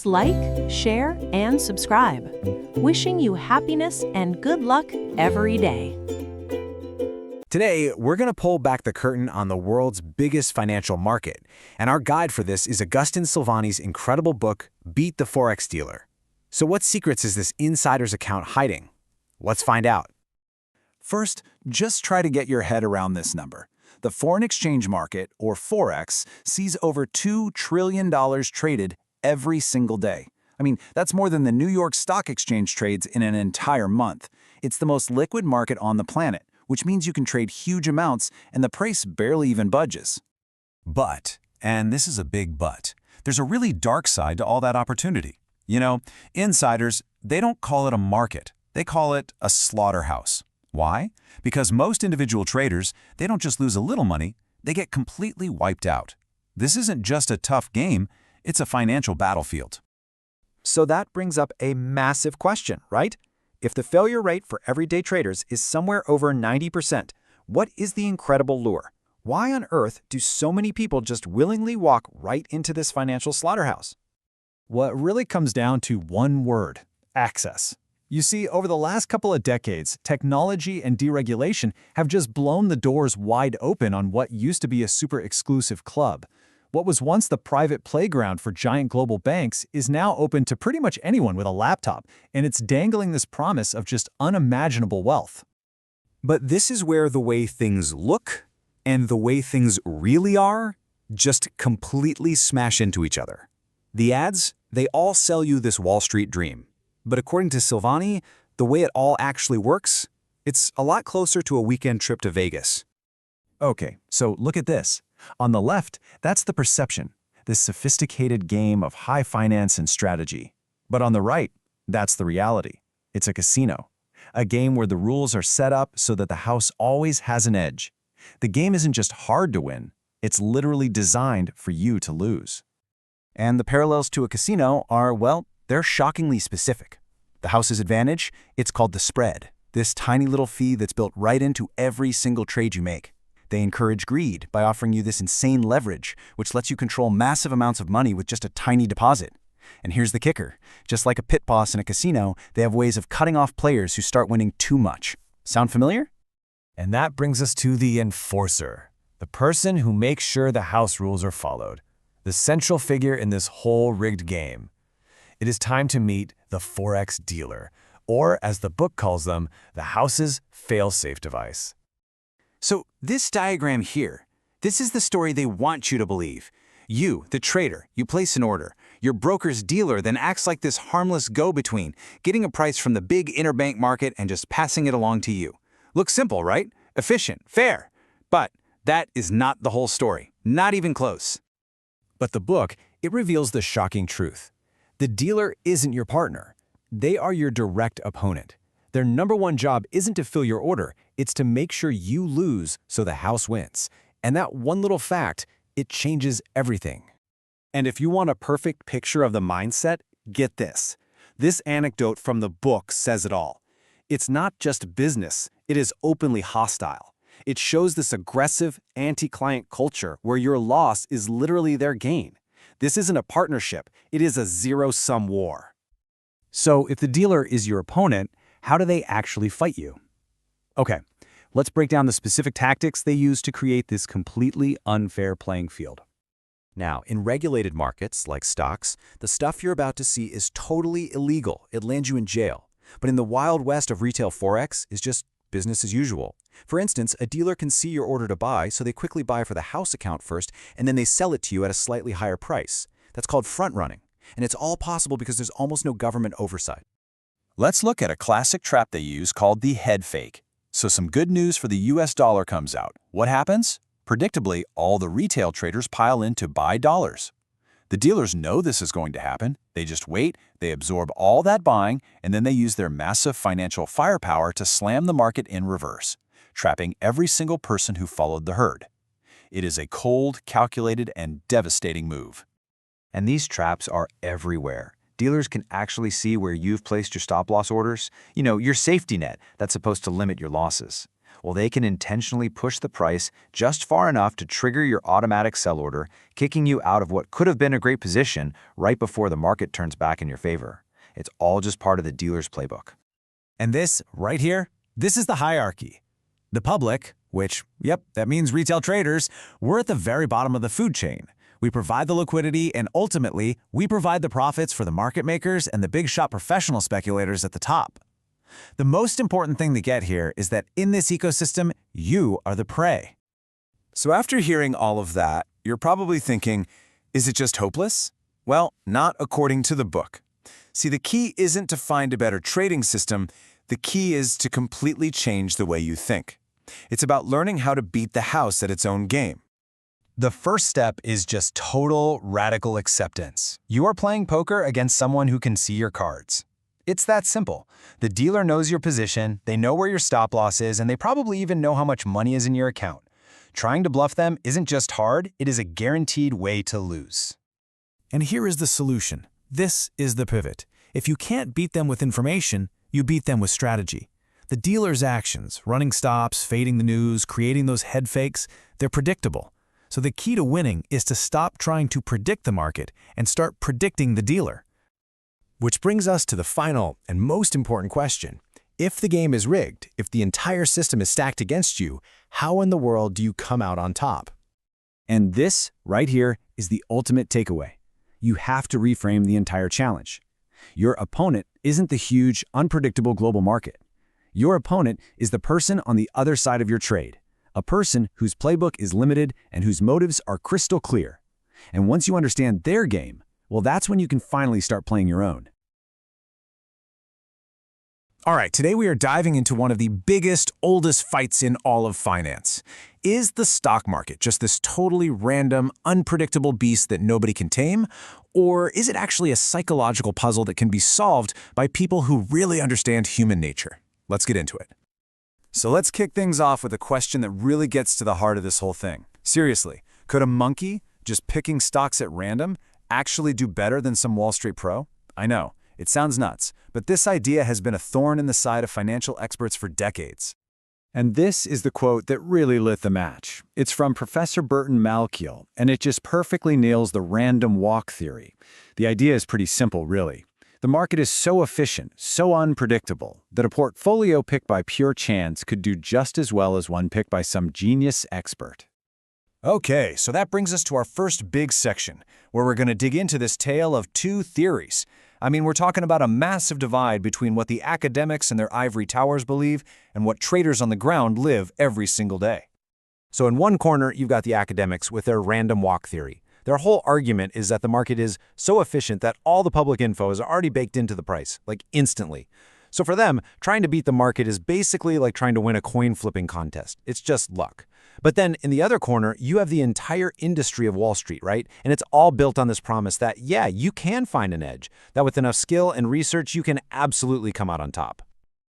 Please like, share, and subscribe. Wishing you happiness and good luck every day. Today, we're going to pull back the curtain on the world's biggest financial market, and our guide for this is Agustin Silvani's incredible book, Beat the Forex Dealer. So what secrets is this insider's account hiding? Let's find out. First, just try to get your head around this number. The foreign exchange market, or Forex, sees over $2 trillion traded every single day. I mean, that's more than the New York Stock Exchange trades in an entire month. It's the most liquid market on the planet, which means you can trade huge amounts and the price barely even budges. But, and this is a big but, there's a really dark side to all that opportunity. You know, insiders, they don't call it a market, they call it a slaughterhouse. Why? Because most individual traders, they don't just lose a little money, they get completely wiped out. This isn't just a tough game, it's a financial battlefield. So that brings up a massive question, right? If the failure rate for everyday traders is somewhere over 90%, what is the incredible lure? Why on earth do so many people just willingly walk right into this financial slaughterhouse? What really comes down to one word: access. You see, over the last couple of decades, technology and deregulation have just blown the doors wide open on what used to be a super exclusive club. What was once the private playground for giant global banks is now open to pretty much anyone with a laptop, and it's dangling this promise of just unimaginable wealth. But this is where the way things look and the way things really are just completely smash into each other. The ads, they all sell you this Wall Street dream. But according to Silvani, the way it all actually works, it's a lot closer to a weekend trip to Vegas. Okay, so look at this. On the left, that's the perception, this sophisticated game of high finance and strategy. But on the right, that's the reality. It's a casino, a game where the rules are set up so that the house always has an edge. The game isn't just hard to win, it's literally designed for you to lose. And the parallels to a casino are, well, they're shockingly specific. The house's advantage? It's called the spread, this tiny little fee that's built right into every single trade you make. They encourage greed by offering you this insane leverage, which lets you control massive amounts of money with just a tiny deposit. And here's the kicker. Just like a pit boss in a casino, they have ways of cutting off players who start winning too much. Sound familiar? And that brings us to the enforcer, the person who makes sure the house rules are followed, the central figure in this whole rigged game. It is time to meet the Forex Dealer, or as the book calls them, the house's fail-safe device. So this diagram here, this is the story they want you to believe. You, the trader, you place an order. Your broker's dealer then acts like this harmless go-between, getting a price from the big interbank market and just passing it along to you. Looks simple, right? Efficient, fair. But that is not the whole story, not even close. But the book, it reveals the shocking truth. The dealer isn't your partner. They are your direct opponent. Their number one job isn't to fill your order, it's to make sure you lose so the house wins. And that one little fact, it changes everything. And if you want a perfect picture of the mindset, get this. This anecdote from the book says it all. It's not just business, it is openly hostile. It shows this aggressive, anti-client culture where your loss is literally their gain. This isn't a partnership, it is a zero-sum war. So if the dealer is your opponent, how do they actually fight you? Okay, let's break down the specific tactics they use to create this completely unfair playing field. Now, in regulated markets like stocks, the stuff you're about to see is totally illegal. It lands you in jail. But in the wild west of retail Forex is just business as usual. For instance, a dealer can see your order to buy, so they quickly buy for the house account first, and then they sell it to you at a slightly higher price. That's called front running. And it's all possible because there's almost no government oversight. Let's look at a classic trap they use called the head fake. So some good news for the US dollar comes out. What happens? Predictably, all the retail traders pile in to buy dollars. The dealers know this is going to happen. They just wait, they absorb all that buying, and then they use their massive financial firepower to slam the market in reverse, trapping every single person who followed the herd. It is a cold, calculated, and devastating move. And these traps are everywhere. Dealers can actually see where you've placed your stop-loss orders. You know, your safety net that's supposed to limit your losses. Well, they can intentionally push the price just far enough to trigger your automatic sell order, kicking you out of what could have been a great position right before the market turns back in your favor. It's all just part of the dealer's playbook. And this, right here, this is the hierarchy. The public, which, yep, that means retail traders, we're at the very bottom of the food chain. We provide the liquidity, and ultimately, we provide the profits for the market makers and the big shot professional speculators at the top. The most important thing to get here is that in this ecosystem, you are the prey. So after hearing all of that, you're probably thinking, is it just hopeless? Well, not according to the book. See, the key isn't to find a better trading system. The key is to completely change the way you think. It's about learning how to beat the house at its own game. The first step is just total, radical acceptance. You are playing poker against someone who can see your cards. It's that simple. The dealer knows your position, they know where your stop loss is, and they probably even know how much money is in your account. Trying to bluff them isn't just hard, it is a guaranteed way to lose. And here is the solution. This is the pivot. If you can't beat them with information, you beat them with strategy. The dealer's actions, running stops, fading the news, creating those head fakes, they're predictable. So the key to winning is to stop trying to predict the market and start predicting the dealer. Which brings us to the final and most important question. If the game is rigged, if the entire system is stacked against you, how in the world do you come out on top? And this, right here, is the ultimate takeaway. You have to reframe the entire challenge. Your opponent isn't the huge, unpredictable global market. Your opponent is the person on the other side of your trade, a person whose playbook is limited and whose motives are crystal clear. And once you understand their game, well, that's when you can finally start playing your own. All right, today we are diving into one of the biggest, oldest fights in all of finance. Is the stock market just this totally random, unpredictable beast that nobody can tame? Or is it actually a psychological puzzle that can be solved by people who really understand human nature? Let's get into it. So let's kick things off with a question that really gets to the heart of this whole thing. Seriously, could a monkey, just picking stocks at random, actually do better than some Wall Street pro? I know. It sounds nuts, but this idea has been a thorn in the side of financial experts for decades. And this is the quote that really lit the match. It's from Professor Burton Malkiel, and it just perfectly nails the random walk theory. The idea is pretty simple, really. The market is so efficient, so unpredictable, that a portfolio picked by pure chance could do just as well as one picked by some genius expert. Okay, so that brings us to our first big section, where we're going to dig into this tale of two theories. I mean, we're talking about a massive divide between what the academics in their ivory towers believe and what traders on the ground live every single day. So in one corner, you've got the academics with their random walk theory. Their whole argument is that the market is so efficient that all the public info is already baked into the price, like instantly. So for them, trying to beat the market is basically like trying to win a coin flipping contest. It's just luck. But then in the other corner, you have the entire industry of Wall Street, right? And it's all built on this promise that, yeah, you can find an edge, that with enough skill and research, you can absolutely come out on top.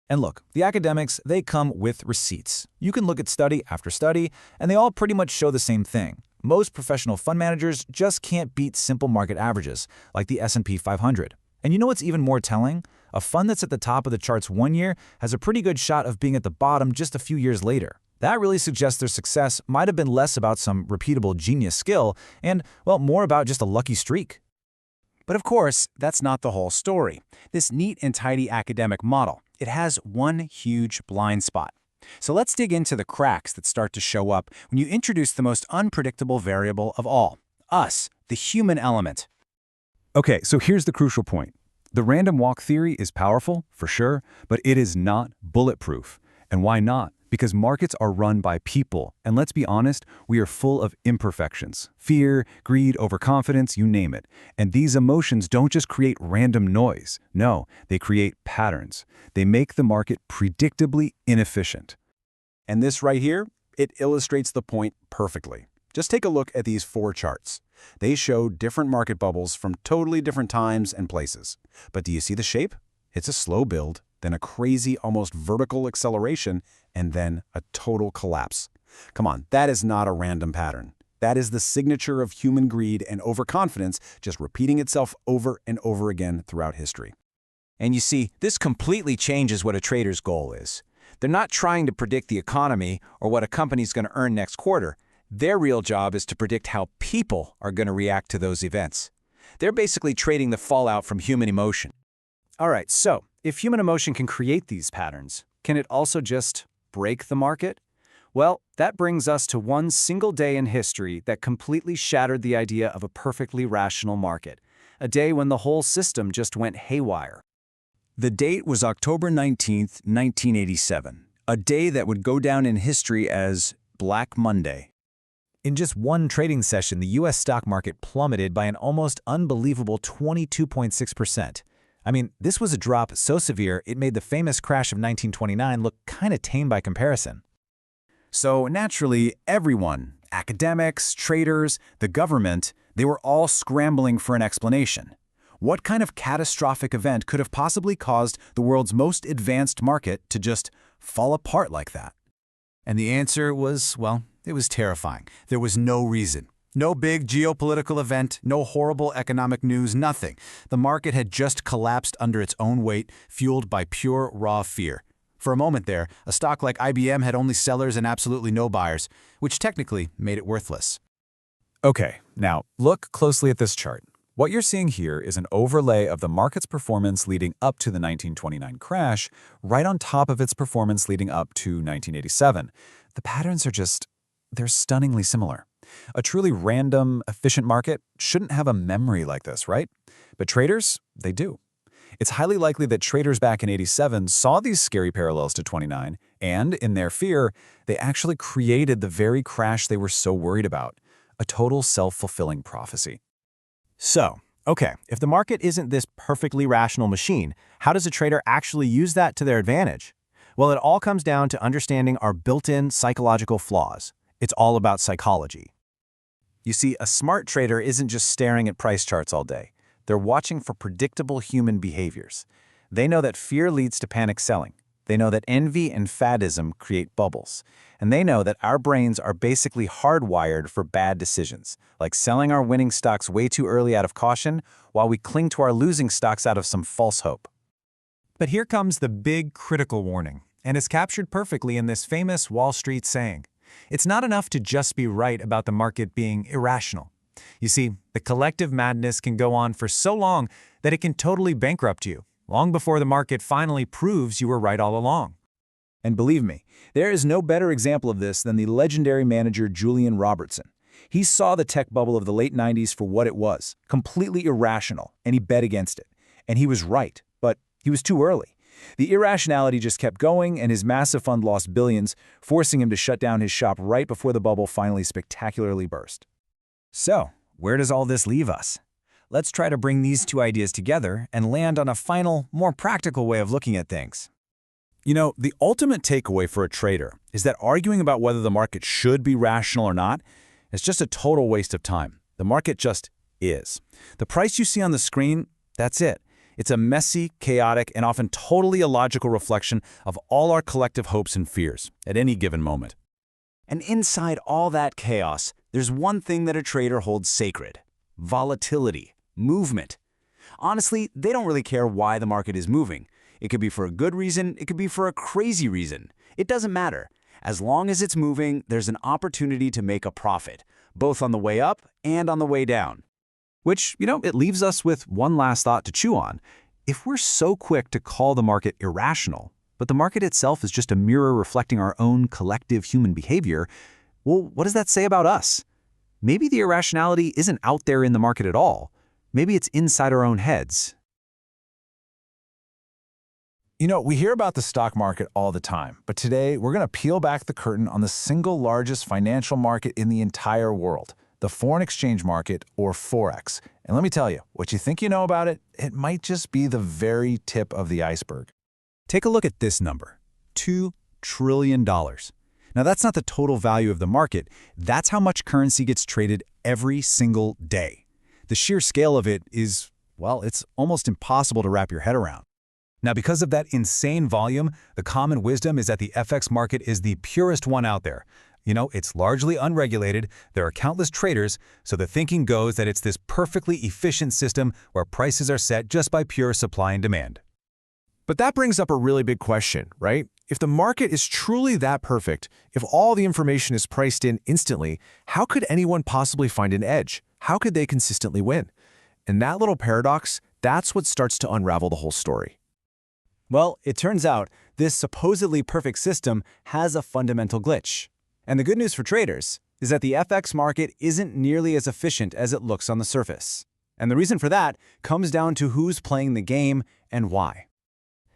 And look, the academics, they come with receipts. You can look at study after study, and they all pretty much show the same thing. Most professional fund managers just can't beat simple market averages, like the S&P 500. And you know what's even more telling? A fund that's at the top of the charts one year has a pretty good shot of being at the bottom just a few years later. That really suggests their success might have been less about some repeatable genius skill and, well, more about just a lucky streak. But of course, that's not the whole story. This neat and tidy academic model, it has one huge blind spot. So let's dig into the cracks that start to show up when you introduce the most unpredictable variable of all, us, the human element. Okay, so here's the crucial point. The random walk theory is powerful, for sure, but it is not bulletproof. And why not? Because markets are run by people, and let's be honest, we are full of imperfections. Fear, greed, overconfidence, you name it. And these emotions don't just create random noise. No, they create patterns. They make the market predictably inefficient. And this right here, it illustrates the point perfectly. Just take a look at these four charts. They show different market bubbles from totally different times and places. But do you see the shape? It's a slow build, then a crazy, almost vertical acceleration, and then a total collapse. Come on, that is not a random pattern. That is the signature of human greed and overconfidence just repeating itself over and over again throughout history. And you see, this completely changes what a trader's goal is. They're not trying to predict the economy or what a company's going to earn next quarter. Their real job is to predict how people are going to react to those events. They're basically trading the fallout from human emotion. All right, so if human emotion can create these patterns, can it also just break the market? Well, that brings us to one single day in history that completely shattered the idea of a perfectly rational market. A day when the whole system just went haywire. The date was October 19th, 1987, a day that would go down in history as Black Monday. In just one trading session, the U.S. stock market plummeted by an almost unbelievable 22.6%. I mean, this was a drop so severe it made the famous crash of 1929 look kind of tame by comparison. So naturally, everyone, academics, traders, the government, they were all scrambling for an explanation. What kind of catastrophic event could have possibly caused the world's most advanced market to just fall apart like that? And the answer was, well, it was terrifying. There was no reason. No big geopolitical event, no horrible economic news, nothing. The market had just collapsed under its own weight, fueled by pure, raw fear. For a moment there, a stock like IBM had only sellers and absolutely no buyers, which technically made it worthless. Okay, now look closely at this chart. What you're seeing here is an overlay of the market's performance leading up to the 1929 crash, right on top of its performance leading up to 1987. The patterns are they're stunningly similar. A truly random, efficient market shouldn't have a memory like this, right? But traders, they do. It's highly likely that traders back in 87 saw these scary parallels to 29, and, in their fear, they actually created the very crash they were so worried about. A total self-fulfilling prophecy. So, okay, if the market isn't this perfectly rational machine, how does a trader actually use that to their advantage? Well, it all comes down to understanding our built-in psychological flaws. It's all about psychology. You see, a smart trader isn't just staring at price charts all day. They're watching for predictable human behaviors. They know that fear leads to panic selling. They know that envy and faddism create bubbles. And they know that our brains are basically hardwired for bad decisions, like selling our winning stocks way too early out of caution, while we cling to our losing stocks out of some false hope. But here comes the big critical warning, and it's captured perfectly in this famous Wall Street saying. It's not enough to just be right about the market being irrational. You see, the collective madness can go on for so long that it can totally bankrupt you, long before the market finally proves you were right all along. And believe me, there is no better example of this than the legendary manager Julian Robertson. He saw the tech bubble of the late 90s for what it was, completely irrational, and he bet against it. And he was right, but he was too early. The irrationality just kept going, and his massive fund lost billions, forcing him to shut down his shop right before the bubble finally spectacularly burst. So, where does all this leave us? Let's try to bring these two ideas together and land on a final, more practical way of looking at things. You know, the ultimate takeaway for a trader is that arguing about whether the market should be rational or not is just a total waste of time. The market just is. The price you see on the screen, that's it. It's a messy, chaotic, and often totally illogical reflection of all our collective hopes and fears at any given moment. And inside all that chaos, there's one thing that a trader holds sacred: volatility, movement. Honestly, they don't really care why the market is moving. It could be for a good reason, it could be for a crazy reason. It doesn't matter. As long as it's moving, there's an opportunity to make a profit, both on the way up and on the way down. Which, it leaves us with one last thought to chew on. If we're so quick to call the market irrational, but the market itself is just a mirror reflecting our own collective human behavior, well, what does that say about us? Maybe the irrationality isn't out there in the market at all. Maybe it's inside our own heads. We hear about the stock market all the time, but today we're going to peel back the curtain on the single largest financial market in the entire world, the foreign exchange market, or Forex. And let me tell you, what you think you know about it, it might just be the very tip of the iceberg. Take a look at this number, $2 trillion. Now, that's not the total value of the market. That's how much currency gets traded every single day. The sheer scale of it is, well, it's almost impossible to wrap your head around. Now, because of that insane volume, the common wisdom is that the FX market is the purest one out there. It's largely unregulated, there are countless traders, so the thinking goes that it's this perfectly efficient system where prices are set just by pure supply and demand. But that brings up a really big question, right? if the market is truly that perfect, if all the information is priced in instantly, how could anyone possibly find an edge? How could they consistently win? And that little paradox, that's what starts to unravel the whole story. Well, it turns out this supposedly perfect system has a fundamental glitch. And the good news for traders is that the FX market isn't nearly as efficient as it looks on the surface. And the reason for that comes down to who's playing the game and why.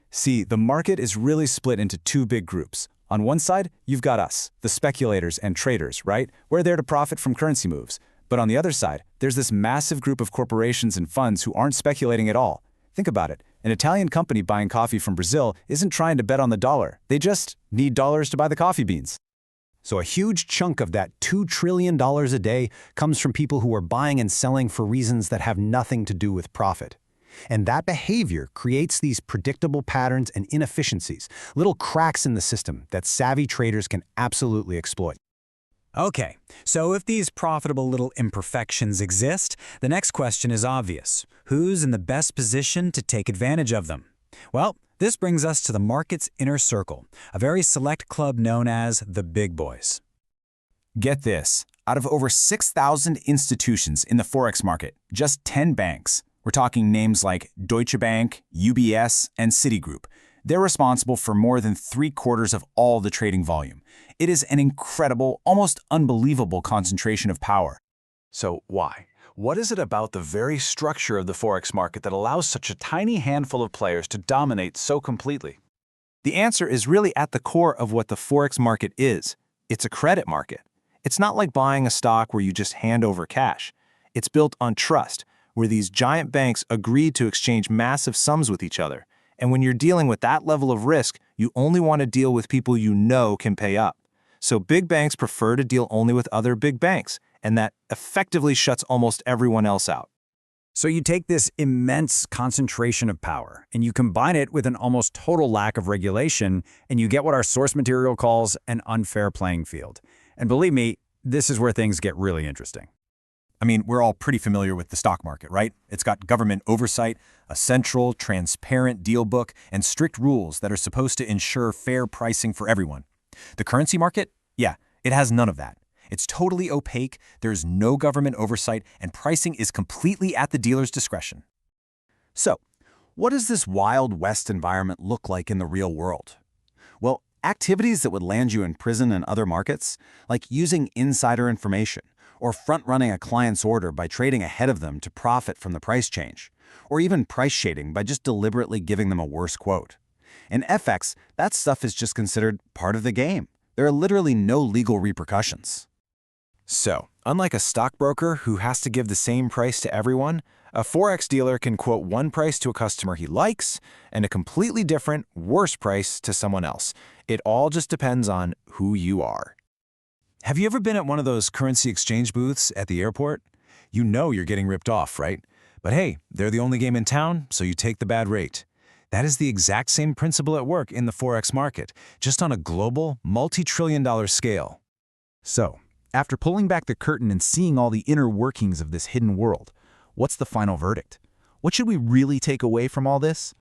See, the market is really split into two big groups. On one side, you've got us, the speculators and traders, right? We're there to profit from currency moves. But on the other side, there's this massive group of corporations and funds who aren't speculating at all. Think about it. An Italian company buying coffee from Brazil isn't trying to bet on the dollar. They just need dollars to buy the coffee beans. So a huge chunk of that $2 trillion a day comes from people who are buying and selling for reasons that have nothing to do with profit. And that behavior creates these predictable patterns and inefficiencies, little cracks in the system that savvy traders can absolutely exploit. Okay, so if these profitable little imperfections exist, the next question is obvious. Who's in the best position to take advantage of them? Well, this brings us to the market's inner circle, a very select club known as the big boys. Get this, out of over 6,000 institutions in the Forex market, just 10 banks, we're talking names like Deutsche Bank, UBS, and Citigroup, they're responsible for more than 3/4 of all the trading volume. It is an incredible, almost unbelievable concentration of power. So why? What is it about the very structure of the Forex market that allows such a tiny handful of players to dominate so completely? The answer is really at the core of what the Forex market is. It's a credit market. It's not like buying a stock where you just hand over cash. It's built on trust, where these giant banks agree to exchange massive sums with each other. And when you're dealing with that level of risk, you only want to deal with people you know can pay up. So big banks prefer to deal only with other big banks, and that effectively shuts almost everyone else out. So you take this immense concentration of power and you combine it with an almost total lack of regulation, and you get what our source material calls an unfair playing field. And believe me, this is where things get really interesting. I mean, we're all pretty familiar with the stock market, right? It's got government oversight, a central, transparent deal book, and strict rules that are supposed to ensure fair pricing for everyone. The currency market? Yeah, it has none of that. It's totally opaque, there's no government oversight, and pricing is completely at the dealer's discretion. So, what does this Wild West environment look like in the real world? Well, activities that would land you in prison in other markets, like using insider information, or front-running a client's order by trading ahead of them to profit from the price change, or even price shading by just deliberately giving them a worse quote. In FX, that stuff is just considered part of the game. There are literally no legal repercussions. So, unlike a stockbroker who has to give the same price to everyone, a Forex dealer can quote one price to a customer he likes and a completely different, worse price to someone else. It all just depends on who you are. Have you ever been at one of those currency exchange booths at the airport? You know you're getting ripped off, right? But hey, they're the only game in town, so you take the bad rate. That is the exact same principle at work in the Forex market, just on a global, multi-trillion-dollar scale. So, after pulling back the curtain and seeing all the inner workings of this hidden world, what's the final verdict? What should we really take away from all this?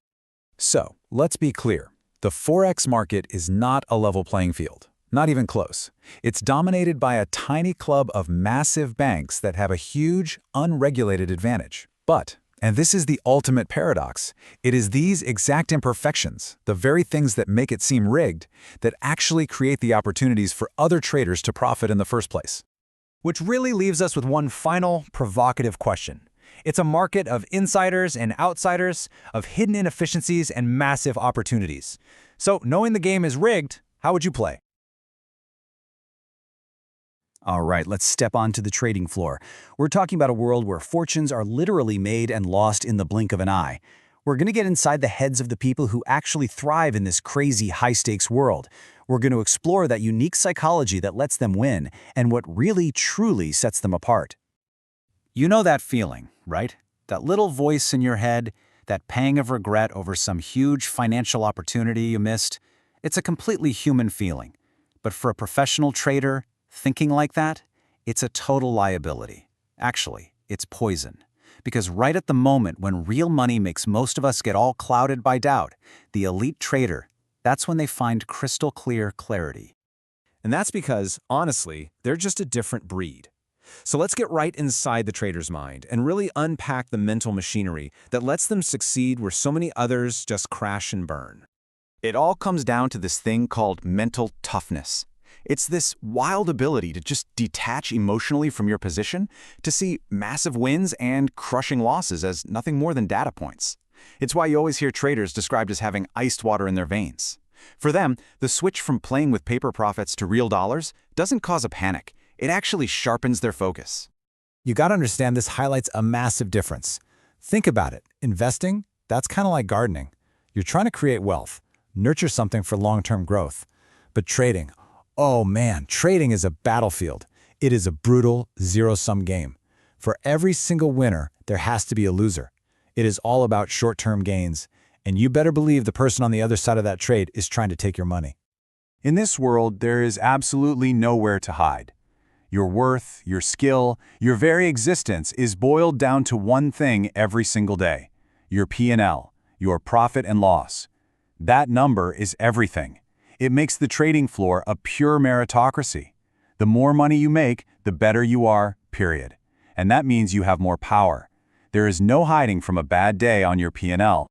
So, let's be clear. The Forex market is not a level playing field. Not even close. It's dominated by a tiny club of massive banks that have a huge, unregulated advantage. But, and this is the ultimate paradox, it is these exact imperfections, the very things that make it seem rigged, that actually create the opportunities for other traders to profit in the first place. Which really leaves us with one final, provocative question. It's a market of insiders and outsiders, of hidden inefficiencies and massive opportunities. So, knowing the game is rigged, how would you play? All right, let's step onto the trading floor. We're talking about a world where fortunes are literally made and lost in the blink of an eye. We're going to get inside the heads of the people who actually thrive in this crazy high-stakes world. We're going to explore that unique psychology that lets them win and what really, truly sets them apart. You know that feeling, right? That little voice in your head, that pang of regret over some huge financial opportunity you missed. It's a completely human feeling. But for a professional trader, thinking like that, it's a total liability. Actually, it's poison. Because right at the moment when real money makes most of us get all clouded by doubt, the elite trader, That's when they find crystal clear clarity. And that's because, honestly, they're just a different breed. So let's get right inside the trader's mind and really unpack the mental machinery that lets them succeed where so many others just crash and burn. It all comes down to this thing called mental toughness. It's this wild ability to just detach emotionally from your position, to see massive wins and crushing losses as nothing more than data points. It's why you always hear traders described as having iced water in their veins. For them, the switch from playing with paper profits to real dollars doesn't cause a panic. It actually sharpens their focus. You gotta understand this highlights a massive difference. Think about it. Investing, that's kind of like gardening. You're trying to create wealth, nurture something for long-term growth. But trading, oh man, trading is a battlefield. It is a brutal, zero-sum game. For every single winner, there has to be a loser. It is all about short-term gains, and you better believe the person on the other side of that trade is trying to take your money. In this world, there is absolutely nowhere to hide. Your worth, your skill, your very existence is boiled down to one thing every single day: your P&L, your profit and loss. That number is everything. It makes the trading floor a pure meritocracy. The more money you make, the better you are, period. And that means you have more power. There is no hiding from a bad day on your P&L.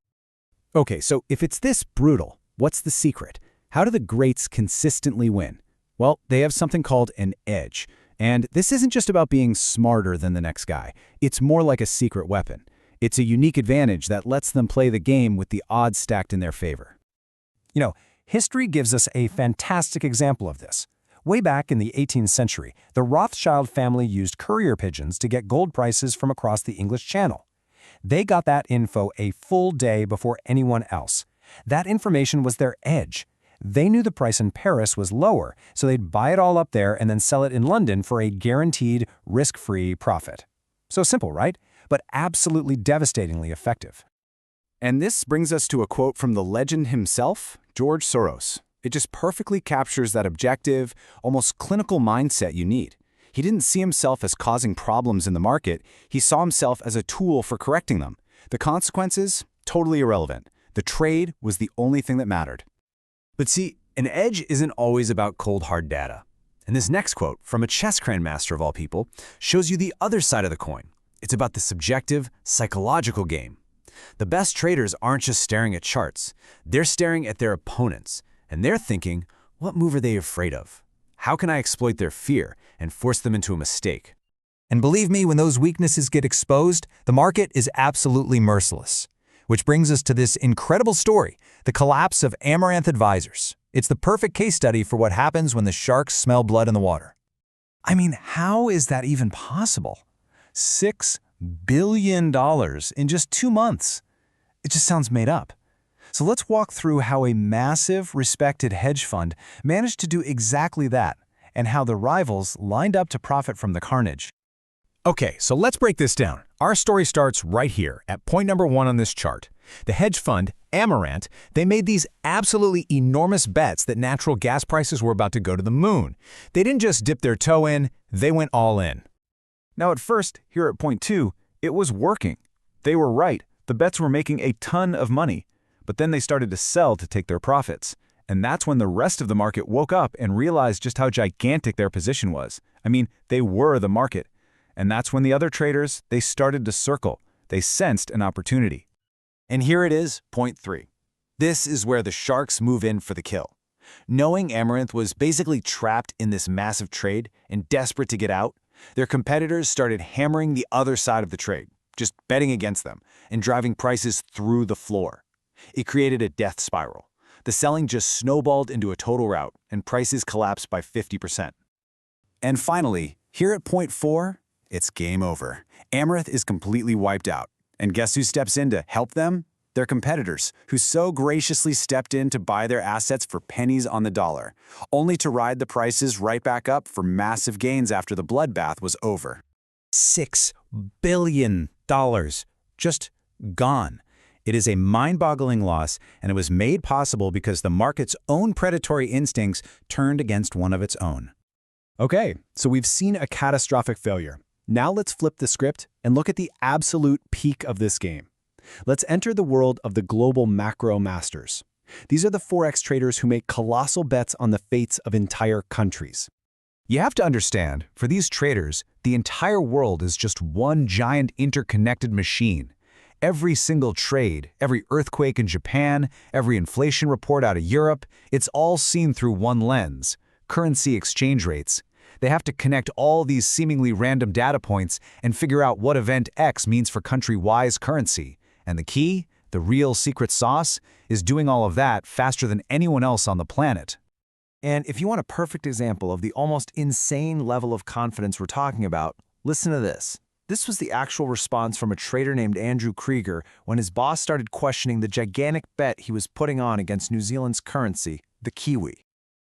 Okay, so if it's this brutal, what's the secret? How do the greats consistently win? Well, they have something called an edge. And this isn't just about being smarter than the next guy. It's more like a secret weapon. It's a unique advantage that lets them play the game with the odds stacked in their favor. You know, history gives us a fantastic example of this. Way back in the 18th century, the Rothschild family used courier pigeons to get gold prices from across the English Channel. They got that info a full day before anyone else. That information was their edge. They knew the price in Paris was lower, so they'd buy it all up there and then sell it in London for a guaranteed, risk-free profit. So simple, right? But absolutely devastatingly effective. And this brings us to a quote from the legend himself, George Soros. It just perfectly captures that objective, almost clinical mindset you need. He didn't see himself as causing problems in the market. He saw himself as a tool for correcting them. The consequences, totally irrelevant. The trade was the only thing that mattered. But see, an edge isn't always about cold hard data. And this next quote, from a chess grandmaster of all people, shows you the other side of the coin. It's about the subjective, psychological game. The best traders aren't just staring at charts. They're staring at their opponents, and they're thinking, what move are they afraid of? How can I exploit their fear and force them into a mistake? And believe me, when those weaknesses get exposed, the market is absolutely merciless. Which brings us to this incredible story, the collapse of Amaranth Advisors. It's the perfect case study for what happens when the sharks smell blood in the water. I mean, how is that even possible? $6 billion in just 2 months. It just sounds made up. So let's walk through how a massive, respected hedge fund managed to do exactly that, and how the rivals lined up to profit from the carnage. Okay, so let's break this down. Our story starts right here at point number 1 on this chart. The hedge fund, Amaranth, they made these absolutely enormous bets that natural gas prices were about to go to the moon. They didn't just dip their toe in, they went all in. Now at first, here at point 2, it was working. They were right. The bets were making a ton of money. But then they started to sell to take their profits. And that's when the rest of the market woke up and realized just how gigantic their position was. I mean, they were the market. And that's when the other traders, they started to circle. They sensed an opportunity. And here it is, point 3. This is where the sharks move in for the kill. Knowing Amaranth was basically trapped in this massive trade and desperate to get out, their competitors started hammering the other side of the trade, just betting against them and driving prices through the floor. It created a death spiral. The selling just snowballed into a total rout, and prices collapsed by 50%. And finally, here at point 4, it's game over. Amaranth is completely wiped out. And guess who steps in to help them? Their competitors, who so graciously stepped in to buy their assets for pennies on the dollar, only to ride the prices right back up for massive gains after the bloodbath was over. $6 billion. Just gone. It is a mind-boggling loss, and it was made possible because the market's own predatory instincts turned against one of its own. Okay, so we've seen a catastrophic failure. Now let's flip the script and look at the absolute peak of this game. Let's enter the world of the global macro masters. These are the Forex traders who make colossal bets on the fates of entire countries. You have to understand, for these traders, the entire world is just one giant interconnected machine. Every single trade, every earthquake in Japan, every inflation report out of Europe, it's all seen through one lens: currency exchange rates. They have to connect all these seemingly random data points and figure out what event X means for country Y's currency. And the key, the real secret sauce, is doing all of that faster than anyone else on the planet. And if you want a perfect example of the almost insane level of confidence we're talking about, listen to this. This was the actual response from a trader named Andrew Krieger when his boss started questioning the gigantic bet he was putting on against New Zealand's currency, the Kiwi.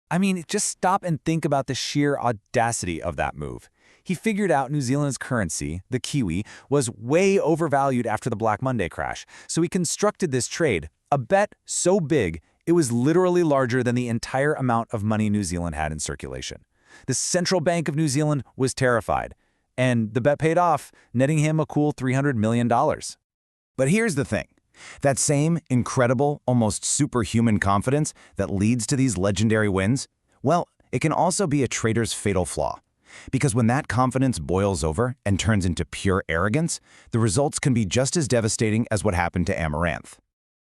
I mean, just stop and think about the sheer audacity of that move. He figured out New Zealand's currency, the Kiwi, was way overvalued after the Black Monday crash, so he constructed this trade, a bet so big it was literally larger than the entire amount of money New Zealand had in circulation. The Central Bank of New Zealand was terrified, and the bet paid off, netting him a cool $300 million. But here's the thing. That same incredible, almost superhuman confidence that leads to these legendary wins, well, it can also be a trader's fatal flaw. Because when that confidence boils over and turns into pure arrogance, the results can be just as devastating as what happened to Amaranth.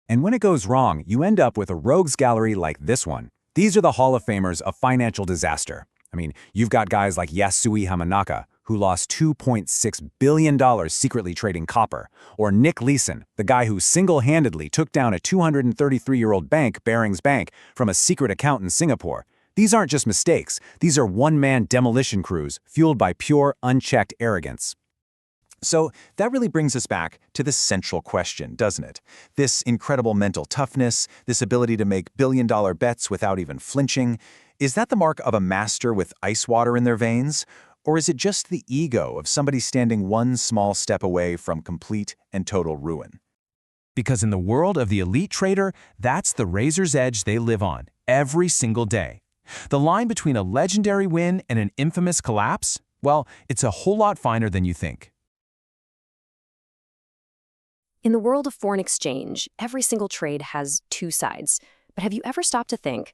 And when it goes wrong, you end up with a rogues gallery like this one. These are the Hall of Famers of financial disaster. I mean, you've got guys like Yasui Hamanaka, who lost $2.6 billion secretly trading copper, or Nick Leeson, the guy who single-handedly took down a 233-year-old bank, Barings Bank, from a secret account in Singapore. These aren't just mistakes. These are one-man demolition crews fueled by pure, unchecked arrogance. So that really brings us back to the central question, doesn't it? This incredible mental toughness, this ability to make billion-dollar bets without even flinching, is that the mark of a master with ice water in their veins? Or is it just the ego of somebody standing one small step away from complete and total ruin? Because in the world of the elite trader, that's the razor's edge they live on every single day. The line between a legendary win and an infamous collapse, well, it's a whole lot finer than you think. In the world of foreign exchange, every single trade has two sides. But have you ever stopped to think,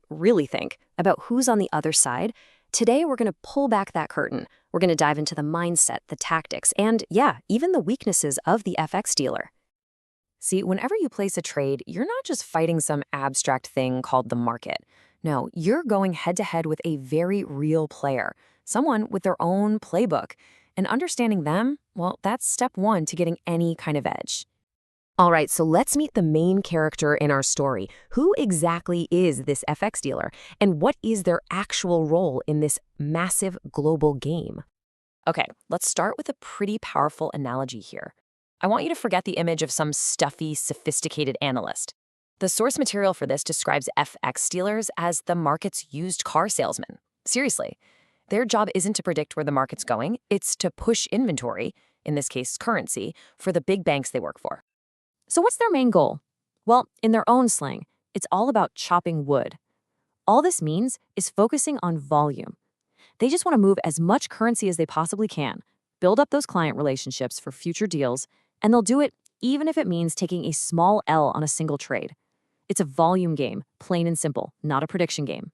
really think, about who's on the other side? Today, we're going to pull back that curtain. We're going to dive into the mindset, the tactics, and even the weaknesses of the FX dealer. See, whenever you place a trade, you're not just fighting some abstract thing called the market. No, you're going head-to-head with a very real player, someone with their own playbook. And understanding them, well, that's step one to getting any kind of edge. All right, so let's meet the main character in our story. Who exactly is this FX dealer, and what is their actual role in this massive global game? Okay, let's start with a pretty powerful analogy here. I want you to forget the image of some stuffy, sophisticated analyst. The source material for this describes FX dealers as the market's used car salesman. Seriously. Their job isn't to predict where the market's going, it's to push inventory, in this case currency, for the big banks they work for. So what's their main goal? Well, in their own slang, it's all about chopping wood. All this means is focusing on volume. They just want to move as much currency as they possibly can, build up those client relationships for future deals, and they'll do it even if it means taking a small L on a single trade. It's a volume game, plain and simple, not a prediction game.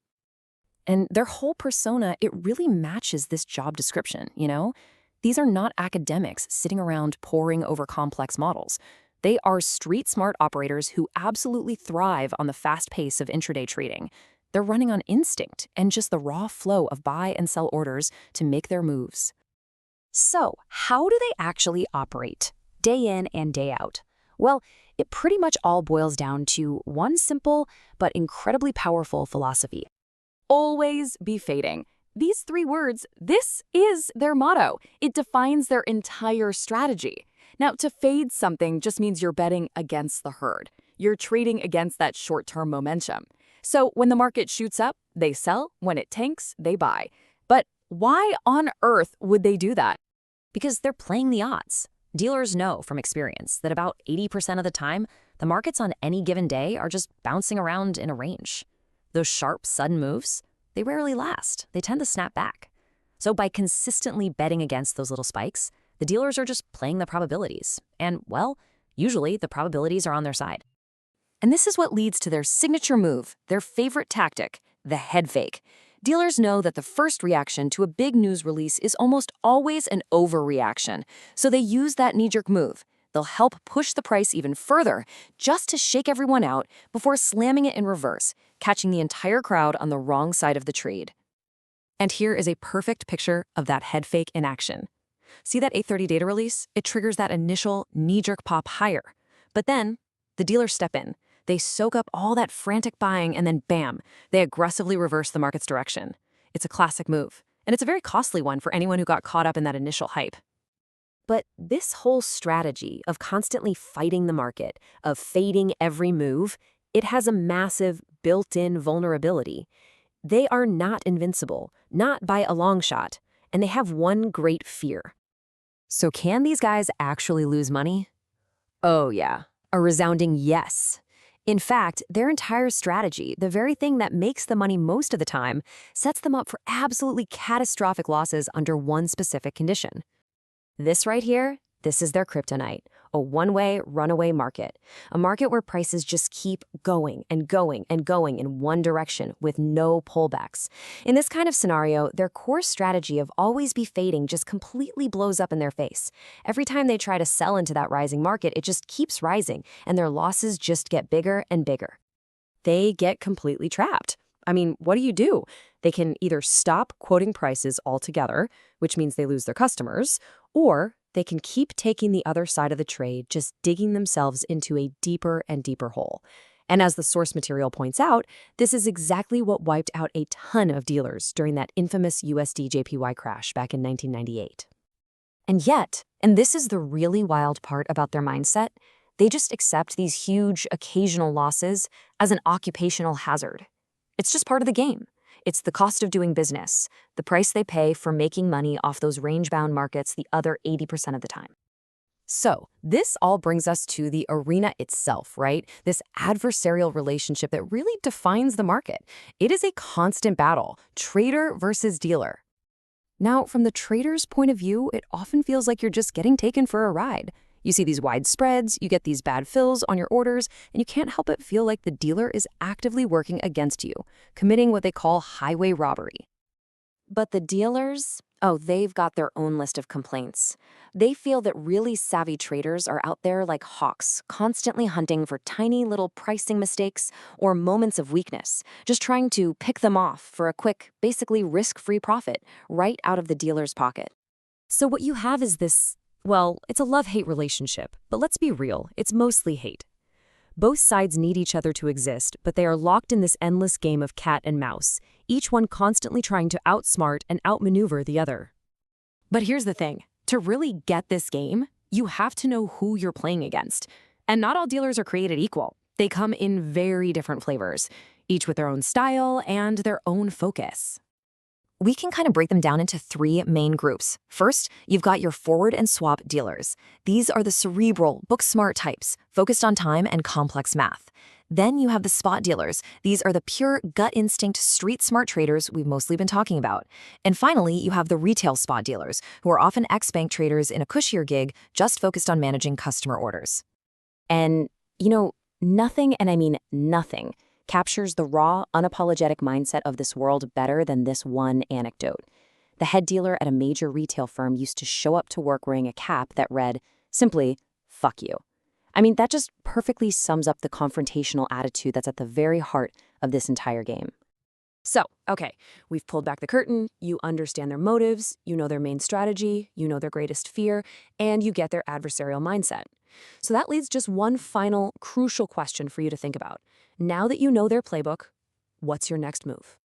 And their whole persona, it really matches this job description, you know? These are not academics sitting around poring over complex models. They are street-smart operators who absolutely thrive on the fast pace of intraday trading. They're running on instinct and just the raw flow of buy and sell orders to make their moves. So, how do they actually operate, day in and day out? Well, it pretty much all boils down to one simple but incredibly powerful philosophy. Always be fading. These 3 words, this is their motto. It defines their entire strategy. Now, to fade something just means you're betting against the herd. You're trading against that short-term momentum. So when the market shoots up, they sell. When it tanks, they buy. But why on earth would they do that? Because they're playing the odds. Dealers know from experience that about 80% of the time, the markets on any given day are just bouncing around in a range. Those sharp, sudden moves, they rarely last. They tend to snap back. So by consistently betting against those little spikes, the dealers are just playing the probabilities. And, well, usually the probabilities are on their side. And this is what leads to their signature move, their favorite tactic, the head fake. Dealers know that the first reaction to a big news release is almost always an overreaction, so they use that knee-jerk move. They'll help push the price even further just to shake everyone out before slamming it in reverse, catching the entire crowd on the wrong side of the trade. And here is a perfect picture of that head fake in action. See that 8:30 data release? It triggers that initial knee-jerk pop higher. But then, the dealers step in. They soak up all that frantic buying and then bam, they aggressively reverse the market's direction. It's a classic move, and it's a very costly one for anyone who got caught up in that initial hype. But this whole strategy of constantly fighting the market, of fading every move, it has a massive built-in vulnerability. They are not invincible, not by a long shot, and they have one great fear. So can these guys actually lose money? Oh yeah, a resounding yes. In fact, their entire strategy, the very thing that makes the money most of the time, sets them up for absolutely catastrophic losses under one specific condition. This right here, this is their kryptonite, a one-way, runaway market. A market where prices just keep going and going and going in one direction with no pullbacks. In this kind of scenario, their core strategy of always be fading just completely blows up in their face. Every time they try to sell into that rising market, it just keeps rising, and their losses just get bigger and bigger. They get completely trapped. I mean, what do? They can either stop quoting prices altogether, which means they lose their customers, or they can keep taking the other side of the trade, just digging themselves into a deeper and deeper hole. And as the source material points out, this is exactly what wiped out a ton of dealers during that infamous USD-JPY crash back in 1998. And yet, and this is the really wild part about their mindset, they just accept these huge occasional losses as an occupational hazard. It's just part of the game. It's the cost of doing business, the price they pay for making money off those range-bound markets the other 80% of the time. So, this all brings us to the arena itself, right? This adversarial relationship that really defines the market. It is a constant battle, trader versus dealer. Now, from the trader's point of view, it often feels like you're just getting taken for a ride. You see these wide spreads, you get these bad fills on your orders, and you can't help but feel like the dealer is actively working against you, committing what they call highway robbery. But the dealers, they've got their own list of complaints. They feel that really savvy traders are out there like hawks, constantly hunting for tiny little pricing mistakes or moments of weakness, just trying to pick them off for a quick, basically risk-free profit right out of the dealer's pocket. So what you have is this, well, it's a love-hate relationship, but let's be real, it's mostly hate. Both sides need each other to exist, but they are locked in this endless game of cat and mouse, each one constantly trying to outsmart and outmaneuver the other. But here's the thing, to really get this game, you have to know who you're playing against. And not all dealers are created equal. They come in very different flavors, each with their own style and their own focus. We can kind of break them down into three main groups. First, you've got your forward and swap dealers. These are the cerebral, book-smart types, focused on time and complex math. Then you have the spot dealers. These are the pure gut instinct, street-smart traders we've mostly been talking about. And finally, you have the retail spot dealers, who are often ex-bank traders in a cushier gig, just focused on managing customer orders. And, nothing, and I mean nothing, captures the raw, unapologetic mindset of this world better than this one anecdote. The head dealer at a major retail firm used to show up to work wearing a cap that read, simply, "Fuck you." I mean, that just perfectly sums up the confrontational attitude that's at the very heart of this entire game. So, okay, we've pulled back the curtain, you understand their motives, you know their main strategy, you know their greatest fear, and you get their adversarial mindset. So that leaves just one final, crucial question for you to think about. Now that you know their playbook, what's your next move?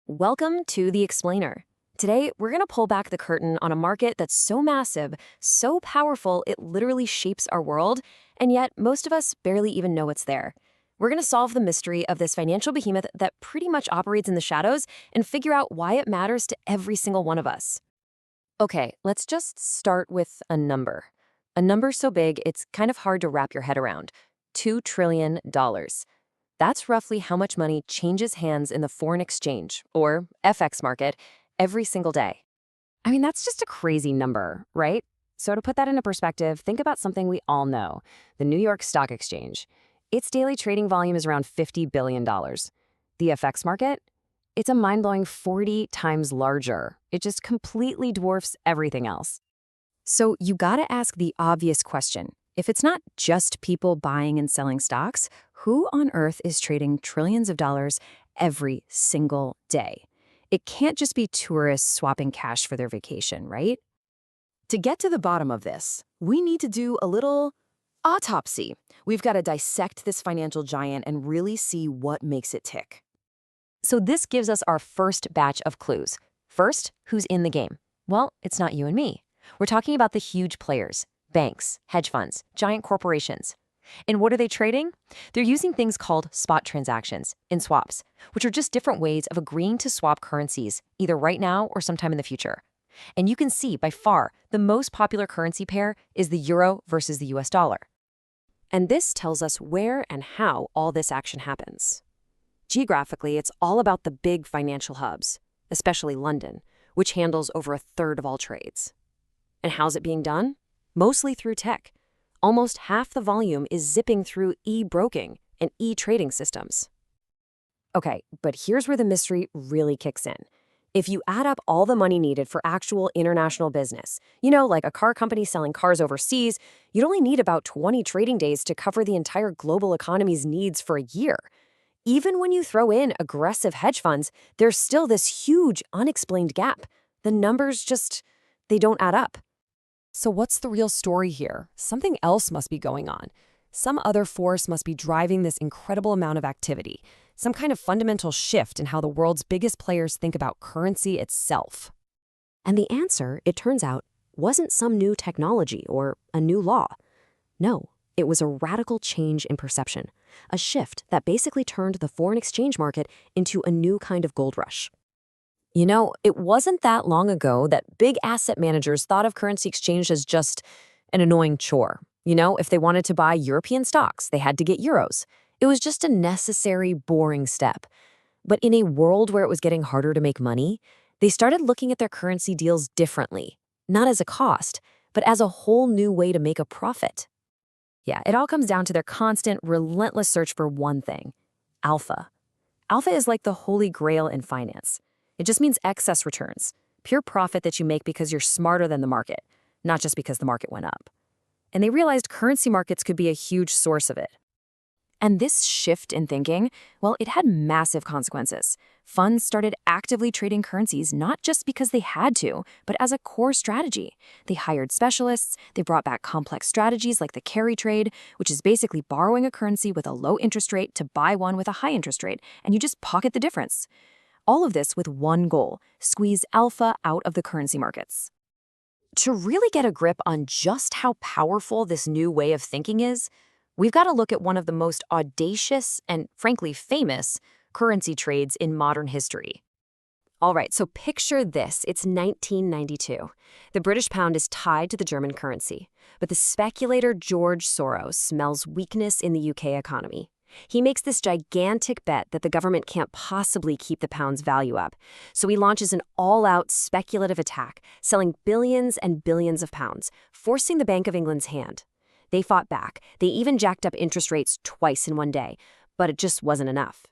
Welcome to The Explainer. Today, we're going to pull back the curtain on a market that's so massive, so powerful, it literally shapes our world, and yet most of us barely even know it's there. We're going to solve the mystery of this financial behemoth that pretty much operates in the shadows and figure out why it matters to every single one of us. Okay, let's just start with a number. A number so big, it's kind of hard to wrap your head around. $2 trillion. That's roughly how much money changes hands in the foreign exchange, or FX market, every single day. I mean, that's just a crazy number, right? So to put that into perspective, think about something we all know, the New York Stock Exchange. Its daily trading volume is around $50 billion. The FX market? It's a mind-blowing 40 times larger. It just completely dwarfs everything else. So you gotta ask the obvious question. If it's not just people buying and selling stocks, who on earth is trading trillions of dollars every single day? It can't just be tourists swapping cash for their vacation, right? To get to the bottom of this, we need to do a little autopsy. We've got to dissect this financial giant and really see what makes it tick. So this gives us our first batch of clues. First, who's in the game? Well, it's not you and me. We're talking about the huge players, banks, hedge funds, giant corporations. And what are they trading? They're using things called spot transactions in swaps, which are just different ways of agreeing to swap currencies, either right now or sometime in the future. And you can see, by far, the most popular currency pair is the euro versus the US dollar. And this tells us where and how all this action happens. Geographically, it's all about the big financial hubs, especially London, which handles over a third of all trades. And how's it being done? Mostly through tech. Almost half the volume is zipping through e-broking and e-trading systems. Okay, but here's where the mystery really kicks in. If you add up all the money needed for actual international business, like a car company selling cars overseas, you'd only need about 20 trading days to cover the entire global economy's needs for a year. Even when you throw in aggressive hedge funds, there's still this huge unexplained gap. The numbers they don't add up. So what's the real story here? Something else must be going on. Some other force must be driving this incredible amount of activity. Some kind of fundamental shift in how the world's biggest players think about currency itself. And the answer, it turns out, wasn't some new technology or a new law. No, it was a radical change in perception, a shift that basically turned the foreign exchange market into a new kind of gold rush. It wasn't that long ago that big asset managers thought of currency exchange as just an annoying chore. If they wanted to buy European stocks, they had to get euros. It was just a necessary, boring step. But in a world where it was getting harder to make money, they started looking at their currency deals differently, not as a cost, but as a whole new way to make a profit. Yeah, it all comes down to their constant, relentless search for one thing: alpha. Alpha is like the holy grail in finance. It just means excess returns, pure profit that you make because you're smarter than the market, not just because the market went up. And they realized currency markets could be a huge source of it. And this shift in thinking, well, it had massive consequences. Funds started actively trading currencies not just because they had to, but as a core strategy. They hired specialists, they brought back complex strategies like the carry trade, which is basically borrowing a currency with a low interest rate to buy one with a high interest rate, and you just pocket the difference. All of this with one goal: squeeze alpha out of the currency markets. To really get a grip on just how powerful this new way of thinking is, we've got to look at one of the most audacious and, frankly, famous currency trades in modern history. All right, so picture this. It's 1992. The British pound is tied to the German currency, but the speculator George Soros smells weakness in the UK economy. He makes this gigantic bet that the government can't possibly keep the pound's value up, so he launches an all-out speculative attack, selling billions and billions of pounds, forcing the Bank of England's hand. They fought back. They even jacked up interest rates twice in one day, but it just wasn't enough.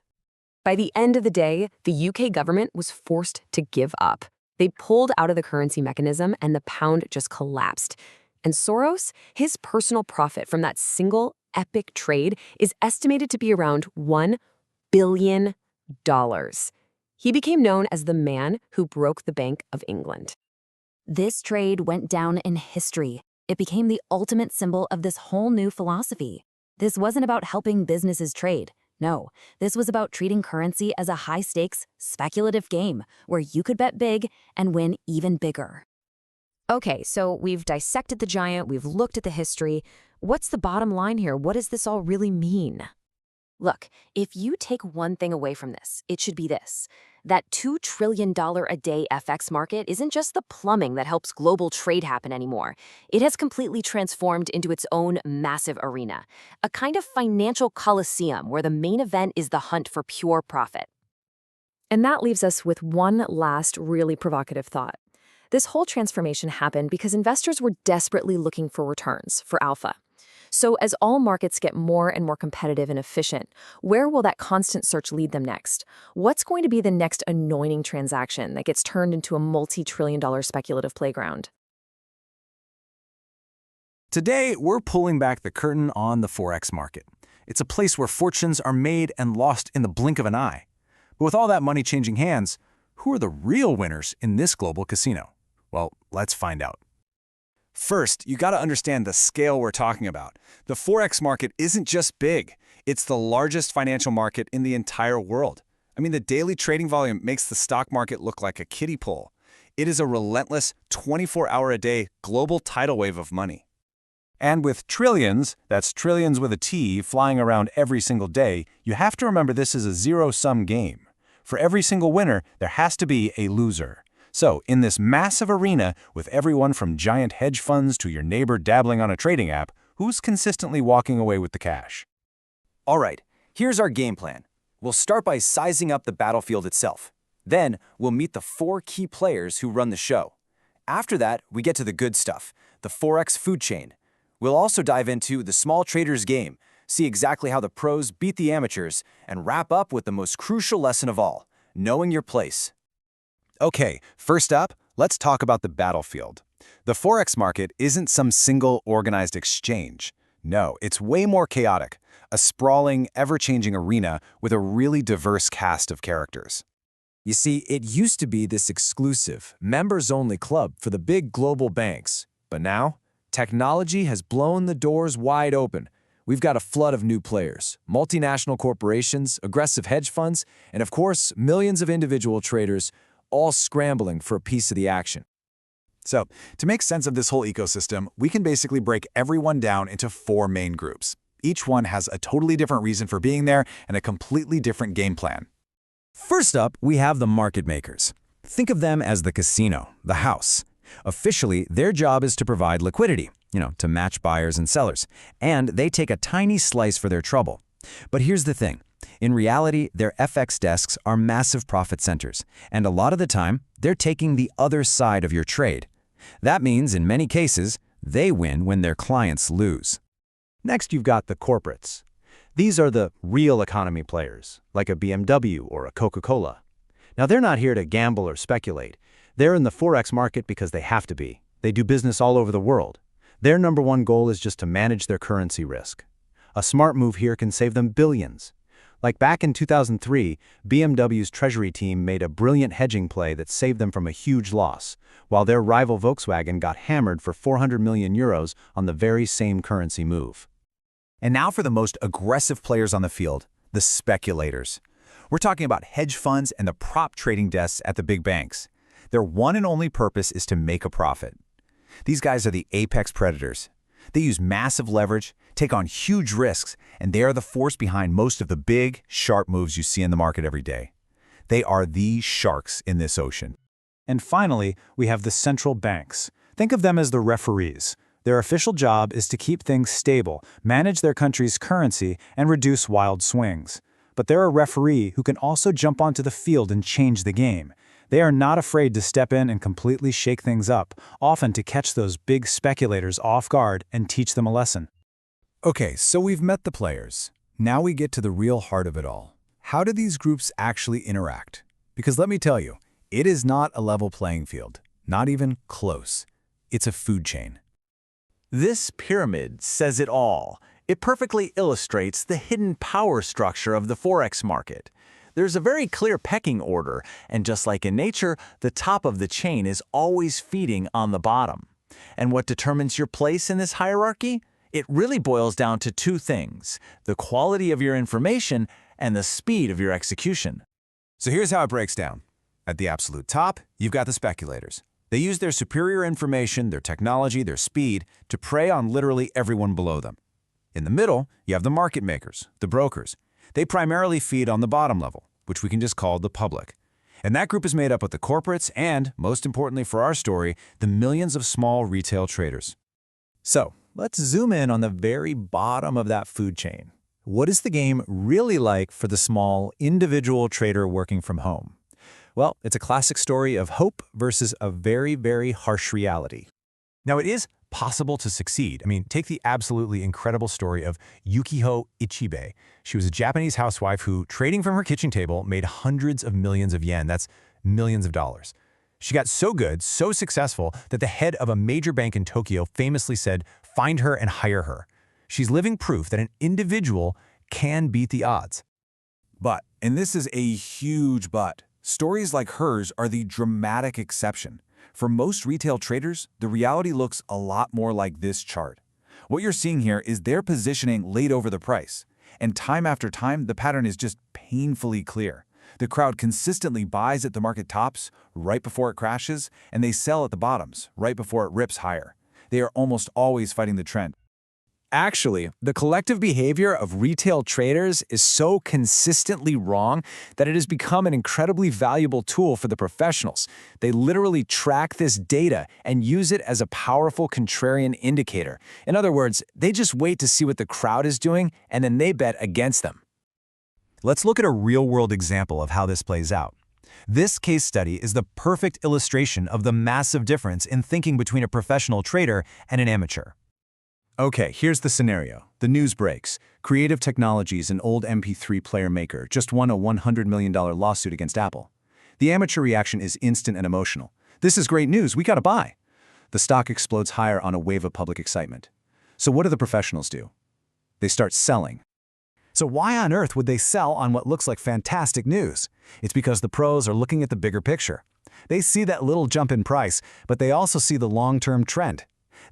By the end of the day, the UK government was forced to give up. They pulled out of the currency mechanism and the pound just collapsed. And Soros, his personal profit from that single epic trade is estimated to be around $1 billion. He became known as the man who broke the Bank of England. This trade went down in history. It became the ultimate symbol of this whole new philosophy. This wasn't about helping businesses trade. No, this was about treating currency as a high-stakes, speculative game where you could bet big and win even bigger. Okay, so we've dissected the giant, we've looked at the history. What's the bottom line here? What does this all really mean? Look, if you take one thing away from this, it should be this: that $2 trillion a day FX market isn't just the plumbing that helps global trade happen anymore. It has completely transformed into its own massive arena, a kind of financial coliseum where the main event is the hunt for pure profit. And that leaves us with one last really provocative thought. This whole transformation happened because investors were desperately looking for returns, for alpha. So as all markets get more and more competitive and efficient, where will that constant search lead them next? What's going to be the next anointing transaction that gets turned into a multi-trillion-dollar speculative playground? Today, we're pulling back the curtain on the Forex market. It's a place where fortunes are made and lost in the blink of an eye. But with all that money changing hands, who are the real winners in this global casino? Well, let's find out. First, you got to understand the scale we're talking about. The Forex market isn't just big. It's the largest financial market in the entire world. I mean, the daily trading volume makes the stock market look like a kiddie pool. It is a relentless 24-hour-a-day global tidal wave of money. And with trillions, that's trillions with a T, flying around every single day, you have to remember this is a zero-sum game. For every single winner, there has to be a loser. So, in this massive arena, with everyone from giant hedge funds to your neighbor dabbling on a trading app, who's consistently walking away with the cash? All right, here's our game plan. We'll start by sizing up the battlefield itself. Then, we'll meet the 4 key players who run the show. After that, we get to the good stuff, the Forex food chain. We'll also dive into the small trader's game, see exactly how the pros beat the amateurs, and wrap up with the most crucial lesson of all, knowing your place. Okay, first up, let's talk about the battlefield. The Forex market isn't some single organized exchange. No, it's way more chaotic, a sprawling, ever-changing arena with a really diverse cast of characters. You see, it used to be this exclusive, members-only club for the big global banks. But now, technology has blown the doors wide open. We've got a flood of new players, multinational corporations, aggressive hedge funds, and of course, millions of individual traders, all scrambling for a piece of the action. So, to make sense of this whole ecosystem, we can basically break everyone down into 4 main groups. Each one has a totally different reason for being there and a completely different game plan. First up, we have the market makers. Think of them as the casino, the house. Officially, their job is to provide liquidity, to match buyers and sellers, and they take a tiny slice for their trouble. But here's the thing. In reality, their FX desks are massive profit centers, and a lot of the time, they're taking the other side of your trade. That means, in many cases, they win when their clients lose. Next, you've got the corporates. These are the real economy players, like a BMW or a Coca-Cola. Now, they're not here to gamble or speculate. They're in the Forex market because they have to be. They do business all over the world. Their number one goal is just to manage their currency risk. A smart move here can save them billions. Like back in 2003, BMW's treasury team made a brilliant hedging play that saved them from a huge loss, while their rival Volkswagen got hammered for 400 million euros on the very same currency move. And now for the most aggressive players on the field, the speculators. We're talking about hedge funds and the prop trading desks at the big banks. Their one and only purpose is to make a profit. These guys are the apex predators. They use massive leverage, take on huge risks, and they are the force behind most of the big, sharp moves you see in the market every day. They are the sharks in this ocean. And finally, we have the central banks. Think of them as the referees. Their official job is to keep things stable, manage their country's currency, and reduce wild swings. But they're a referee who can also jump onto the field and change the game. They are not afraid to step in and completely shake things up, often to catch those big speculators off guard and teach them a lesson. Okay, so we've met the players. Now we get to the real heart of it all. How do these groups actually interact? Because let me tell you, it is not a level playing field, not even close. It's a food chain. This pyramid says it all. It perfectly illustrates the hidden power structure of the Forex market. There's a very clear pecking order, and just like in nature, the top of the chain is always feeding on the bottom. And what determines your place in this hierarchy? It really boils down to 2 things: the quality of your information and the speed of your execution. So here's how it breaks down. At the absolute top, you've got the speculators. They use their superior information, their technology, their speed to prey on literally everyone below them. In the middle, you have the market makers, the brokers. They primarily feed on the bottom level, which we can just call the public. And that group is made up of the corporates and, most importantly for our story, the millions of small retail traders. So, let's zoom in on the very bottom of that food chain. What is the game really like for the small, individual trader working from home? Well, it's a classic story of hope versus a very, very harsh reality. Now, it is possible to succeed. I mean, take the absolutely incredible story of Yukiko Ichibe. She was a Japanese housewife who, trading from her kitchen table, made hundreds of millions of yen. That's millions of dollars. She got so good, so successful, that the head of a major bank in Tokyo famously said, "Find her and hire her." She's living proof that an individual can beat the odds. But, and this is a huge but, stories like hers are the dramatic exception. For most retail traders, the reality looks a lot more like this chart. What you're seeing here is their positioning laid over the price. And time after time, the pattern is just painfully clear. The crowd consistently buys at the market tops right before it crashes, and they sell at the bottoms right before it rips higher. They are almost always fighting the trend. Actually, the collective behavior of retail traders is so consistently wrong that it has become an incredibly valuable tool for the professionals. They literally track this data and use it as a powerful contrarian indicator. In other words, they just wait to see what the crowd is doing, and then they bet against them. Let's look at a real-world example of how this plays out. This case study is the perfect illustration of the massive difference in thinking between a professional trader and an amateur. Okay, here's the scenario. The news breaks. Creative Technologies, an old MP3 player maker, just won a $100 million lawsuit against Apple. The amateur reaction is instant and emotional. This is great news, we gotta buy. The stock explodes higher on a wave of public excitement. So what do the professionals do? They start selling. So why on earth would they sell on what looks like fantastic news? It's because the pros are looking at the bigger picture. They see that little jump in price, but they also see the long-term trend.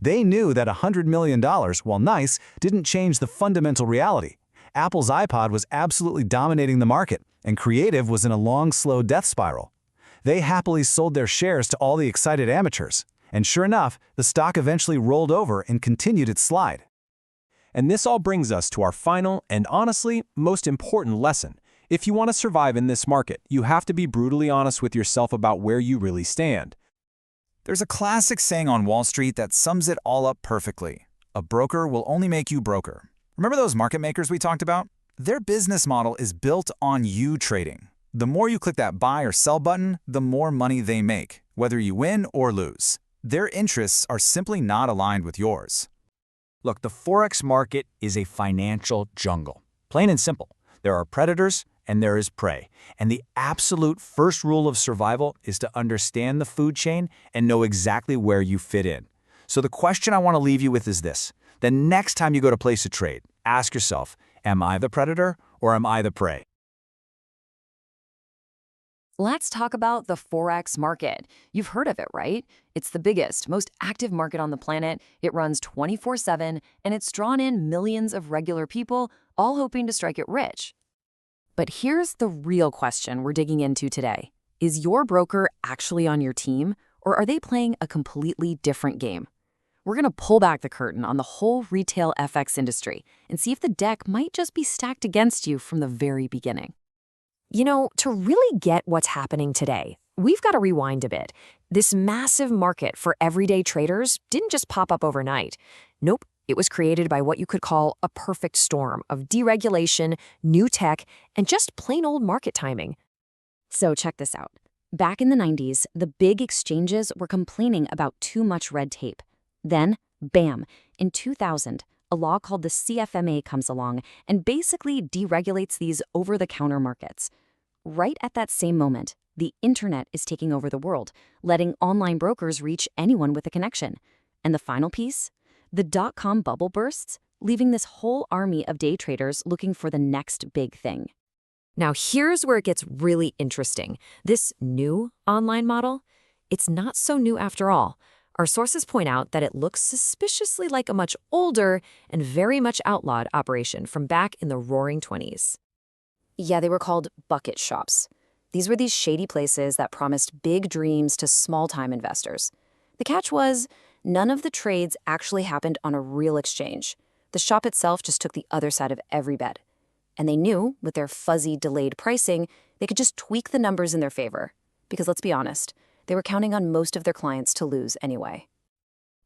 They knew that $100 million, while nice, didn't change the fundamental reality. Apple's iPod was absolutely dominating the market, and Creative was in a long, slow death spiral. They happily sold their shares to all the excited amateurs. And sure enough, the stock eventually rolled over and continued its slide. And this all brings us to our final and honestly, most important lesson. If you want to survive in this market, you have to be brutally honest with yourself about where you really stand. There's a classic saying on Wall Street that sums it all up perfectly. A broker will only make you broker. Remember those market makers we talked about? Their business model is built on you trading. The more you click that buy or sell button, the more money they make, whether you win or lose. Their interests are simply not aligned with yours. Look, the Forex market is a financial jungle. Plain and simple. There are predators and there is prey. And the absolute first rule of survival is to understand the food chain and know exactly where you fit in. So the question I want to leave you with is this. The next time you go to place a trade, ask yourself, am I the predator or am I the prey? Let's talk about the Forex market. You've heard of it, right? It's the biggest, most active market on the planet. It runs 24/7, and it's drawn in millions of regular people, all hoping to strike it rich. But here's the real question we're digging into today. Is your broker actually on your team, or are they playing a completely different game? We're going to pull back the curtain on the whole retail FX industry and see if the deck might just be stacked against you from the very beginning. You know, to really get what's happening today, we've got to rewind a bit. This massive market for everyday traders didn't just pop up overnight. Nope, it was created by what you could call a perfect storm of deregulation, new tech, and just plain old market timing. So check this out. Back in the 90s, the big exchanges were complaining about too much red tape. Then, bam, in 2000, a law called the CFMA comes along and basically deregulates these over-the-counter markets. Right at that same moment, the internet is taking over the world, letting online brokers reach anyone with a connection. And the final piece? The dot-com bubble bursts, leaving this whole army of day traders looking for the next big thing. Now here's where it gets really interesting. This new online model, it's not so new after all. Our sources point out that it looks suspiciously like a much older and very much outlawed operation from back in the roaring 20s. Yeah, they were called bucket shops. These were these shady places that promised big dreams to small-time investors. The catch was, none of the trades actually happened on a real exchange. The shop itself just took the other side of every bet. And they knew, with their fuzzy, delayed pricing, they could just tweak the numbers in their favor. Because let's be honest, they were counting on most of their clients to lose anyway.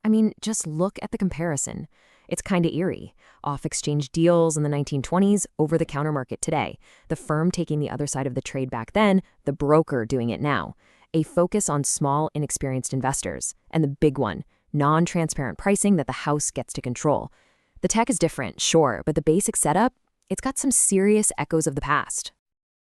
I mean, just look at the comparison. It's kinda eerie. Off-exchange deals in the 1920s, over-the-counter market today. The firm taking the other side of the trade back then, the broker doing it now. A focus on small, inexperienced investors. And the big one, non-transparent pricing that the house gets to control. The tech is different, sure, but the basic setup, it's got some serious echoes of the past.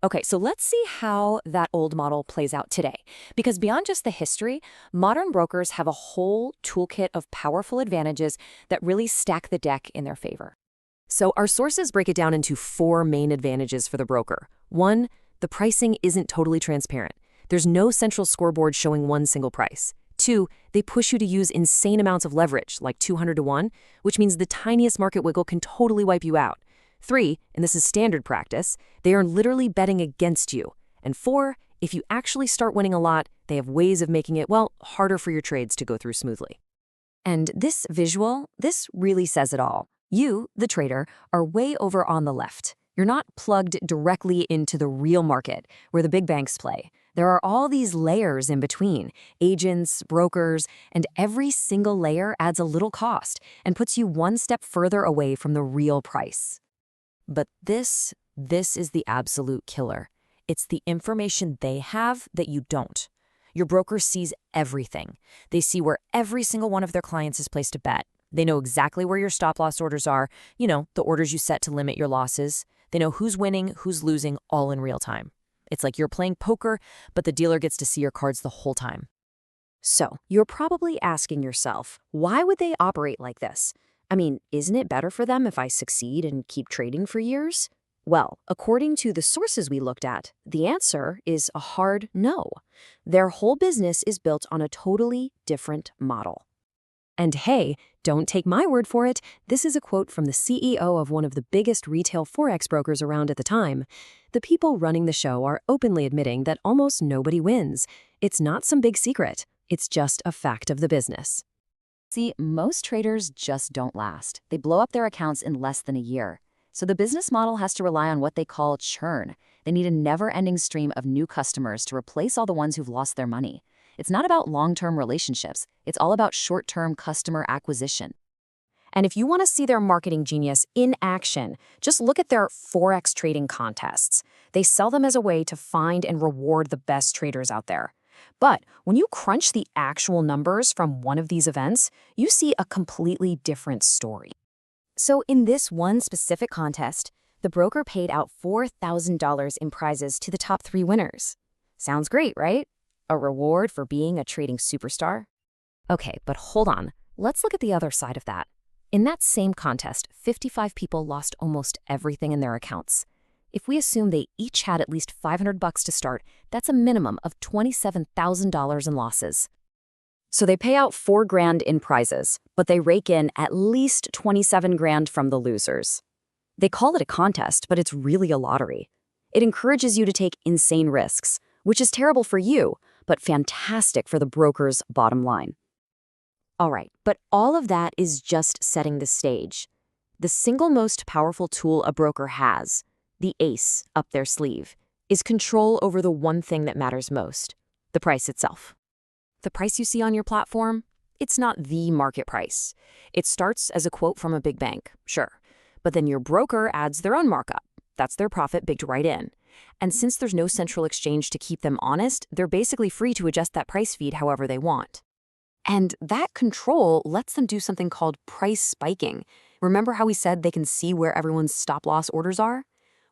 Okay, so let's see how that old model plays out today. Because beyond just the history, modern brokers have a whole toolkit of powerful advantages that really stack the deck in their favor. So our sources break it down into 4 main advantages for the broker. 1, the pricing isn't totally transparent. There's no central scoreboard showing one single price. 2, they push you to use insane amounts of leverage, like 200 to 1, which means the tiniest market wiggle can totally wipe you out. 3, and this is standard practice, they are literally betting against you. And 4, if you actually start winning a lot, they have ways of making it, well, harder for your trades to go through smoothly. And this visual, this really says it all. You, the trader, are way over on the left. You're not plugged directly into the real market, where the big banks play. There are all these layers in between, agents, brokers, and every single layer adds a little cost and puts you one step further away from the real price. But this is the absolute killer. It's the information they have that you don't. Your broker sees everything. They see where every single one of their clients has placed a bet. They know exactly where your stop-loss orders are, the orders you set to limit your losses. They know who's winning, who's losing, all in real time. It's like you're playing poker, but the dealer gets to see your cards the whole time. So, you're probably asking yourself, why would they operate like this? I mean, isn't it better for them if I succeed and keep trading for years? Well, according to the sources we looked at, the answer is a hard no. Their whole business is built on a totally different model. And hey, don't take my word for it. This is a quote from the CEO of one of the biggest retail Forex brokers around at the time. The people running the show are openly admitting that almost nobody wins. It's not some big secret. It's just a fact of the business. See, most traders just don't last. They blow up their accounts in less than a year. So the business model has to rely on what they call churn. They need a never-ending stream of new customers to replace all the ones who've lost their money. It's not about long-term relationships. It's all about short-term customer acquisition. And if you want to see their marketing genius in action, just look at their Forex trading contests. They sell them as a way to find and reward the best traders out there. But when you crunch the actual numbers from one of these events, you see a completely different story. So in this one specific contest, the broker paid out $4,000 in prizes to the top 3 winners. Sounds great, right? A reward for being a trading superstar? Okay, but hold on. Let's look at the other side of that. In that same contest, 55 people lost almost everything in their accounts. If we assume they each had at least $500 to start, that's a minimum of $27,000 in losses. So they pay out $4,000 in prizes, but they rake in at least $27,000 from the losers. They call it a contest, but it's really a lottery. It encourages you to take insane risks, which is terrible for you, but fantastic for the broker's bottom line. All right, but all of that is just setting the stage. The single most powerful tool a broker has, the ace up their sleeve, is control over the one thing that matters most, the price itself. The price you see on your platform, it's not the market price. It starts as a quote from a big bank, sure, but then your broker adds their own markup. That's their profit baked right in. And since there's no central exchange to keep them honest, they're basically free to adjust that price feed however they want. And that control lets them do something called price spiking. Remember how we said they can see where everyone's stop-loss orders are?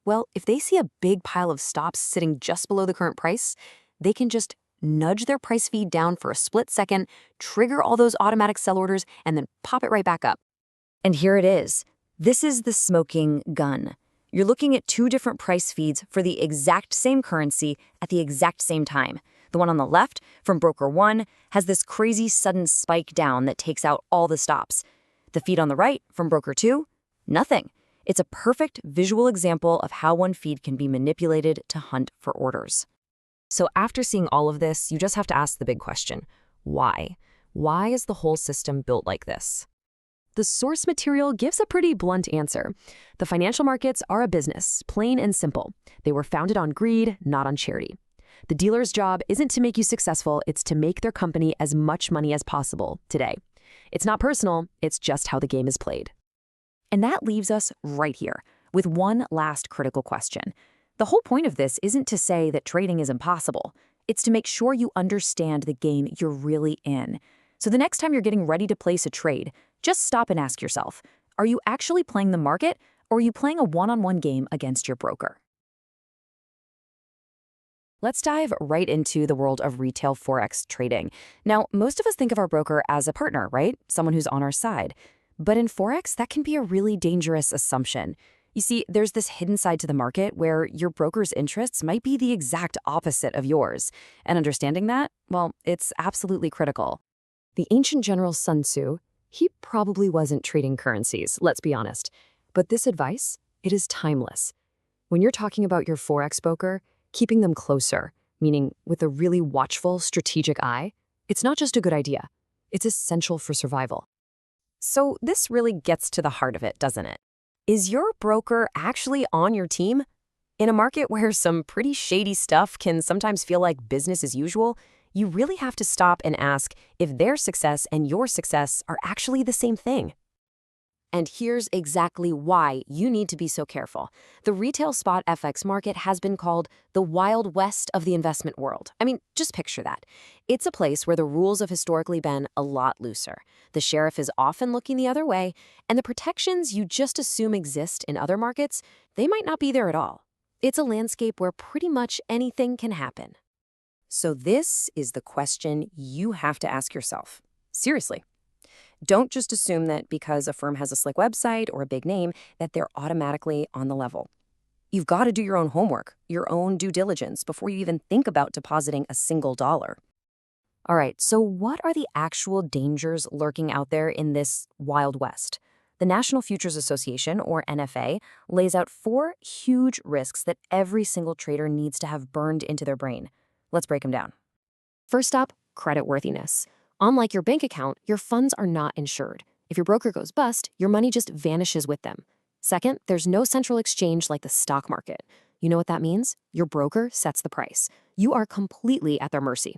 Well, if they see a big pile of stops sitting just below the current price, they can just nudge their price feed down for a split second, trigger all those automatic sell orders, and then pop it right back up. And here it is. This is the smoking gun. You're looking at 2 different price feeds for the exact same currency at the exact same time. The one on the left, from broker 1, has this crazy sudden spike down that takes out all the stops. The feed on the right, from broker 2, nothing. It's a perfect visual example of how one feed can be manipulated to hunt for orders. So after seeing all of this, you just have to ask the big question, why? Why is the whole system built like this? The source material gives a pretty blunt answer. The financial markets are a business, plain and simple. They were founded on greed, not on charity. The dealer's job isn't to make you successful, it's to make their company as much money as possible today. It's not personal, it's just how the game is played. And that leaves us right here with one last critical question. The whole point of this isn't to say that trading is impossible. It's to make sure you understand the game you're really in. So the next time you're getting ready to place a trade, just stop and ask yourself, are you actually playing the market, or are you playing a one-on-one game against your broker? Let's dive right into the world of retail Forex trading. Now, most of us think of our broker as a partner, right? Someone who's on our side. But in Forex, that can be a really dangerous assumption. You see, there's this hidden side to the market where your broker's interests might be the exact opposite of yours. And understanding that, well, it's absolutely critical. The ancient general Sun Tzu, he probably wasn't trading currencies, let's be honest. But this advice, it is timeless. When you're talking about your Forex broker, keeping them closer, meaning with a really watchful, strategic eye, it's not just a good idea. It's essential for survival. So this really gets to the heart of it, doesn't it? Is your broker actually on your team? In a market where some pretty shady stuff can sometimes feel like business as usual, you really have to stop and ask if their success and your success are actually the same thing. And here's exactly why you need to be so careful. The retail spot FX market has been called the Wild West of the investment world. I mean, just picture that. It's a place where the rules have historically been a lot looser. The sheriff is often looking the other way, and the protections you just assume exist in other markets, they might not be there at all. It's a landscape where pretty much anything can happen. So this is the question you have to ask yourself. Seriously. Don't just assume that because a firm has a slick website or a big name that they're automatically on the level. You've got to do your own homework, your own due diligence before you even think about depositing a single dollar. All right, so what are the actual dangers lurking out there in this Wild West? The National Futures Association, or NFA, lays out 4 huge risks that every single trader needs to have burned into their brain. Let's break them down. First up, creditworthiness. Unlike your bank account, your funds are not insured. If your broker goes bust, your money just vanishes with them. Second, there's no central exchange like the stock market. You know what that means? Your broker sets the price. You are completely at their mercy.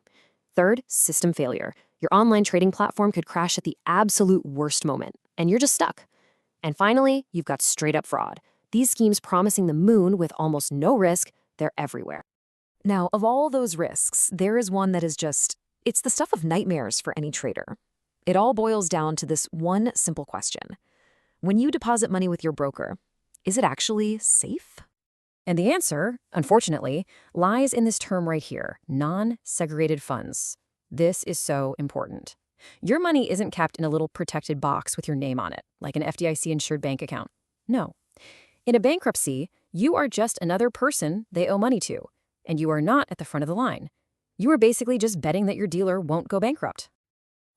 Third, system failure. Your online trading platform could crash at the absolute worst moment, and you're just stuck. And finally, you've got straight-up fraud. These schemes promising the moon with almost no risk, they're everywhere. Now, of all those risks, there is one that is it's the stuff of nightmares for any trader. It all boils down to this one simple question. When you deposit money with your broker, is it actually safe? And the answer, unfortunately, lies in this term right here, non-segregated funds. This is so important. Your money isn't kept in a little protected box with your name on it, like an FDIC-insured bank account. No. In a bankruptcy, you are just another person they owe money to, and you are not at the front of the line. You are basically just betting that your dealer won't go bankrupt.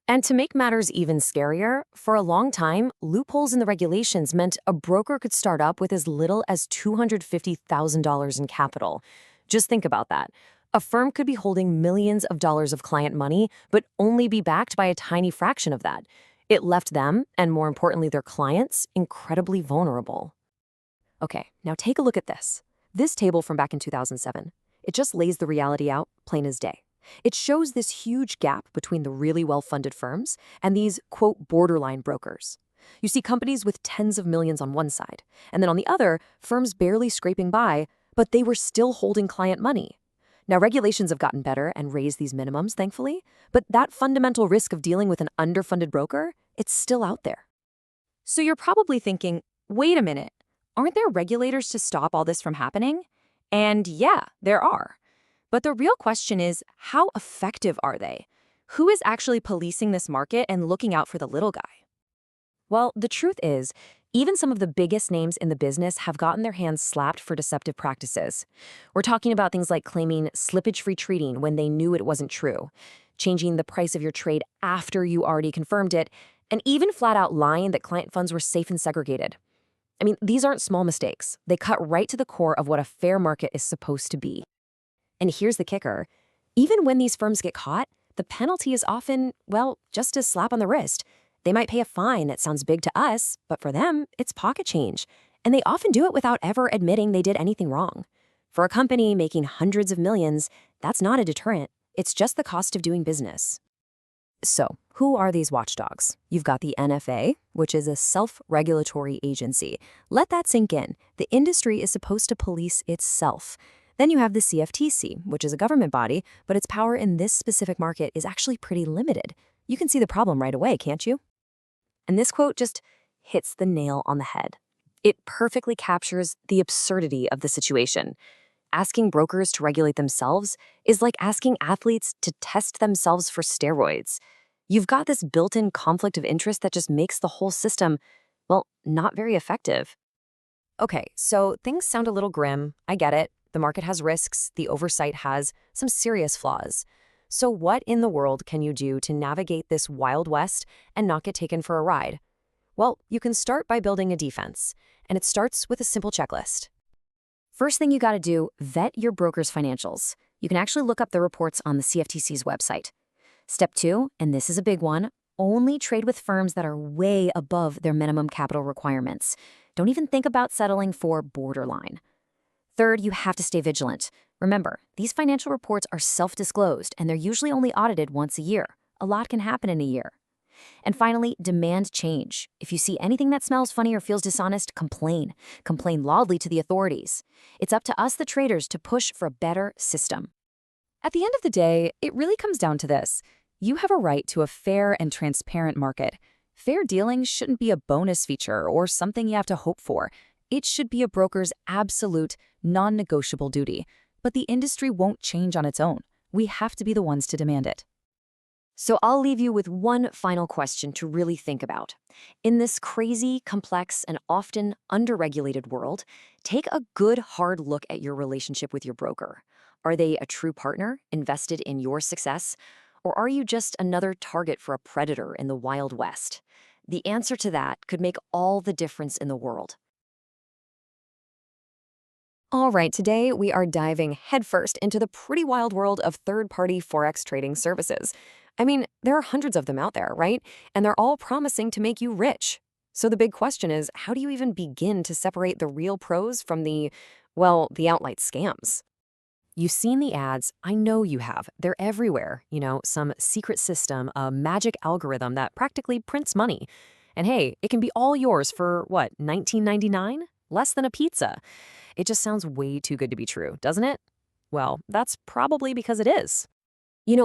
And to make matters even scarier, for a long time, loopholes in the regulations meant a broker could start up with as little as $250,000 in capital. Just think about that. A firm could be holding millions of dollars of client money, but only be backed by a tiny fraction of that. It left them, and more importantly their clients, incredibly vulnerable. Okay, now take a look at this. This table from back in 2007. It just lays the reality out, plain as day. It shows this huge gap between the really well-funded firms and these, quote, borderline brokers. You see companies with tens of millions on one side, and then on the other, firms barely scraping by, but they were still holding client money. Now, regulations have gotten better and raised these minimums, thankfully, but that fundamental risk of dealing with an underfunded broker, it's still out there. So you're probably thinking, wait a minute, aren't there regulators to stop all this from happening? And yeah, there are. But the real question is, how effective are they? Who is actually policing this market and looking out for the little guy? Well, the truth is, even some of the biggest names in the business have gotten their hands slapped for deceptive practices. We're talking about things like claiming slippage-free trading when they knew it wasn't true, changing the price of your trade after you already confirmed it, and even flat-out lying that client funds were safe and segregated. I mean, these aren't small mistakes. They cut right to the core of what a fair market is supposed to be. And here's the kicker. Even when these firms get caught, the penalty is often, well, just a slap on the wrist. They might pay a fine that sounds big to us, but for them, it's pocket change. And they often do it without ever admitting they did anything wrong. For a company making hundreds of millions, that's not a deterrent. It's just the cost of doing business. So, who are these watchdogs? You've got the NFA, which is a self-regulatory agency. Let that sink in. The industry is supposed to police itself. Then you have the CFTC, which is a government body, but its power in this specific market is actually pretty limited. You can see the problem right away, can't you? And this quote just hits the nail on the head. It perfectly captures the absurdity of the situation. Asking brokers to regulate themselves is like asking athletes to test themselves for steroids. You've got this built-in conflict of interest that just makes the whole system, well, not very effective. Okay, so things sound a little grim. I get it. The market has risks. The oversight has some serious flaws. So what in the world can you do to navigate this Wild West and not get taken for a ride? Well, you can start by building a defense, and it starts with a simple checklist. First thing you got to do, vet your broker's financials. You can actually look up the reports on the CFTC's website. Step 2, and this is a big one, only trade with firms that are way above their minimum capital requirements. Don't even think about settling for borderline. Third, you have to stay vigilant. Remember, these financial reports are self-disclosed, and they're usually only audited once a year. A lot can happen in a year. And finally, demand change. If you see anything that smells funny or feels dishonest, complain. Complain loudly to the authorities. It's up to us, the traders, to push for a better system. At the end of the day, it really comes down to this. You have a right to a fair and transparent market. Fair dealing shouldn't be a bonus feature or something you have to hope for. It should be a broker's absolute, non-negotiable duty. But the industry won't change on its own. We have to be the ones to demand it. So I'll leave you with one final question to really think about. In this crazy, complex, and often underregulated world, take a good hard look at your relationship with your broker. Are they a true partner, invested in your success? Or are you just another target for a predator in the Wild West? The answer to that could make all the difference in the world. All right, today we are diving headfirst into the pretty wild world of third-party Forex trading services. I mean, there are hundreds of them out there, right? And they're all promising to make you rich. So the big question is, how do you even begin to separate the real pros from the outright scams? You've seen the ads. I know you have. They're everywhere. Some secret system, a magic algorithm that practically prints money. And hey, it can be all yours for, what, $19.99? Less than a pizza. It just sounds way too good to be true, doesn't it? Well, that's probably because it is.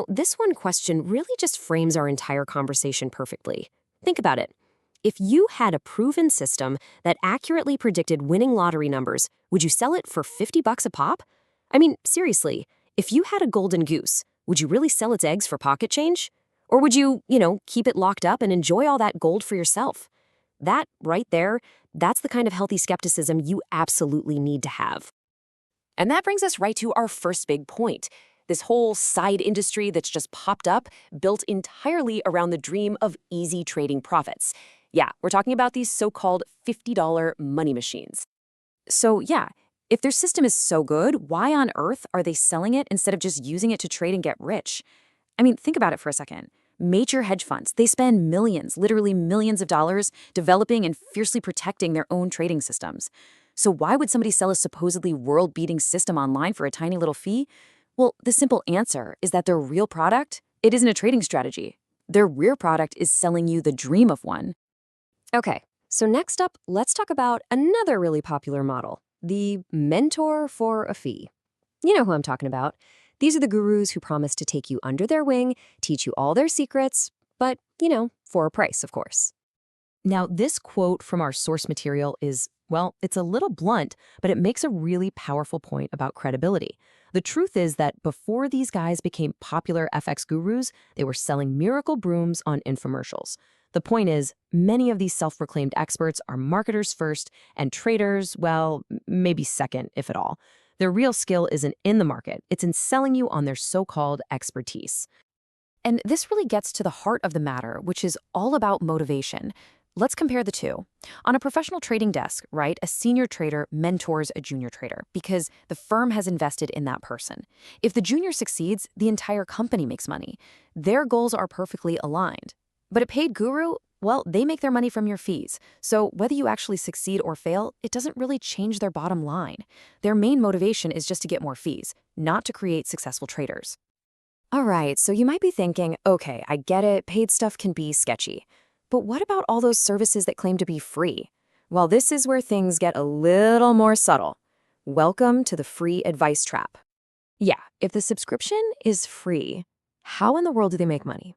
This one question really just frames our entire conversation perfectly. Think about it. If you had a proven system that accurately predicted winning lottery numbers, would you sell it for $50 a pop? I mean, seriously, if you had a golden goose, would you really sell its eggs for pocket change? Or would you, keep it locked up and enjoy all that gold for yourself? That right there, that's the kind of healthy skepticism you absolutely need to have. And that brings us right to our first big point. This whole side industry that's just popped up, built entirely around the dream of easy trading profits. Yeah, we're talking about these so-called $50 money machines. So yeah, if their system is so good, why on earth are they selling it instead of just using it to trade and get rich? I mean, think about it for a second. Major hedge funds, they spend millions, literally millions of dollars, developing and fiercely protecting their own trading systems. So why would somebody sell a supposedly world-beating system online for a tiny little fee? Well, the simple answer is that their real product, it isn't a trading strategy. Their real product is selling you the dream of one. Okay, so next up, let's talk about another really popular model, the mentor for a fee. You know who I'm talking about. These are the gurus who promise to take you under their wing, teach you all their secrets, but, for a price, of course. Now, this quote from our source material is, it's a little blunt, but it makes a really powerful point about credibility. The truth is that before these guys became popular FX gurus, they were selling miracle brooms on infomercials. The point is, many of these self-proclaimed experts are marketers first and traders, maybe second, if at all. Their real skill isn't in the market. It's in selling you on their so-called expertise. And this really gets to the heart of the matter, which is all about motivation. Let's compare the two. On a professional trading desk, right, a senior trader mentors a junior trader because the firm has invested in that person. If the junior succeeds, the entire company makes money. Their goals are perfectly aligned. But a paid guru, they make their money from your fees. So whether you actually succeed or fail, it doesn't really change their bottom line. Their main motivation is just to get more fees, not to create successful traders. All right, so you might be thinking, okay, I get it, paid stuff can be sketchy. But what about all those services that claim to be free? Well, this is where things get a little more subtle. Welcome to the free advice trap. Yeah, if the subscription is free, how in the world do they make money?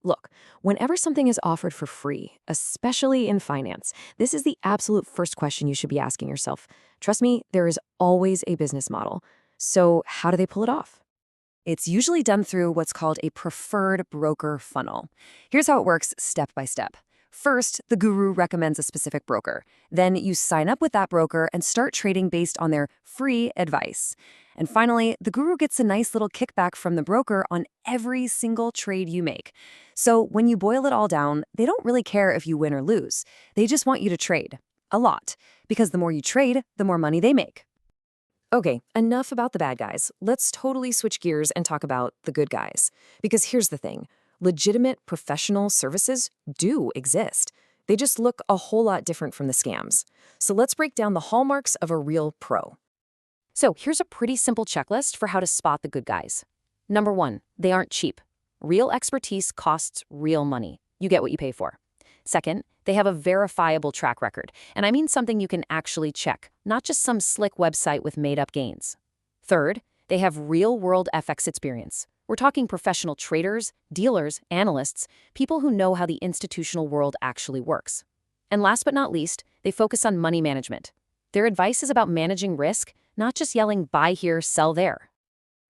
Look, whenever something is offered for free, especially in finance, this is the absolute first question you should be asking yourself. Trust me, there is always a business model. So how do they pull it off? It's usually done through what's called a preferred broker funnel. Here's how it works step by step. First, the guru recommends a specific broker. Then you sign up with that broker and start trading based on their free advice. And finally, the guru gets a nice little kickback from the broker on every single trade you make. So when you boil it all down, they don't really care if you win or lose. They just want you to trade. A lot. Because the more you trade, the more money they make. Okay, enough about the bad guys. Let's totally switch gears and talk about the good guys. Because here's the thing. Legitimate professional services do exist. They just look a whole lot different from the scams. So let's break down the hallmarks of a real pro. So here's a pretty simple checklist for how to spot the good guys. Number 1, they aren't cheap. Real expertise costs real money. You get what you pay for. Second, they have a verifiable track record, and I mean something you can actually check, not just some slick website with made-up gains. Third, they have real-world FX experience. We're talking professional traders, dealers, analysts, people who know how the institutional world actually works. And last but not least, they focus on money management. Their advice is about managing risk, not just yelling buy here, sell there.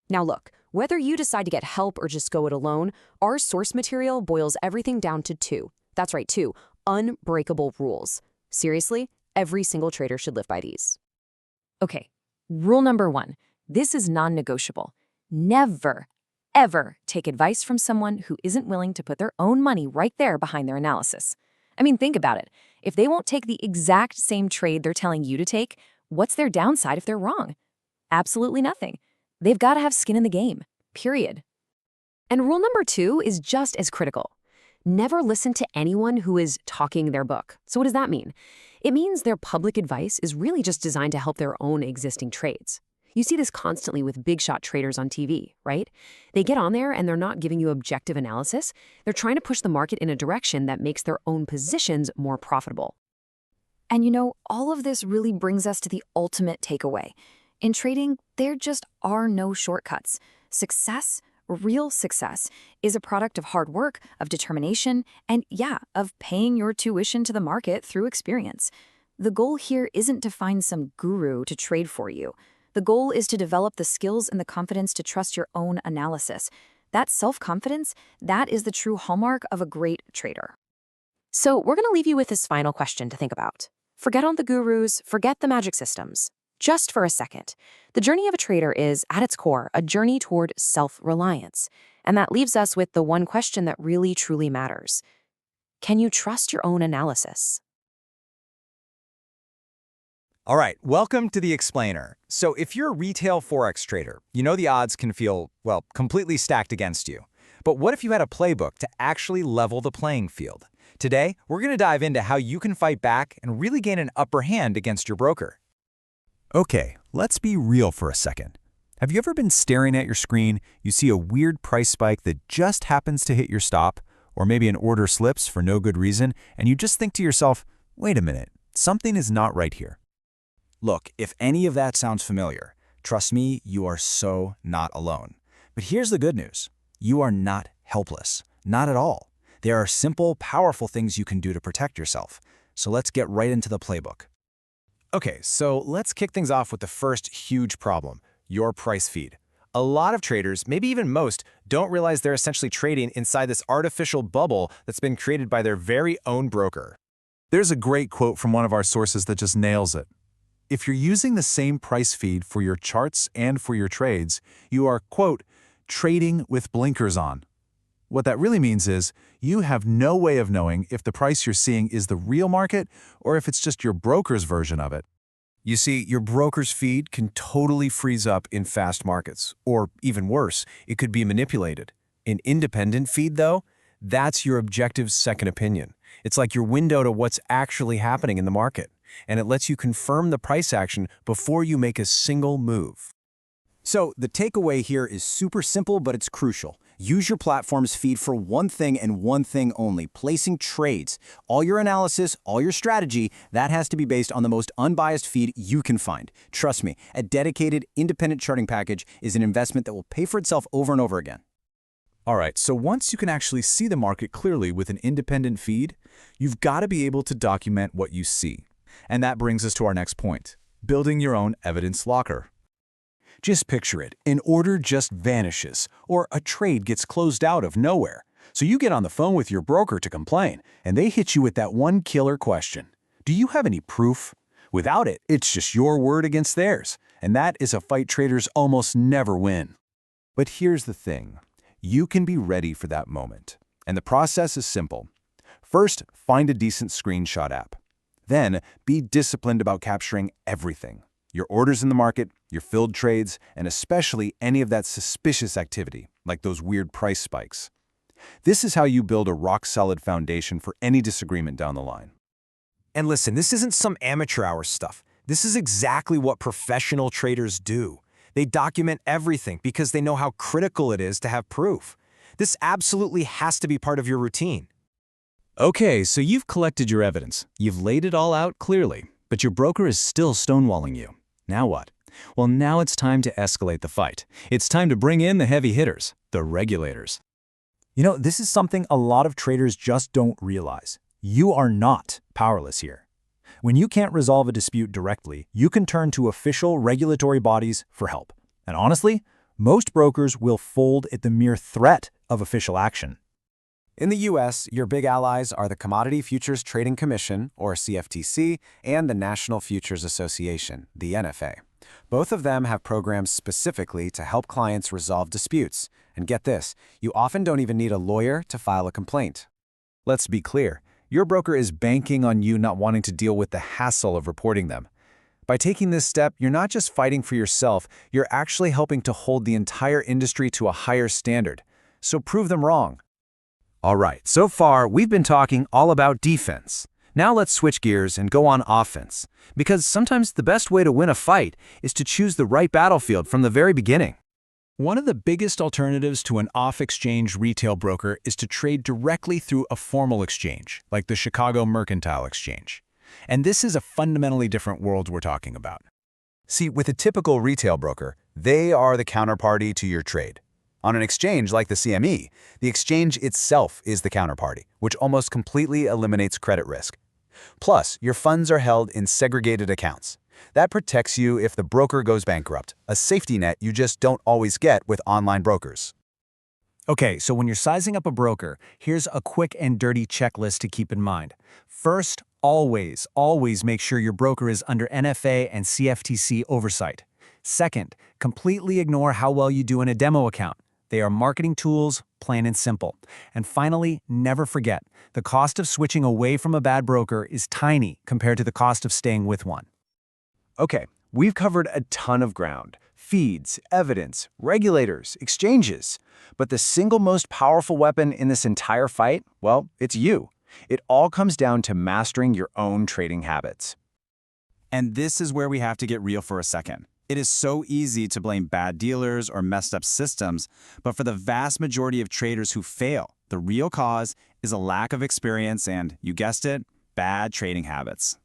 Now look, whether you decide to get help or just go it alone, our source material boils everything down to 2. That's right, 2 unbreakable rules. Seriously, every single trader should live by these. Okay, rule number 1. This is non-negotiable. Never, ever take advice from someone who isn't willing to put their own money right there behind their analysis. I mean, think about it. If they won't take the exact same trade they're telling you to take, what's their downside if they're wrong? Absolutely nothing. They've got to have skin in the game, period. And rule number 2 is just as critical. Never listen to anyone who is talking their book. So what does that mean? It means their public advice is really just designed to help their own existing trades. You see this constantly with big shot traders on TV, right? They get on there and they're not giving you objective analysis. They're trying to push the market in a direction that makes their own positions more profitable. And you know, all of this really brings us to the ultimate takeaway. In trading, there just are no shortcuts. Success, real success, is a product of hard work, of determination, and of paying your tuition to the market through experience. The goal here isn't to find some guru to trade for you. The goal is to develop the skills and the confidence to trust your own analysis. That self-confidence, that is the true hallmark of a great trader. So we're going to leave you with this final question to think about. Forget all the gurus, forget the magic systems. Just for a second, the journey of a trader is, at its core, a journey toward self-reliance. And that leaves us with the one question that really, truly matters. Can you trust your own analysis? All right, welcome to The Explainer. So if you're a retail Forex trader, you know the odds can feel, well, completely stacked against you. But what if you had a playbook to actually level the playing field? Today, we're going to dive into how you can fight back and really gain an upper hand against your broker. Okay, let's be real for a second. Have you ever been staring at your screen, you see a weird price spike that just happens to hit your stop, or maybe an order slips for no good reason, and you just think to yourself, wait a minute, something is not right here. Look, if any of that sounds familiar, trust me, you are so not alone. But here's the good news. You are not helpless. Not at all. There are simple, powerful things you can do to protect yourself. So let's get right into the playbook. Okay, so let's kick things off with the first huge problem, your price feed. A lot of traders, maybe even most, don't realize they're essentially trading inside this artificial bubble that's been created by their very own broker. There's a great quote from one of our sources that just nails it. If you're using the same price feed for your charts and for your trades, you are, quote, trading with blinkers on. What that really means is you have no way of knowing if the price you're seeing is the real market or if it's just your broker's version of it. You see, your broker's feed can totally freeze up in fast markets, or even worse, it could be manipulated. An independent feed, though, that's your objective second opinion. It's like your window to what's actually happening in the market, and it lets you confirm the price action before you make a single move. So the takeaway here is super simple, but it's crucial. Use your platform's feed for one thing and one thing only, placing trades. All your analysis, all your strategy, that has to be based on the most unbiased feed you can find. Trust me, a dedicated, independent charting package is an investment that will pay for itself over and over again. All right, so once you can actually see the market clearly with an independent feed, you've got to be able to document what you see. And that brings us to our next point, building your own evidence locker. Just picture it, an order just vanishes, or a trade gets closed out of nowhere. So you get on the phone with your broker to complain, and they hit you with that one killer question. Do you have any proof? Without it, it's just your word against theirs, and that is a fight traders almost never win. But here's the thing. You can be ready for that moment. And the process is simple. First, find a decent screenshot app. Then, be disciplined about capturing everything. Your orders in the market, your filled trades, and especially any of that suspicious activity, like those weird price spikes. This is how you build a rock-solid foundation for any disagreement down the line. And listen, this isn't some amateur hour stuff. This is exactly what professional traders do. They document everything because they know how critical it is to have proof. This absolutely has to be part of your routine. Okay, so you've collected your evidence. You've laid it all out clearly, but your broker is still stonewalling you. Now what? Well, now it's time to escalate the fight. It's time to bring in the heavy hitters, the regulators. You know, this is something a lot of traders just don't realize. You are not powerless here. When you can't resolve a dispute directly, you can turn to official regulatory bodies for help. And honestly, most brokers will fold at the mere threat of official action. In the U.S., your big allies are the Commodity Futures Trading Commission, or CFTC, and the National Futures Association, the NFA. Both of them have programs specifically to help clients resolve disputes. And get this, you often don't even need a lawyer to file a complaint. Let's be clear. Your broker is banking on you not wanting to deal with the hassle of reporting them. By taking this step, you're not just fighting for yourself, you're actually helping to hold the entire industry to a higher standard. So prove them wrong. All right, so far we've been talking all about defense. Now let's switch gears and go on offense, because sometimes the best way to win a fight is to choose the right battlefield from the very beginning. One of the biggest alternatives to an off-exchange retail broker is to trade directly through a formal exchange, like the Chicago Mercantile Exchange. And this is a fundamentally different world we're talking about. See, with a typical retail broker, they are the counterparty to your trade. On an exchange like the CME, the exchange itself is the counterparty, which almost completely eliminates credit risk. Plus, your funds are held in segregated accounts. That protects you if the broker goes bankrupt, a safety net you just don't always get with online brokers. Okay, so when you're sizing up a broker, here's a quick and dirty checklist to keep in mind. First, always make sure your broker is under NFA and CFTC oversight. Second, completely ignore how well you do in a demo account. They are marketing tools, plain and simple. And finally, never forget, the cost of switching away from a bad broker is tiny compared to the cost of staying with one. Okay, we've covered a ton of ground. Feeds, evidence, regulators, exchanges. But the single most powerful weapon in this entire fight, well, it's you. It all comes down to mastering your own trading habits. And this is where we have to get real for a second. It is so easy to blame bad dealers or messed up systems, but for the vast majority of traders who fail, the real cause is a lack of experience and, you guessed it, bad trading habits.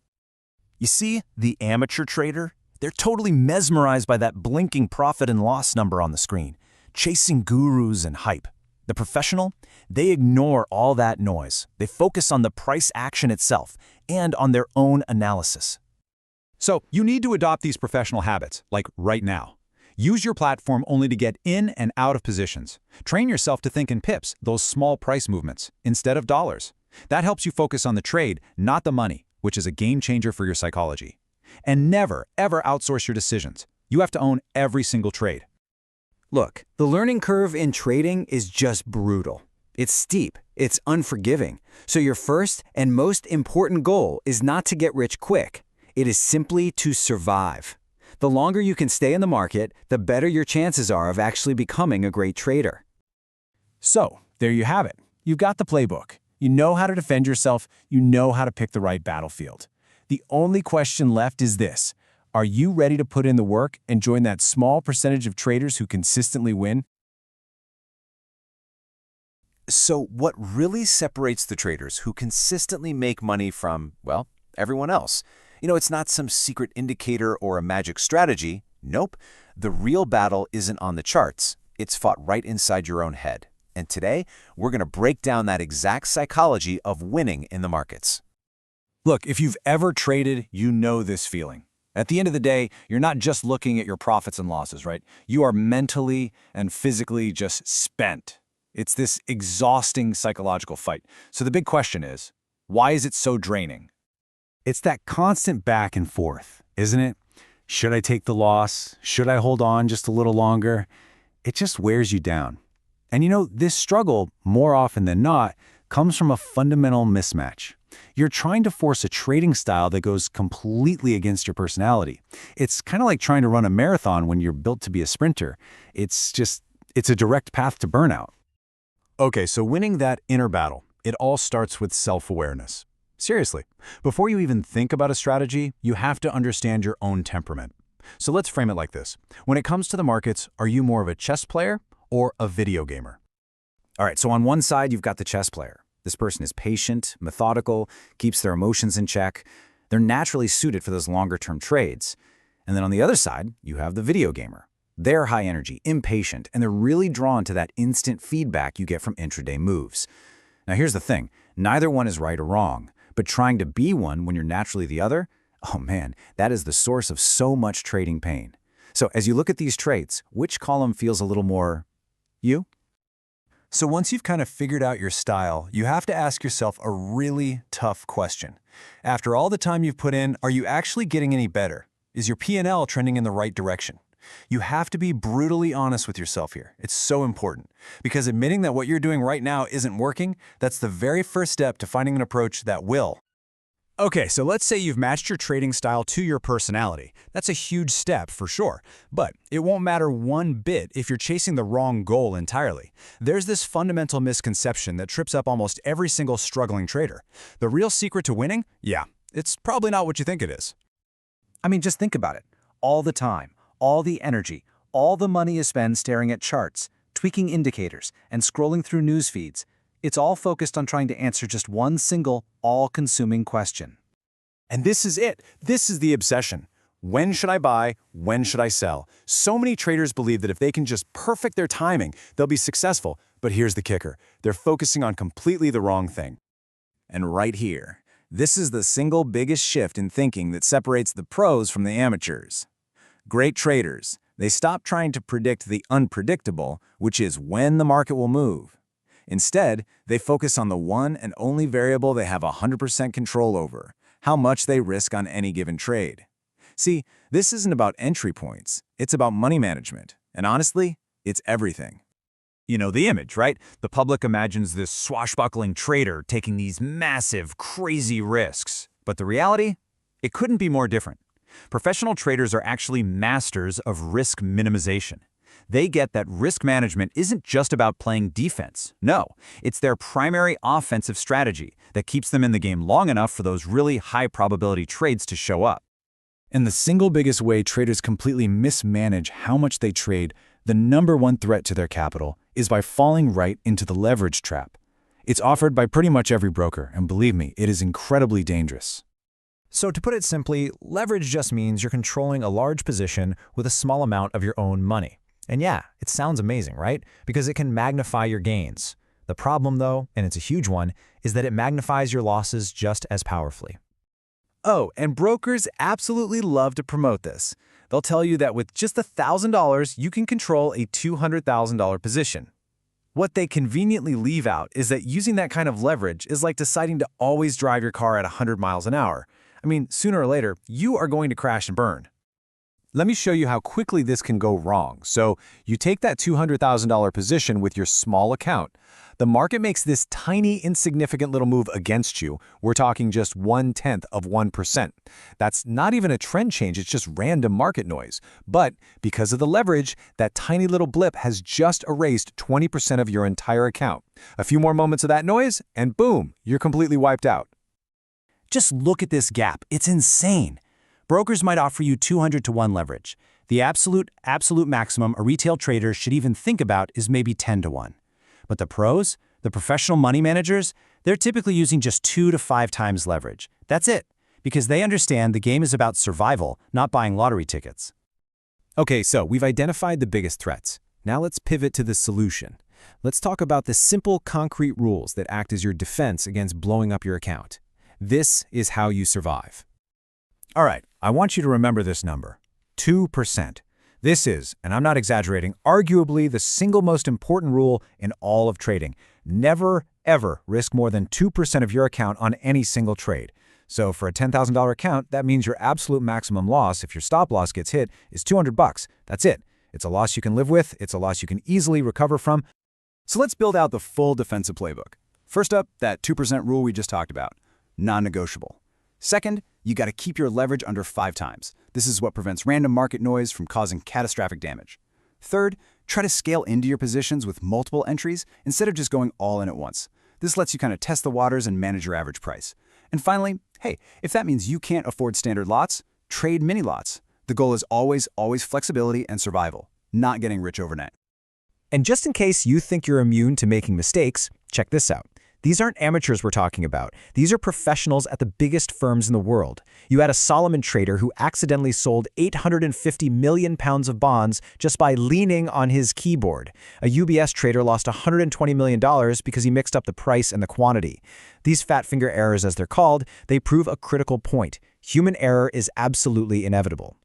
You see, the amateur trader, they're totally mesmerized by that blinking profit and loss number on the screen, chasing gurus and hype. The professional, they ignore all that noise. They focus on the price action itself and on their own analysis. So you need to adopt these professional habits, like right now. Use your platform only to get in and out of positions. Train yourself to think in pips, those small price movements, instead of dollars. That helps you focus on the trade, not the money, which is a game changer for your psychology. And never, ever outsource your decisions. You have to own every single trade. Look, the learning curve in trading is just brutal. It's steep, it's unforgiving. So your first and most important goal is not to get rich quick. It is simply to survive. The longer you can stay in the market, the better your chances are of actually becoming a great trader. So, there you have it. You've got the playbook. You know how to defend yourself. You know how to pick the right battlefield. The only question left is this: Are you ready to put in the work and join that small percentage of traders who consistently win? So what really separates the traders who consistently make money from, well, everyone else? It's not some secret indicator or a magic strategy. Nope. The real battle isn't on the charts. It's fought right inside your own head. And today, we're going to break down that exact psychology of winning in the markets. Look, if you've ever traded, you know this feeling. At the end of the day, you're not just looking at your profits and losses, right? You are mentally and physically just spent. It's this exhausting psychological fight. So the big question is, why is it so draining? It's that constant back and forth, isn't it? Should I take the loss? Should I hold on just a little longer? It just wears you down. And this struggle, more often than not, comes from a fundamental mismatch. You're trying to force a trading style that goes completely against your personality. It's kind of like trying to run a marathon when you're built to be a sprinter. It's a direct path to burnout. Okay, so winning that inner battle, it all starts with self-awareness. Seriously, before you even think about a strategy, you have to understand your own temperament. So let's frame it like this. When it comes to the markets, are you more of a chess player or a video gamer? All right, so on one side, you've got the chess player. This person is patient, methodical, keeps their emotions in check. They're naturally suited for those longer-term trades. And then on the other side, you have the video gamer. They're high energy, impatient, and they're really drawn to that instant feedback you get from intraday moves. Now here's the thing, neither one is right or wrong, but trying to be one when you're naturally the other, oh man, that is the source of so much trading pain. So as you look at these traits, which column feels a little more you? So once you've kind of figured out your style, you have to ask yourself a really tough question. After all the time you've put in, are you actually getting any better? Is your P&L trending in the right direction? You have to be brutally honest with yourself here. It's so important. Because admitting that what you're doing right now isn't working, that's the very first step to finding an approach that will. Okay, so let's say you've matched your trading style to your personality. That's a huge step for sure. But it won't matter one bit if you're chasing the wrong goal entirely. There's this fundamental misconception that trips up almost every single struggling trader. The real secret to winning? Yeah, it's probably not what you think it is. I mean, just think about it. All the time, all the energy, all the money is spent staring at charts, tweaking indicators, and scrolling through news feeds. It's all focused on trying to answer just one single, all-consuming question. And this is it. This is the obsession. When should I buy? When should I sell? So many traders believe that if they can just perfect their timing, they'll be successful. But here's the kicker. They're focusing on completely the wrong thing. And right here, this is the single biggest shift in thinking that separates the pros from the amateurs. Great traders, they stop trying to predict the unpredictable, which is when the market will move. Instead, they focus on the one and only variable they have 100% control over, how much they risk on any given trade. See, this isn't about entry points, it's about money management. And honestly, it's everything. You know the image, right? The public imagines this swashbuckling trader taking these massive, crazy risks. But the reality? It couldn't be more different. Professional traders are actually masters of risk minimization. They get that risk management isn't just about playing defense. No, it's their primary offensive strategy that keeps them in the game long enough for those really high-probability trades to show up. And the single biggest way traders completely mismanage how much they trade, the number one threat to their capital, is by falling right into the leverage trap. It's offered by pretty much every broker, and believe me, it is incredibly dangerous. So to put it simply, leverage just means you're controlling a large position with a small amount of your own money. And yeah, it sounds amazing, right? Because it can magnify your gains. The problem though, and it's a huge one, is that it magnifies your losses just as powerfully. Oh, and brokers absolutely love to promote this. They'll tell you that with just $1,000, you can control a $200,000 position. What they conveniently leave out is that using that kind of leverage is like deciding to always drive your car at 100 miles an hour. I mean, sooner or later, you are going to crash and burn. Let me show you how quickly this can go wrong. So you take that $200,000 position with your small account. The market makes this tiny, insignificant little move against you. We're talking just 0.1%. That's not even a trend change, it's just random market noise. But because of the leverage, that tiny little blip has just erased 20% of your entire account. A few more moments of that noise, and boom, you're completely wiped out. Just look at this gap. It's insane. Brokers might offer you 200 to 1 leverage. The absolute maximum a retail trader should even think about is maybe 10 to 1. But the pros, the professional money managers, they're typically using just 2 to 5 times leverage. That's it, because they understand the game is about survival, not buying lottery tickets. Okay, so we've identified the biggest threats. Now let's pivot to the solution. Let's talk about the simple, concrete rules that act as your defense against blowing up your account. This is how you survive. All right, I want you to remember this number, 2%. This is, and I'm not exaggerating, arguably the single most important rule in all of trading. Never, ever risk more than 2% of your account on any single trade. So for a $10,000 account, that means your absolute maximum loss, if your stop loss gets hit, is $200. That's it. It's a loss you can live with. It's a loss you can easily recover from. So let's build out the full defensive playbook. First up, that 2% rule we just talked about. Non-negotiable. Second, you got to keep your leverage under 5 times. This is what prevents random market noise from causing catastrophic damage. Third, try to scale into your positions with multiple entries instead of just going all in at once. This lets you kind of test the waters and manage your average price. And finally, hey, if that means you can't afford standard lots, trade mini lots. The goal is always flexibility and survival, not getting rich overnight. And just in case you think you're immune to making mistakes, check this out. These aren't amateurs we're talking about. These are professionals at the biggest firms in the world. You had a Solomon trader who accidentally sold 850 million pounds of bonds just by leaning on his keyboard. A UBS trader lost $120 million because he mixed up the price and the quantity. These fat finger errors, as they're called, they prove a critical point. Human error is absolutely inevitable.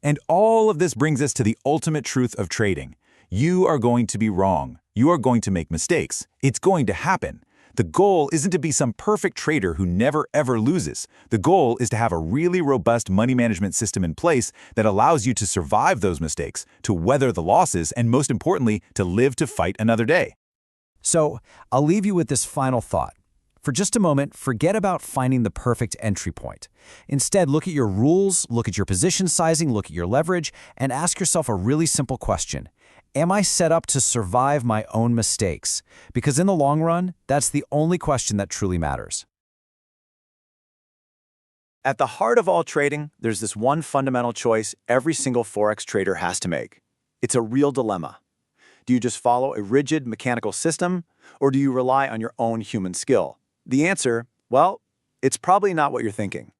And all of this brings us to the ultimate truth of trading. You are going to be wrong. You are going to make mistakes. It's going to happen. The goal isn't to be some perfect trader who never ever loses. The goal is to have a really robust money management system in place that allows you to survive those mistakes, to weather the losses, and most importantly, to live to fight another day. So, I'll leave you with this final thought. For just a moment, forget about finding the perfect entry point. Instead, look at your rules, look at your position sizing, look at your leverage, and ask yourself a really simple question. Am I set up to survive my own mistakes? Because in the long run, that's the only question that truly matters. At the heart of all trading, there's this one fundamental choice every single Forex trader has to make. It's a real dilemma. Do you just follow a rigid mechanical system, or do you rely on your own human skill? The answer, well, it's probably not what you're thinking.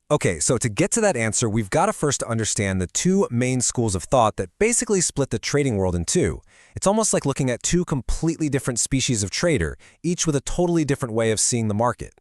Okay, so to get to that answer, we've got to first understand the two main schools of thought that basically split the trading world in two. It's almost like looking at two completely different species of trader, each with a totally different way of seeing the market.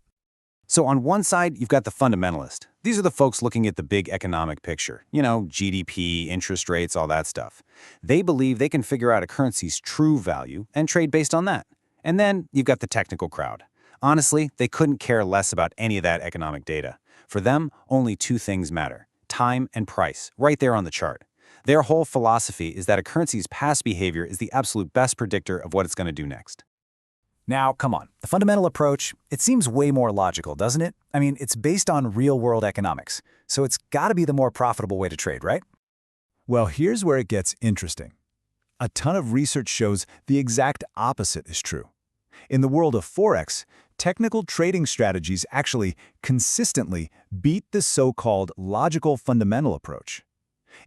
So on one side, you've got the fundamentalist. These are the folks looking at the big economic picture. You know, GDP, interest rates, all that stuff. They believe they can figure out a currency's true value and trade based on that. And then you've got the technical crowd. Honestly, they couldn't care less about any of that economic data. For them, only two things matter: time and price, right there on the chart. Their whole philosophy is that a currency's past behavior is the absolute best predictor of what it's going to do next. Now, come on. The fundamental approach, it seems way more logical, doesn't it? I mean, it's based on real-world economics, so it's got to be the more profitable way to trade, right? Well, here's where it gets interesting. A ton of research shows the exact opposite is true. In the world of Forex, technical trading strategies actually consistently beat the so-called logical fundamental approach.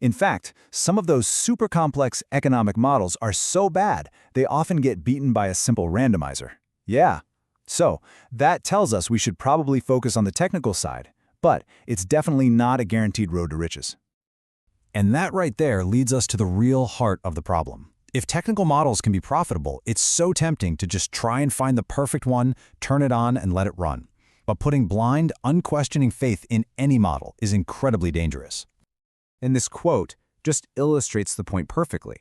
In fact, some of those super complex economic models are so bad, they often get beaten by a simple randomizer. Yeah. So, that tells us we should probably focus on the technical side, but it's definitely not a guaranteed road to riches. And that right there leads us to the real heart of the problem. If technical models can be profitable, it's so tempting to just try and find the perfect one, turn it on, and let it run. But putting blind, unquestioning faith in any model is incredibly dangerous. And this quote just illustrates the point perfectly.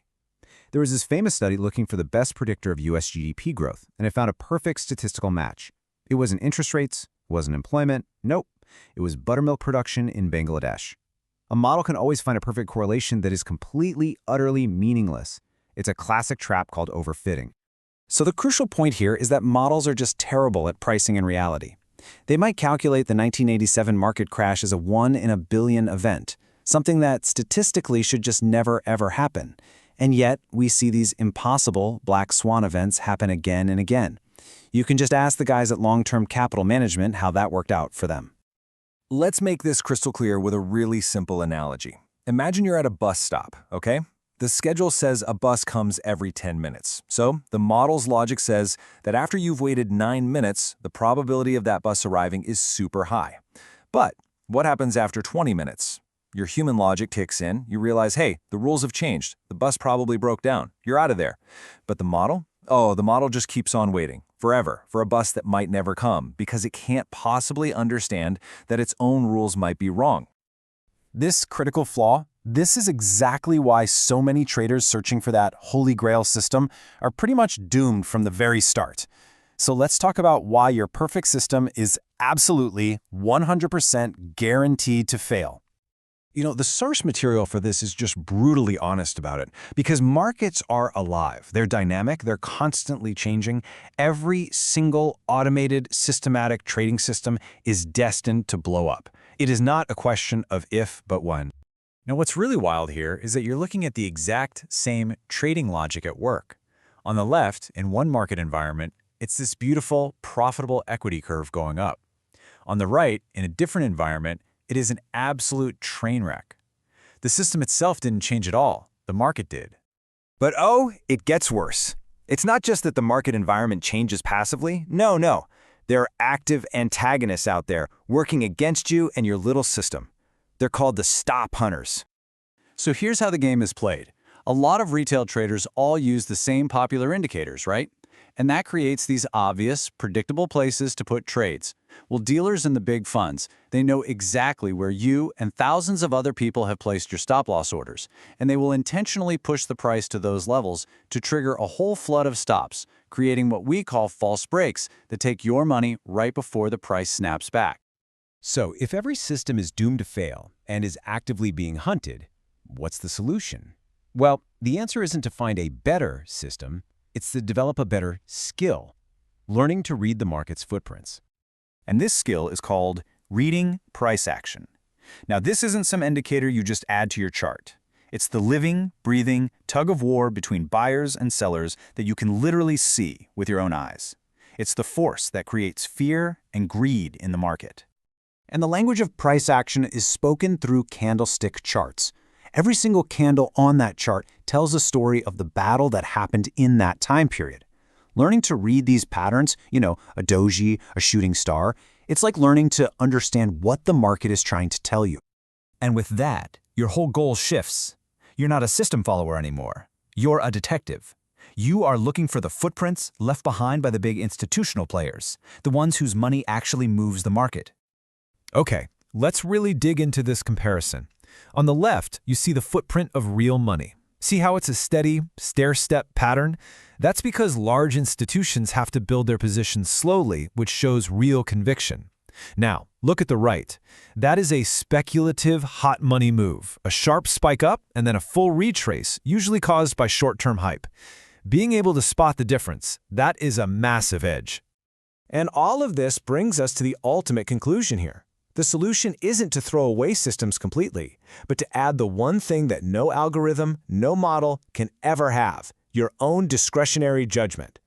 There was this famous study looking for the best predictor of US GDP growth, and it found a perfect statistical match. It wasn't interest rates, it wasn't employment, nope. It was buttermilk production in Bangladesh. A model can always find a perfect correlation that is completely, utterly meaningless. It's a classic trap called overfitting. So the crucial point here is that models are just terrible at pricing in reality. They might calculate the 1987 market crash as a 1 in a billion event, something that statistically should just never ever happen. And yet, we see these impossible black swan events happen again and again. You can just ask the guys at Long-Term Capital Management how that worked out for them. Let's make this crystal clear with a really simple analogy. Imagine you're at a bus stop, okay? The schedule says a bus comes every 10 minutes. So the model's logic says that after you've waited 9 minutes, the probability of that bus arriving is super high. But what happens after 20 minutes? Your human logic kicks in. You realize, hey, the rules have changed. The bus probably broke down. You're out of there. But the model? Oh, the model just keeps on waiting forever for a bus that might never come because it can't possibly understand that its own rules might be wrong. This critical flaw, this is exactly why so many traders searching for that holy grail system are pretty much doomed from the very start. So let's talk about why your perfect system is absolutely 100% guaranteed to fail. You know, the source material for this is just brutally honest about it because markets are alive. They're dynamic. They're constantly changing. Every single automated, systematic trading system is destined to blow up. It is not a question of if, but when. Now, what's really wild here is that you're looking at the exact same trading logic at work. On the left, in one market environment, it's this beautiful, profitable equity curve going up. On the right, in a different environment, it is an absolute train wreck. The system itself didn't change at all. The market did. But oh, it gets worse. It's not just that the market environment changes passively. No. There are active antagonists out there working against you and your little system. They're called the stop hunters. So here's how the game is played. A lot of retail traders all use the same popular indicators, right? And that creates these obvious, predictable places to put trades. Well, dealers in the big funds, they know exactly where you and thousands of other people have placed your stop-loss orders, and they will intentionally push the price to those levels to trigger a whole flood of stops, creating what we call false breaks that take your money right before the price snaps back. So if every system is doomed to fail and is actively being hunted, what's the solution? Well, the answer isn't to find a better system, it's to develop a better skill, learning to read the market's footprints. And this skill is called reading price action. Now, this isn't some indicator you just add to your chart. It's the living, breathing tug of war between buyers and sellers that you can literally see with your own eyes. It's the force that creates fear and greed in the market. And the language of price action is spoken through candlestick charts. Every single candle on that chart tells a story of the battle that happened in that time period. Learning to read these patterns, a doji, a shooting star, it's like learning to understand what the market is trying to tell you. And with that, your whole goal shifts. You're not a system follower anymore. You're a detective. You are looking for the footprints left behind by the big institutional players, the ones whose money actually moves the market. Okay, let's really dig into this comparison. On the left, you see the footprint of real money. See how it's a steady, stair-step pattern? That's because large institutions have to build their positions slowly, which shows real conviction. Now, look at the right. That is a speculative hot money move, a sharp spike up and then a full retrace, usually caused by short-term hype. Being able to spot the difference, that is a massive edge. And all of this brings us to the ultimate conclusion here. The solution isn't to throw away systems completely, but to add the one thing that no algorithm, no model can ever have, your own discretionary judgment.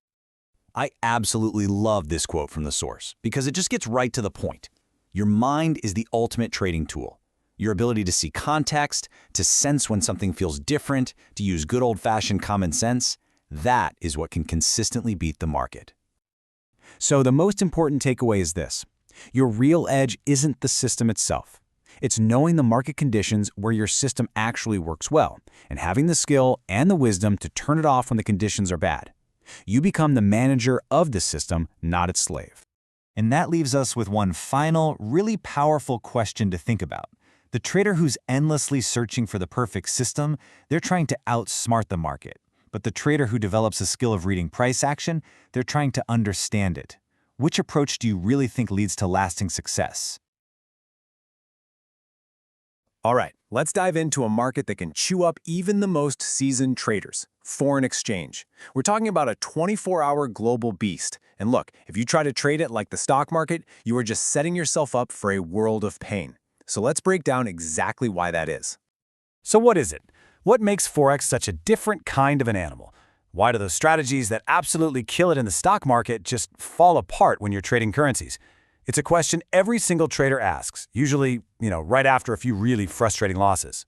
I absolutely love this quote from the source because it just gets right to the point. Your mind is the ultimate trading tool. Your ability to see context, to sense when something feels different, to use good old-fashioned common sense, that is what can consistently beat the market. So the most important takeaway is this. Your real edge isn't the system itself. It's knowing the market conditions where your system actually works well and having the skill and the wisdom to turn it off when the conditions are bad. You become the manager of the system, not its slave. And that leaves us with one final, really powerful question to think about. The trader who's endlessly searching for the perfect system, they're trying to outsmart the market. But the trader who develops a skill of reading price action, they're trying to understand it. Which approach do you really think leads to lasting success? All right, let's dive into a market that can chew up even the most seasoned traders, foreign exchange. We're talking about a 24-hour global beast. And look, if you try to trade it like the stock market, you are just setting yourself up for a world of pain. So let's break down exactly why that is. So what is it? What makes Forex such a different kind of an animal? Why do those strategies that absolutely kill it in the stock market just fall apart when you're trading currencies? It's a question every single trader asks, usually, right after a few really frustrating losses.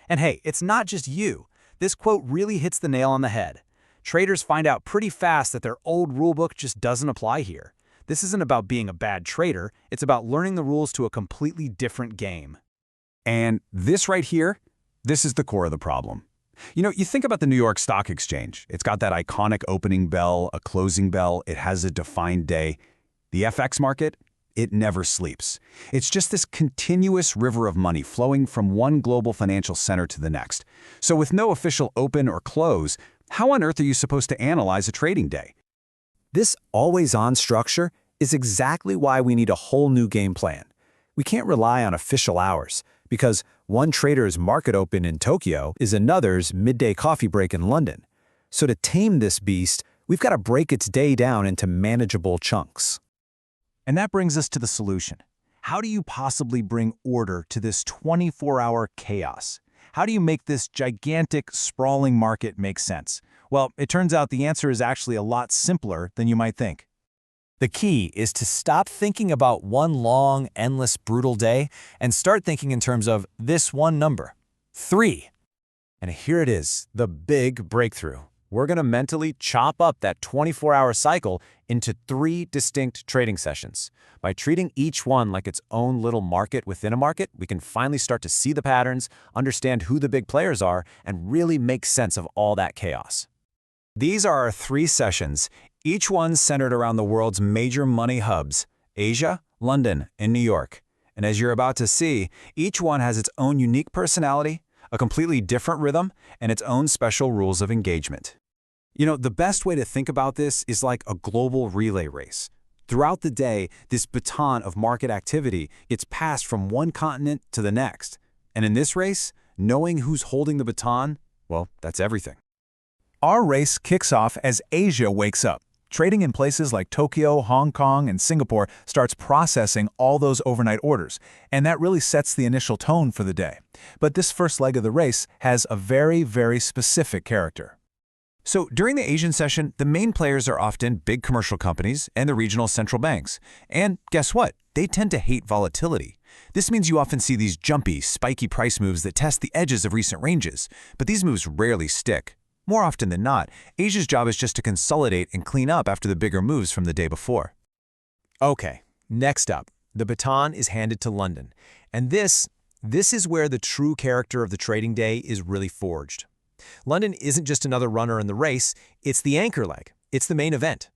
And hey, it's not just you. This quote really hits the nail on the head. Traders find out pretty fast that their old rulebook just doesn't apply here. This isn't about being a bad trader, it's about learning the rules to a completely different game. And this right here, this is the core of the problem. You think about the New York Stock Exchange. It's got that iconic opening bell, a closing bell, it has a defined day. The FX market, it never sleeps. It's just this continuous river of money flowing from one global financial center to the next. So with no official open or close, how on earth are you supposed to analyze a trading day? This always-on structure is exactly why we need a whole new game plan. We can't rely on official hours, because one trader's market open in Tokyo is another's midday coffee break in London. So to tame this beast, we've got to break its day down into manageable chunks. And that brings us to the solution. How do you possibly bring order to this 24-hour chaos? How do you make this gigantic, sprawling market make sense? Well, it turns out the answer is actually a lot simpler than you might think. The key is to stop thinking about one long, endless, brutal day and start thinking in terms of this one number, 3. And here it is, the big breakthrough. We're going to mentally chop up that 24-hour cycle into 3 distinct trading sessions. By treating each one like its own little market within a market, we can finally start to see the patterns, understand who the big players are, and really make sense of all that chaos. These are our 3 sessions, each one centered around the world's major money hubs, Asia, London, and New York. And as you're about to see, each one has its own unique personality, a completely different rhythm, and its own special rules of engagement. The best way to think about this is like a global relay race. Throughout the day, this baton of market activity gets passed from one continent to the next. And in this race, knowing who's holding the baton, well, that's everything. Our race kicks off as Asia wakes up. Trading in places like Tokyo, Hong Kong, and Singapore starts processing all those overnight orders, and that really sets the initial tone for the day. But this first leg of the race has a very, very specific character. So during the Asian session, the main players are often big commercial companies and the regional central banks. And guess what? They tend to hate volatility. This means you often see these jumpy, spiky price moves that test the edges of recent ranges, but these moves rarely stick. More often than not, Asia's job is just to consolidate and clean up after the bigger moves from the day before. Okay, next up, the baton is handed to London. And this is where the true character of the trading day is really forged. London isn't just another runner in the race, it's the anchor leg. It's the main event.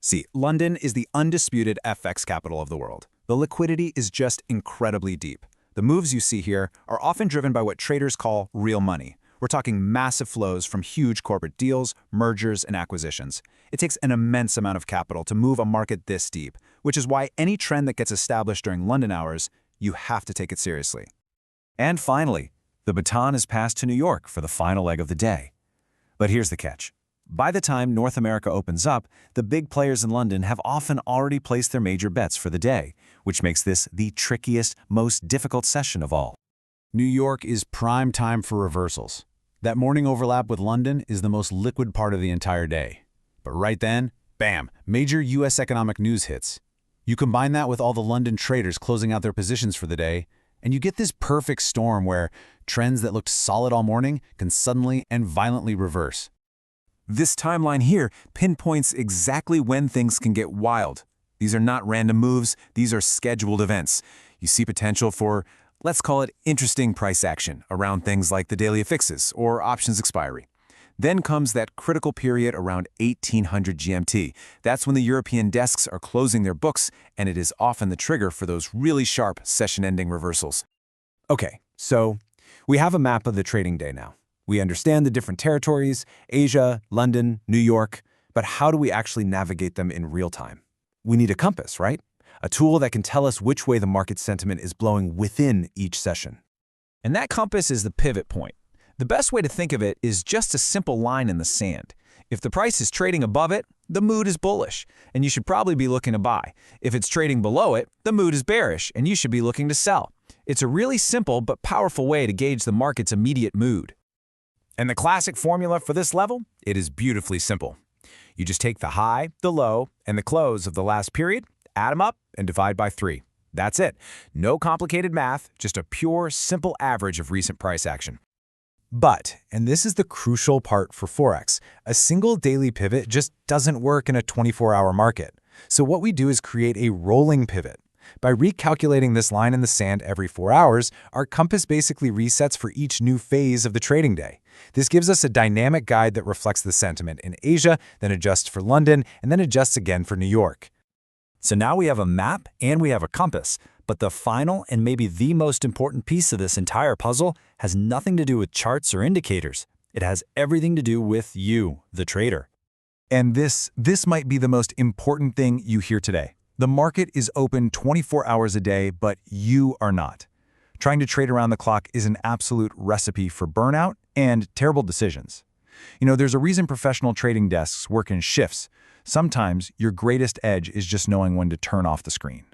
See, London is the undisputed FX capital of the world. The liquidity is just incredibly deep. The moves you see here are often driven by what traders call real money. We're talking massive flows from huge corporate deals, mergers, and acquisitions. It takes an immense amount of capital to move a market this deep, which is why any trend that gets established during London hours, you have to take it seriously. And finally, the baton is passed to New York for the final leg of the day. But here's the catch. By the time North America opens up, the big players in London have often already placed their major bets for the day, which makes this the trickiest, most difficult session of all. New York is prime time for reversals. That morning overlap with London is the most liquid part of the entire day. But right then, bam, major U.S. economic news hits. You combine that with all the London traders closing out their positions for the day, and you get this perfect storm where trends that looked solid all morning can suddenly and violently reverse. This timeline here pinpoints exactly when things can get wild. These are not random moves, these are scheduled events. You see potential for, let's call it, interesting price action around things like the daily affixes or options expiry. Then comes that critical period around 1800 GMT. That's when the European desks are closing their books, and it is often the trigger for those really sharp session-ending reversals. Okay, so we have a map of the trading day now. We understand the different territories, Asia, London, New York, but how do we actually navigate them in real time? We need a compass, right? A tool that can tell us which way the market sentiment is blowing within each session. And that compass is the pivot point. The best way to think of it is just a simple line in the sand. If the price is trading above it, the mood is bullish, and you should probably be looking to buy. If it's trading below it, the mood is bearish, and you should be looking to sell. It's a really simple but powerful way to gauge the market's immediate mood. And the classic formula for this level? It is beautifully simple. You just take the high, the low, and the close of the last period, Add them up and divide by 3. That's it. No complicated math, just a pure, simple average of recent price action. But, and this is the crucial part for Forex, a single daily pivot just doesn't work in a 24-hour market. So what we do is create a rolling pivot. By recalculating this line in the sand every 4 hours, our compass basically resets for each new phase of the trading day. This gives us a dynamic guide that reflects the sentiment in Asia, then adjusts for London, and then adjusts again for New York. So now we have a map and we have a compass, but the final and maybe the most important piece of this entire puzzle has nothing to do with charts or indicators. It has everything to do with you, the trader. And this might be the most important thing you hear today. The market is open 24 hours a day, but you are not. Trying to trade around the clock is an absolute recipe for burnout and terrible decisions. You know, there's a reason professional trading desks work in shifts. Sometimes your greatest edge is just knowing when to turn off the screen.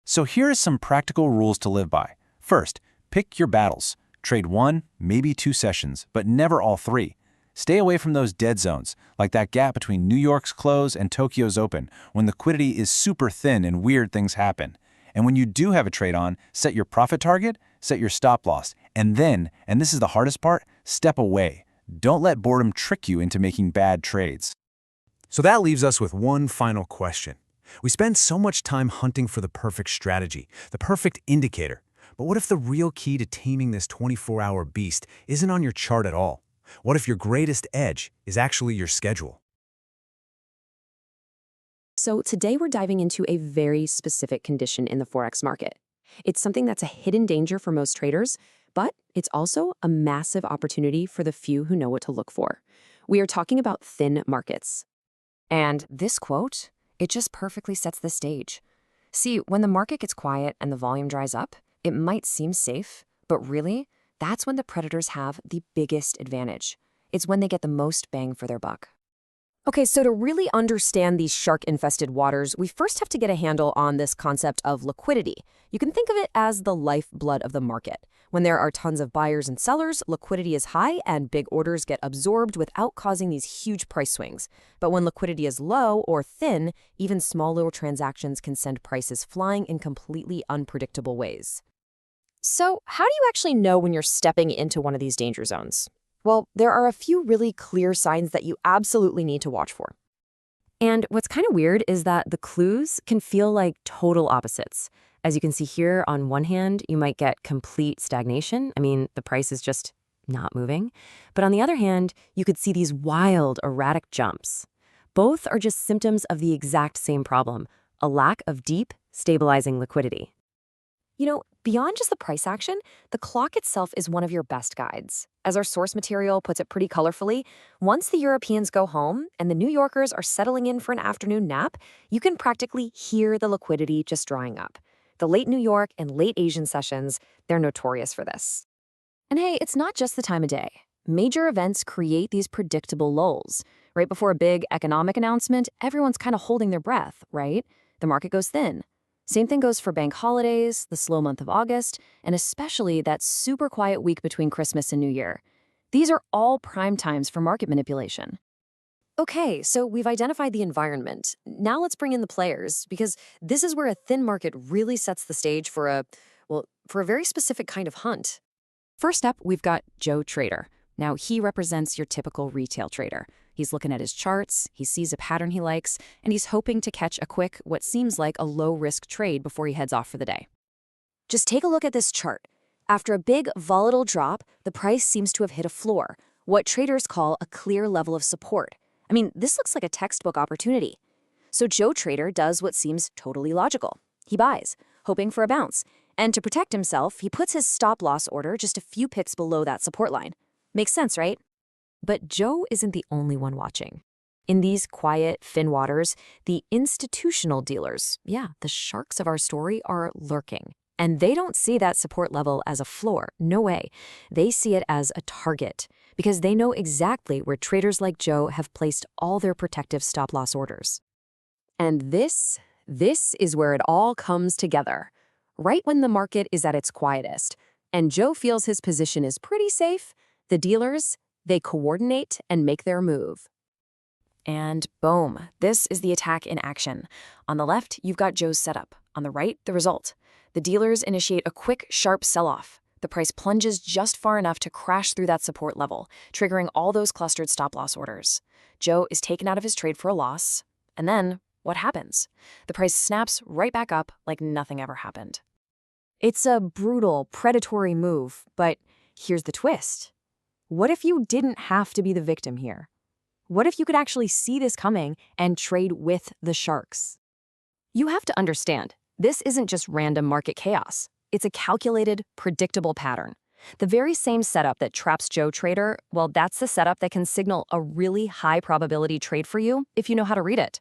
So here are some practical rules to live by. First, pick your battles. Trade 1, maybe 2 sessions, but never all 3. Stay away from those dead zones, like that gap between New York's close and Tokyo's open, when liquidity is super thin and weird things happen. And when you do have a trade on, set your profit target, set your stop loss, and then, and this is the hardest part, step away. Don't let boredom trick you into making bad trades. So that leaves us with one final question. We spend so much time hunting for the perfect strategy, the perfect indicator. But what if the real key to taming this 24-hour beast isn't on your chart at all? What if your greatest edge is actually your schedule? So today we're diving into a very specific condition in the Forex market. It's something that's a hidden danger for most traders, but it's also a massive opportunity for the few who know what to look for. We are talking about thin markets. And this quote, it just perfectly sets the stage. See, when the market gets quiet and the volume dries up, it might seem safe, but really, that's when the predators have the biggest advantage. It's when they get the most bang for their buck. Okay, so to really understand these shark-infested waters, we first have to get a handle on this concept of liquidity. You can think of it as the lifeblood of the market. When there are tons of buyers and sellers, liquidity is high and big orders get absorbed without causing these huge price swings. But when liquidity is low or thin, even small little transactions can send prices flying in completely unpredictable ways. So how do you actually know when you're stepping into one of these danger zones? Well, there are a few really clear signs that you absolutely need to watch for. And what's kind of weird is that the clues can feel like total opposites. As you can see here, on one hand, you might get complete stagnation. I mean, the price is just not moving. But on the other hand, you could see these wild, erratic jumps. Both are just symptoms of the exact same problem, a lack of deep, stabilizing liquidity. You know, beyond just the price action, the clock itself is one of your best guides. As our source material puts it pretty colorfully, once the Europeans go home and the New Yorkers are settling in for an afternoon nap, you can practically hear the liquidity just drying up. The late New York and late Asian sessions, they're notorious for this. And hey, it's not just the time of day. Major events create these predictable lulls. Right before a big economic announcement, everyone's kind of holding their breath, right? The market goes thin. Same thing goes for bank holidays, the slow month of August, and especially that super quiet week between Christmas and New Year. These are all prime times for market manipulation. Okay, so we've identified the environment. Now let's bring in the players, because this is where a thin market really sets the stage for a very specific kind of hunt. First up, we've got Joe Trader. Now, he represents your typical retail trader. He's looking at his charts, he sees a pattern he likes, and he's hoping to catch a quick, what seems like a low-risk trade before he heads off for the day. Just take a look at this chart. After a big, volatile drop, the price seems to have hit a floor, what traders call a clear level of support. I mean, this looks like a textbook opportunity. So Joe Trader does what seems totally logical. He buys, hoping for a bounce. And to protect himself, he puts his stop-loss order just a few pips below that support line. Makes sense, right? But Joe isn't the only one watching. In these quiet, thin waters, the institutional dealers, the sharks of our story, are lurking. And they don't see that support level as a floor. No way. They see it as a target, because they know exactly where traders like Joe have placed all their protective stop-loss orders. And this is where it all comes together. Right when the market is at its quietest, and Joe feels his position is pretty safe, the dealers, they coordinate and make their move. And boom, this is the attack in action. On the left, you've got Joe's setup. On the right, the result. The dealers initiate a quick, sharp sell-off. The price plunges just far enough to crash through that support level, triggering all those clustered stop-loss orders. Joe is taken out of his trade for a loss. And then, what happens? The price snaps right back up like nothing ever happened. It's a brutal, predatory move, but here's the twist. What if you didn't have to be the victim here? What if you could actually see this coming and trade with the sharks? You have to understand, this isn't just random market chaos. It's a calculated, predictable pattern. The very same setup that traps Joe Trader, well, that's the setup that can signal a really high probability trade for you if you know how to read it.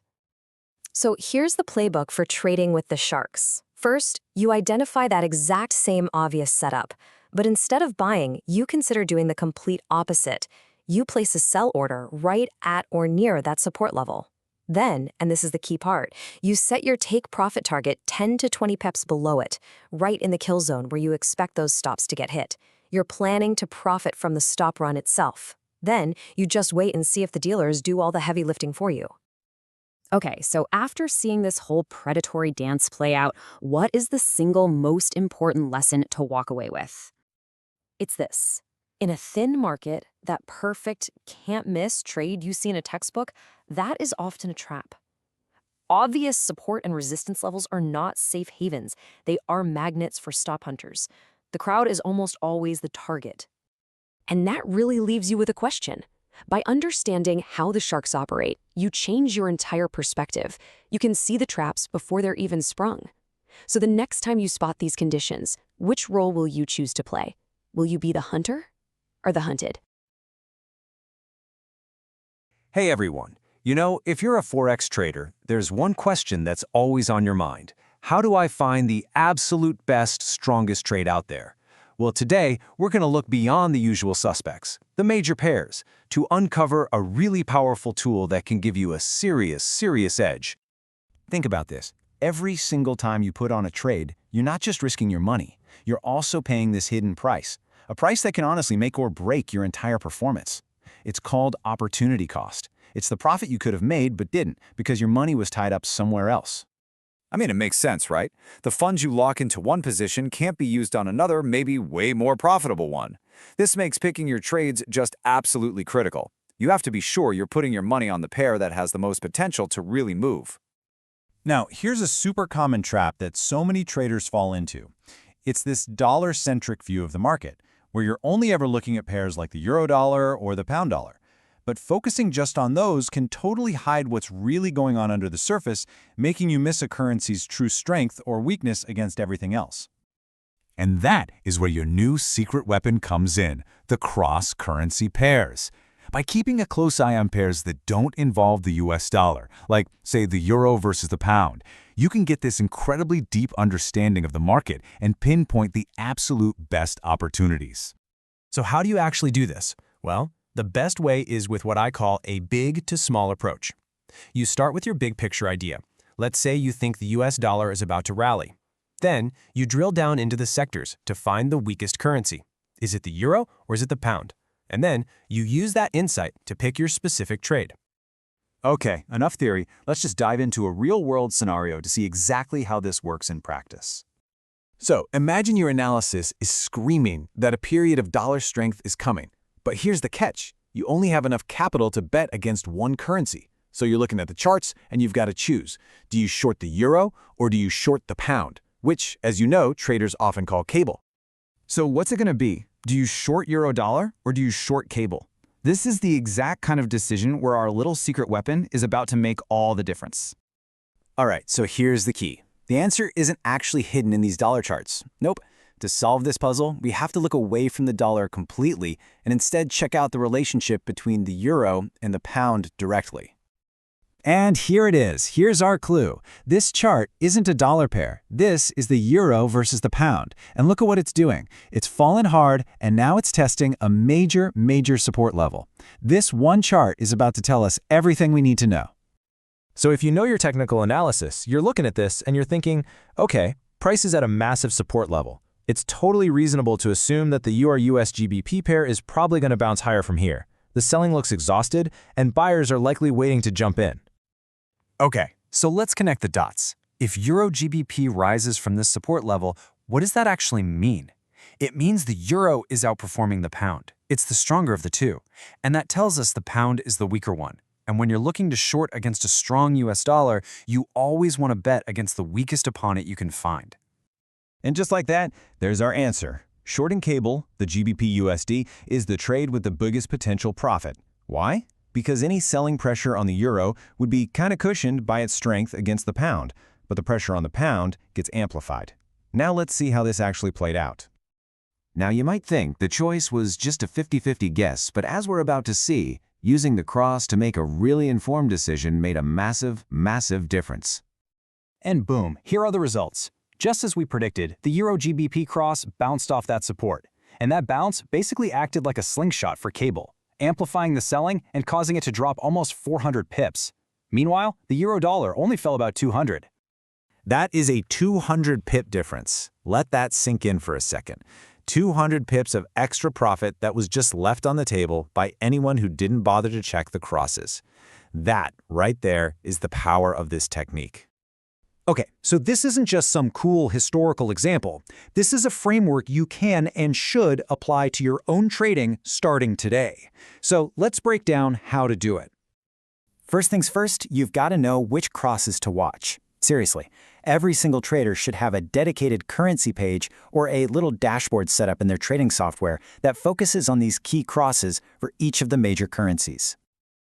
So here's the playbook for trading with the sharks. First, you identify that exact same obvious setup, but instead of buying, you consider doing the complete opposite. You place a sell order right at or near that support level. Then, and this is the key part, you set your take profit target 10 to 20 pips below it, right in the kill zone where you expect those stops to get hit. You're planning to profit from the stop run itself. Then, you just wait and see if the dealers do all the heavy lifting for you. Okay, so after seeing this whole predatory dance play out, what is the single most important lesson to walk away with? It's this. In a thin market, that perfect, can't-miss trade you see in a textbook, that is often a trap. Obvious support and resistance levels are not safe havens. They are magnets for stop hunters. The crowd is almost always the target. And that really leaves you with a question. By understanding how the sharks operate, you change your entire perspective. You can see the traps before they're even sprung. So the next time you spot these conditions, which role will you choose to play? Will you be the hunter or the hunted? Hey everyone, you know, if you're a Forex trader, there's one question that's always on your mind. How do I find the absolute best, strongest trade out there? Well, today, we're going to look beyond the usual suspects, the major pairs, to uncover a really powerful tool that can give you a serious edge. Think about this. Every single time you put on a trade, you're not just risking your money, you're also paying this hidden price, a price that can honestly make or break your entire performance. It's called opportunity cost. It's the profit you could have made but didn't because your money was tied up somewhere else. I mean, it makes sense, right? The funds you lock into one position can't be used on another, maybe way more profitable one. This makes picking your trades just absolutely critical. You have to be sure you're putting your money on the pair that has the most potential to really move. Now, here's a super common trap that so many traders fall into. It's this dollar-centric view of the market, where you're only ever looking at pairs like the euro dollar or the pound dollar. But focusing just on those can totally hide what's really going on under the surface, making you miss a currency's true strength or weakness against everything else. And that is where your new secret weapon comes in, the cross-currency pairs. By keeping a close eye on pairs that don't involve the US dollar, like, say, the euro versus the pound, you can get this incredibly deep understanding of the market and pinpoint the absolute best opportunities. So how do you actually do this? Well, the best way is with what I call a big to small approach. You start with your big picture idea. Let's say you think the US dollar is about to rally. Then, you drill down into the sectors to find the weakest currency. Is it the euro or is it the pound? And then, you use that insight to pick your specific trade. Okay, enough theory. Let's just dive into a real-world scenario to see exactly how this works in practice. So, imagine your analysis is screaming that a period of dollar strength is coming. But here's the catch. You only have enough capital to bet against one currency. So you're looking at the charts and you've got to choose. Do you short the euro or do you short the pound? Which, as you know, traders often call cable. So what's it going to be? Do you short euro dollar or do you short cable? This is the exact kind of decision where our little secret weapon is about to make all the difference. All right, so here's the key. The answer isn't actually hidden in these dollar charts. Nope. To solve this puzzle, we have to look away from the dollar completely and instead check out the relationship between the euro and the pound directly. And here it is. Here's our clue. This chart isn't a dollar pair. This is the euro versus the pound. And look at what it's doing. It's fallen hard, and now it's testing a major support level. This one chart is about to tell us everything we need to know. So if you know your technical analysis, you're looking at this and you're thinking, okay, price is at a massive support level. It's totally reasonable to assume that the EUR-US GBP pair is probably going to bounce higher from here. The selling looks exhausted, and buyers are likely waiting to jump in. Okay, so let's connect the dots. If Euro GBP rises from this support level, what does that actually mean? It means the euro is outperforming the pound. It's the stronger of the two. And that tells us the pound is the weaker one. And when you're looking to short against a strong US dollar, you always want to bet against the weakest opponent you can find. And just like that, there's our answer. Shorting cable, the GBP USD, is the trade with the biggest potential profit. Why? Because any selling pressure on the euro would be kind of cushioned by its strength against the pound, but the pressure on the pound gets amplified. Now let's see how this actually played out. Now you might think the choice was just a 50-50 guess, but as we're about to see, using the cross to make a really informed decision made a massive, massive difference. And boom, here are the results. Just as we predicted, the Euro GBP cross bounced off that support. And that bounce basically acted like a slingshot for cable, amplifying the selling and causing it to drop almost 400 pips. Meanwhile, the euro dollar only fell about 200. That is a 200 pip difference. Let that sink in for a second. 200 pips of extra profit that was just left on the table by anyone who didn't bother to check the crosses. That, right there, is the power of this technique. Okay, so this isn't just some cool historical example. This is a framework you can and should apply to your own trading starting today. So let's break down how to do it. First things first, you've got to know which crosses to watch. Seriously, every single trader should have a dedicated currency page or a little dashboard set up in their trading software that focuses on these key crosses for each of the major currencies.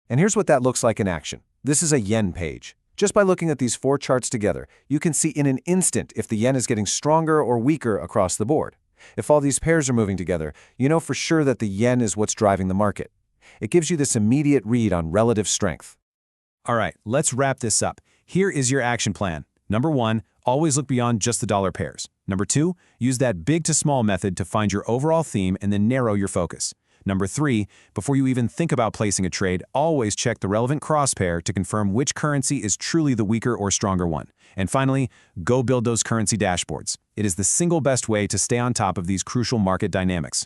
And here's what that looks like in action. This is a yen page. Just by looking at these 4 charts together, you can see in an instant if the yen is getting stronger or weaker across the board. If all these pairs are moving together, you know for sure that the yen is what's driving the market. It gives you this immediate read on relative strength. All right, let's wrap this up. Here is your action plan. Number 1, always look beyond just the dollar pairs. Number 2, use that big to small method to find your overall theme and then narrow your focus. Number 3, before you even think about placing a trade, always check the relevant cross pair to confirm which currency is truly the weaker or stronger one. And finally, go build those currency dashboards. It is the single best way to stay on top of these crucial market dynamics.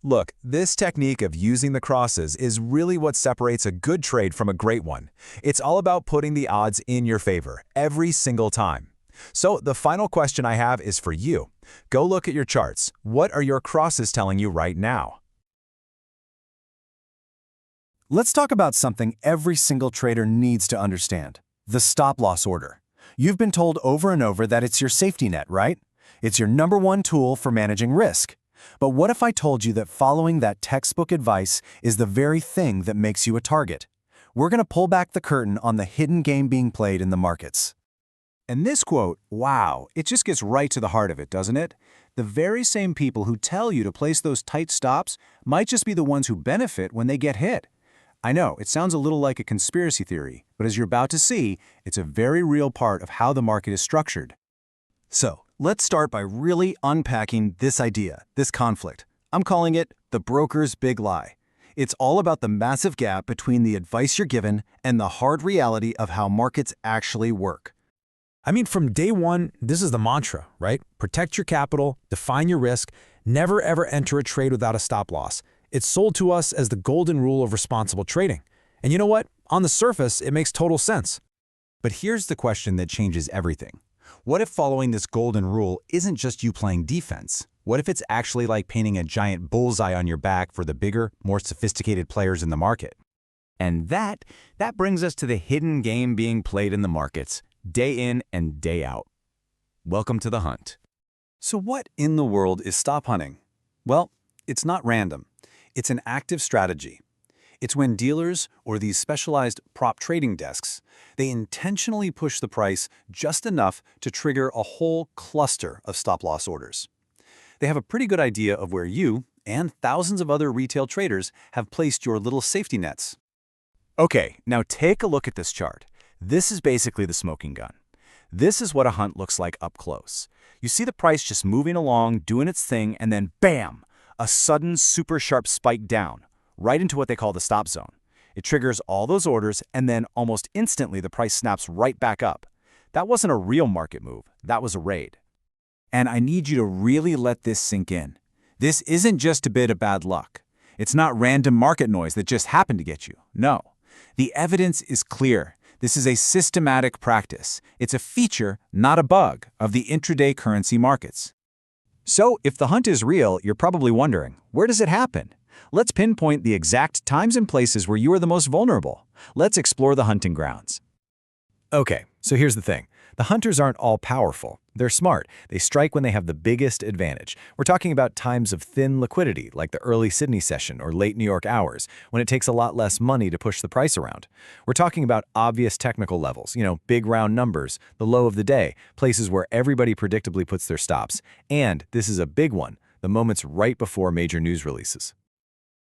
Look, this technique of using the crosses is really what separates a good trade from a great one. It's all about putting the odds in your favor every single time. So the final question I have is for you. Go look at your charts. What are your crosses telling you right now? Let's talk about something every single trader needs to understand: the stop-loss order. You've been told over and over that it's your safety net, right? It's your number one tool for managing risk. But what if I told you that following that textbook advice is the very thing that makes you a target? We're going to pull back the curtain on the hidden game being played in the markets. And this quote, wow, it just gets right to the heart of it, doesn't it? The very same people who tell you to place those tight stops might just be the ones who benefit when they get hit. I know, it sounds a little like a conspiracy theory, but as you're about to see, it's a very real part of how the market is structured. So, let's start by really unpacking this idea, this conflict. I'm calling it the broker's big lie. It's all about the massive gap between the advice you're given and the hard reality of how markets actually work. I mean, from day one, this is the mantra, right? Protect your capital, define your risk, never ever enter a trade without a stop loss. It's sold to us as the golden rule of responsible trading. And you know what? On the surface, it makes total sense. But here's the question that changes everything. What if following this golden rule isn't just you playing defense? What if it's actually like painting a giant bullseye on your back for the bigger, more sophisticated players in the market? And that brings us to the hidden game being played in the markets, day in and day out. Welcome to the hunt. So what in the world is stop hunting? Well, it's not random. It's an active strategy. It's when dealers or these specialized prop trading desks, they intentionally push the price just enough to trigger a whole cluster of stop-loss orders. They have a pretty good idea of where you and thousands of other retail traders have placed your little safety nets. Okay, now take a look at this chart. This is basically the smoking gun. This is what a hunt looks like up close. You see the price just moving along, doing its thing, and then bam! A sudden super sharp spike down, right into what they call the stop zone. It triggers all those orders, and then almost instantly the price snaps right back up. That wasn't a real market move, that was a raid. And I need you to really let this sink in. This isn't just a bit of bad luck. It's not random market noise that just happened to get you. No. The evidence is clear. This is a systematic practice. It's a feature, not a bug, of the intraday currency markets. So, if the hunt is real, you're probably wondering, where does it happen? Let's pinpoint the exact times and places where you are the most vulnerable. Let's explore the hunting grounds. Okay, so here's the thing. The hunters aren't all powerful. They're smart. They strike when they have the biggest advantage. We're talking about times of thin liquidity, like the early Sydney session or late New York hours, when it takes a lot less money to push the price around. We're talking about obvious technical levels, big round numbers, the low of the day, places where everybody predictably puts their stops. And this is a big one, the moments right before major news releases.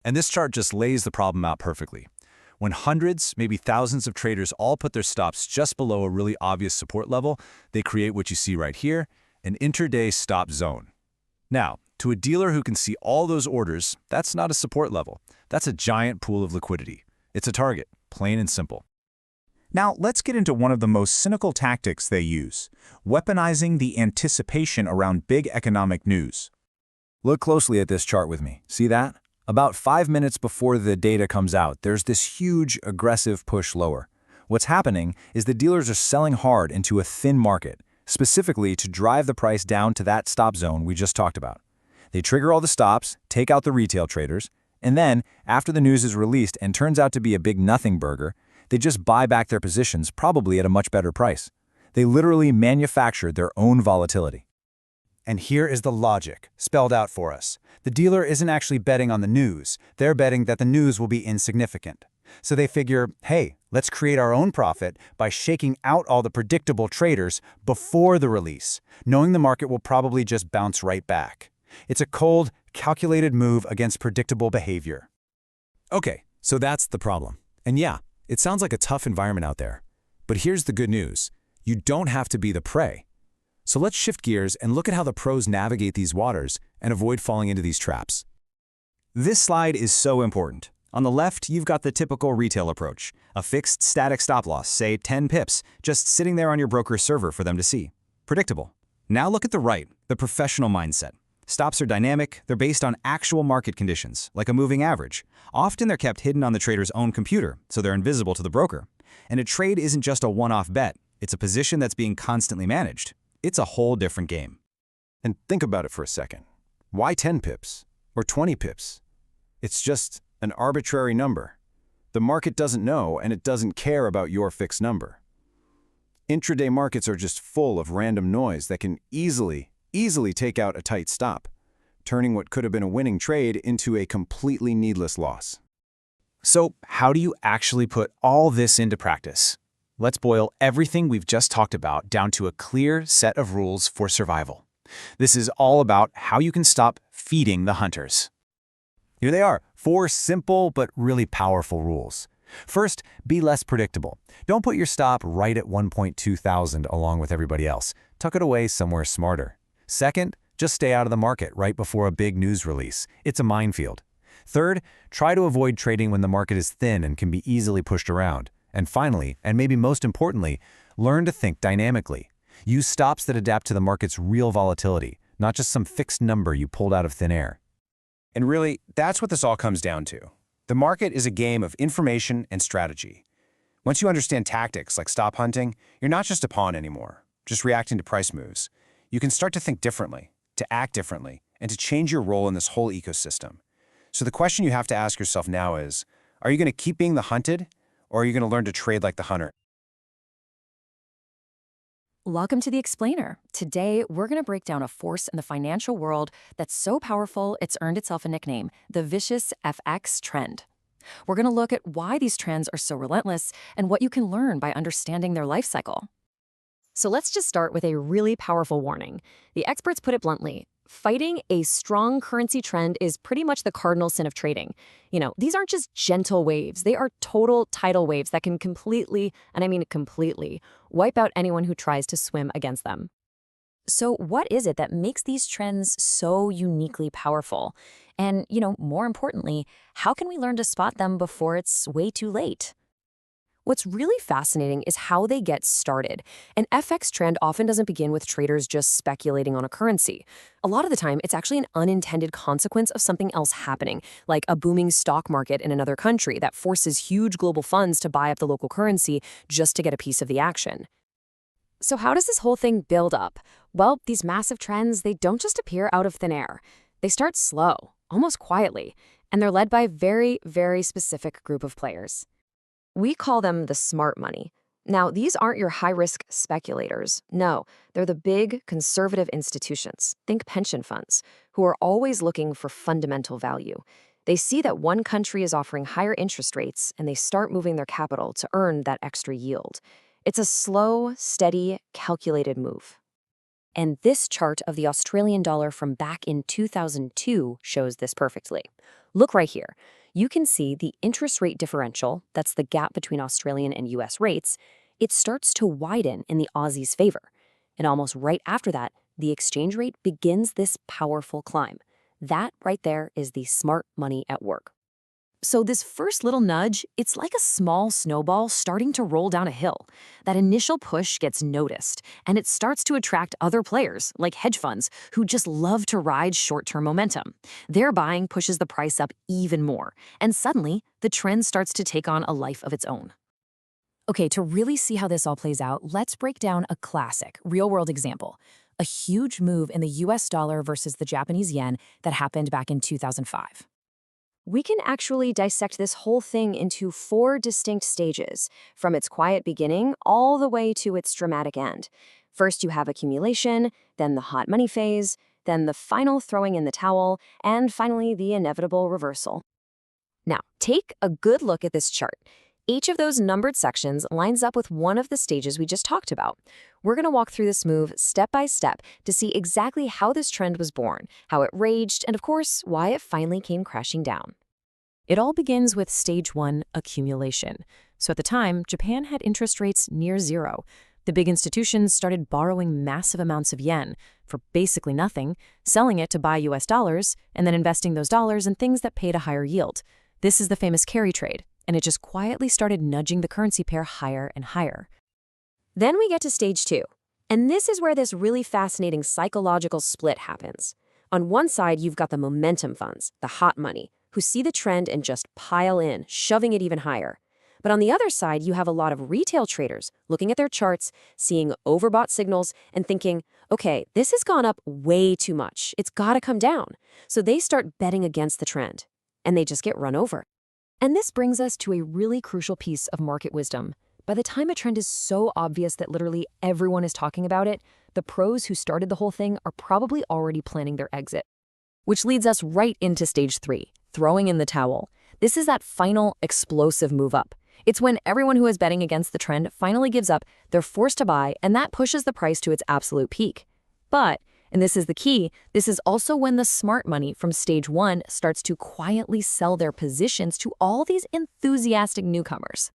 And this chart just lays the problem out perfectly. When hundreds, maybe thousands of traders all put their stops just below a really obvious support level, they create what you see right here, an intraday stop zone. Now, to a dealer who can see all those orders, that's not a support level. That's a giant pool of liquidity. It's a target, plain and simple. Now, let's get into one of the most cynical tactics they use, weaponizing the anticipation around big economic news. Look closely at this chart with me. See that? About 5 minutes before the data comes out, there's this huge, aggressive push lower. What's happening is the dealers are selling hard into a thin market, specifically to drive the price down to that stop zone we just talked about. They trigger all the stops, take out the retail traders, and then, after the news is released and turns out to be a big nothing burger, they just buy back their positions, probably at a much better price. They literally manufacture their own volatility. And here is the logic, spelled out for us. The dealer isn't actually betting on the news. They're betting that the news will be insignificant. So they figure, hey, let's create our own profit by shaking out all the predictable traders before the release, knowing the market will probably just bounce right back. It's a cold, calculated move against predictable behavior. Okay, so that's the problem. And yeah, it sounds like a tough environment out there. But here's the good news. You don't have to be the prey. So let's shift gears and look at how the pros navigate these waters and avoid falling into these traps. This slide is so important. On the left, you've got the typical retail approach, a fixed static stop loss, say 10 pips, just sitting there on your broker's server for them to see. Predictable. Now look at the right, the professional mindset. Stops are dynamic, they're based on actual market conditions, like a moving average. Often they're kept hidden on the trader's own computer, so they're invisible to the broker. And a trade isn't just a one-off bet, it's a position that's being constantly managed. It's a whole different game. And think about it for a second. Why 10 pips? Or 20 pips? It's just an arbitrary number. The market doesn't know, and it doesn't care about your fixed number. Intraday markets are just full of random noise that can easily take out a tight stop, turning what could have been a winning trade into a completely needless loss. So, how do you actually put all this into practice? Let's boil everything we've just talked about down to a clear set of rules for survival. This is all about how you can stop feeding the hunters. Here they are, 4 simple but really powerful rules. First, be less predictable. Don't put your stop right at 1.2 thousand along with everybody else. Tuck it away somewhere smarter. Second, just stay out of the market right before a big news release. It's a minefield. Third, try to avoid trading when the market is thin and can be easily pushed around. And finally, and maybe most importantly, learn to think dynamically. Use stops that adapt to the market's real volatility, not just some fixed number you pulled out of thin air. And really, that's what this all comes down to. The market is a game of information and strategy. Once you understand tactics like stop hunting, you're not just a pawn anymore, just reacting to price moves. You can start to think differently, to act differently, and to change your role in this whole ecosystem. So the question you have to ask yourself now is, are you going to keep being the hunted, or are you going to learn to trade like the hunter? Welcome to The Explainer. Today, we're going to break down a force in the financial world that's so powerful it's earned itself a nickname, the vicious FX trend. We're going to look at why these trends are so relentless and what you can learn by understanding their life cycle. So let's just start with a really powerful warning. The experts put it bluntly. Fighting a strong currency trend is pretty much the cardinal sin of trading. These aren't just gentle waves. They are total tidal waves that can completely, and I mean completely, wipe out anyone who tries to swim against them. So what is it that makes these trends so uniquely powerful? And, more importantly, how can we learn to spot them before it's way too late? What's really fascinating is how they get started. An FX trend often doesn't begin with traders just speculating on a currency. A lot of the time, it's actually an unintended consequence of something else happening, like a booming stock market in another country that forces huge global funds to buy up the local currency just to get a piece of the action. So how does this whole thing build up? Well, these massive trends, they don't just appear out of thin air. They start slow, almost quietly, and they're led by a very, very specific group of players. We call them the smart money. Now, these aren't your high-risk speculators. No, they're the big, conservative institutions, think pension funds, who are always looking for fundamental value. They see that one country is offering higher interest rates, and they start moving their capital to earn that extra yield. It's a slow, steady, calculated move. And this chart of the Australian dollar from back in 2002 shows this perfectly. Look right here. You can see the interest rate differential, that's the gap between Australian and US rates, it starts to widen in the Aussie's favor. And almost right after that, the exchange rate begins this powerful climb. That right there is the smart money at work. So this first little nudge, it's like a small snowball starting to roll down a hill. That initial push gets noticed, and it starts to attract other players, like hedge funds, who just love to ride short-term momentum. Their buying pushes the price up even more, and suddenly, the trend starts to take on a life of its own. Okay, to really see how this all plays out, let's break down a classic, real-world example. A huge move in the US dollar versus the Japanese yen that happened back in 2005. We can actually dissect this whole thing into 4 distinct stages, from its quiet beginning all the way to its dramatic end. First, you have accumulation, then the hot money phase, then the final throwing in the towel, and finally the inevitable reversal. Now, take a good look at this chart. Each of those numbered sections lines up with one of the stages we just talked about. We're going to walk through this move step by step to see exactly how this trend was born, how it raged, and of course, why it finally came crashing down. It all begins with stage 1, accumulation. So at the time, Japan had interest rates near zero. The big institutions started borrowing massive amounts of yen for basically nothing, selling it to buy US dollars, and then investing those dollars in things that paid a higher yield. This is the famous carry trade, and it just quietly started nudging the currency pair higher and higher. Then we get to stage 2, and this is where this really fascinating psychological split happens. On one side, you've got the momentum funds, the hot money, who see the trend and just pile in, shoving it even higher. But on the other side, you have a lot of retail traders looking at their charts, seeing overbought signals, and thinking, okay, this has gone up way too much. It's got to come down. So they start betting against the trend, and they just get run over. And this brings us to a really crucial piece of market wisdom. By the time a trend is so obvious that literally everyone is talking about it, the pros who started the whole thing are probably already planning their exit. Which leads us right into stage 3, throwing in the towel. This is that final explosive move up. It's when everyone who is betting against the trend finally gives up, they're forced to buy, and that pushes the price to its absolute peak. But, and this is the key, this is also when the smart money from stage 1 starts to quietly sell their positions to all these enthusiastic newcomers.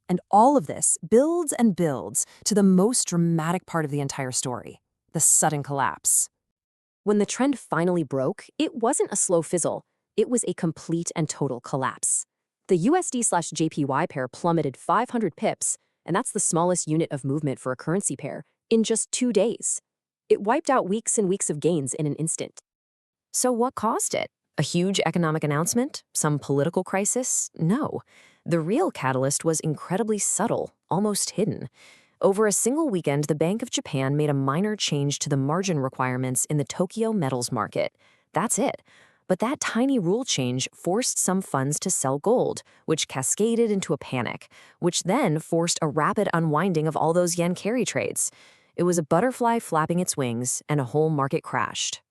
And all of this builds and builds to the most dramatic part of the entire story, the sudden collapse. When the trend finally broke, it wasn't a slow fizzle, it was a complete and total collapse. The USD/JPY pair plummeted 500 pips, and that's the smallest unit of movement for a currency pair, in just 2 days. It wiped out weeks and weeks of gains in an instant. So what caused it? A huge economic announcement? Some political crisis? No. The real catalyst was incredibly subtle, almost hidden. Over a single weekend, the Bank of Japan made a minor change to the margin requirements in the Tokyo metals market. That's it. But that tiny rule change forced some funds to sell gold, which cascaded into a panic, which then forced a rapid unwinding of all those yen carry trades. It was a butterfly flapping its wings, and a whole market crashed.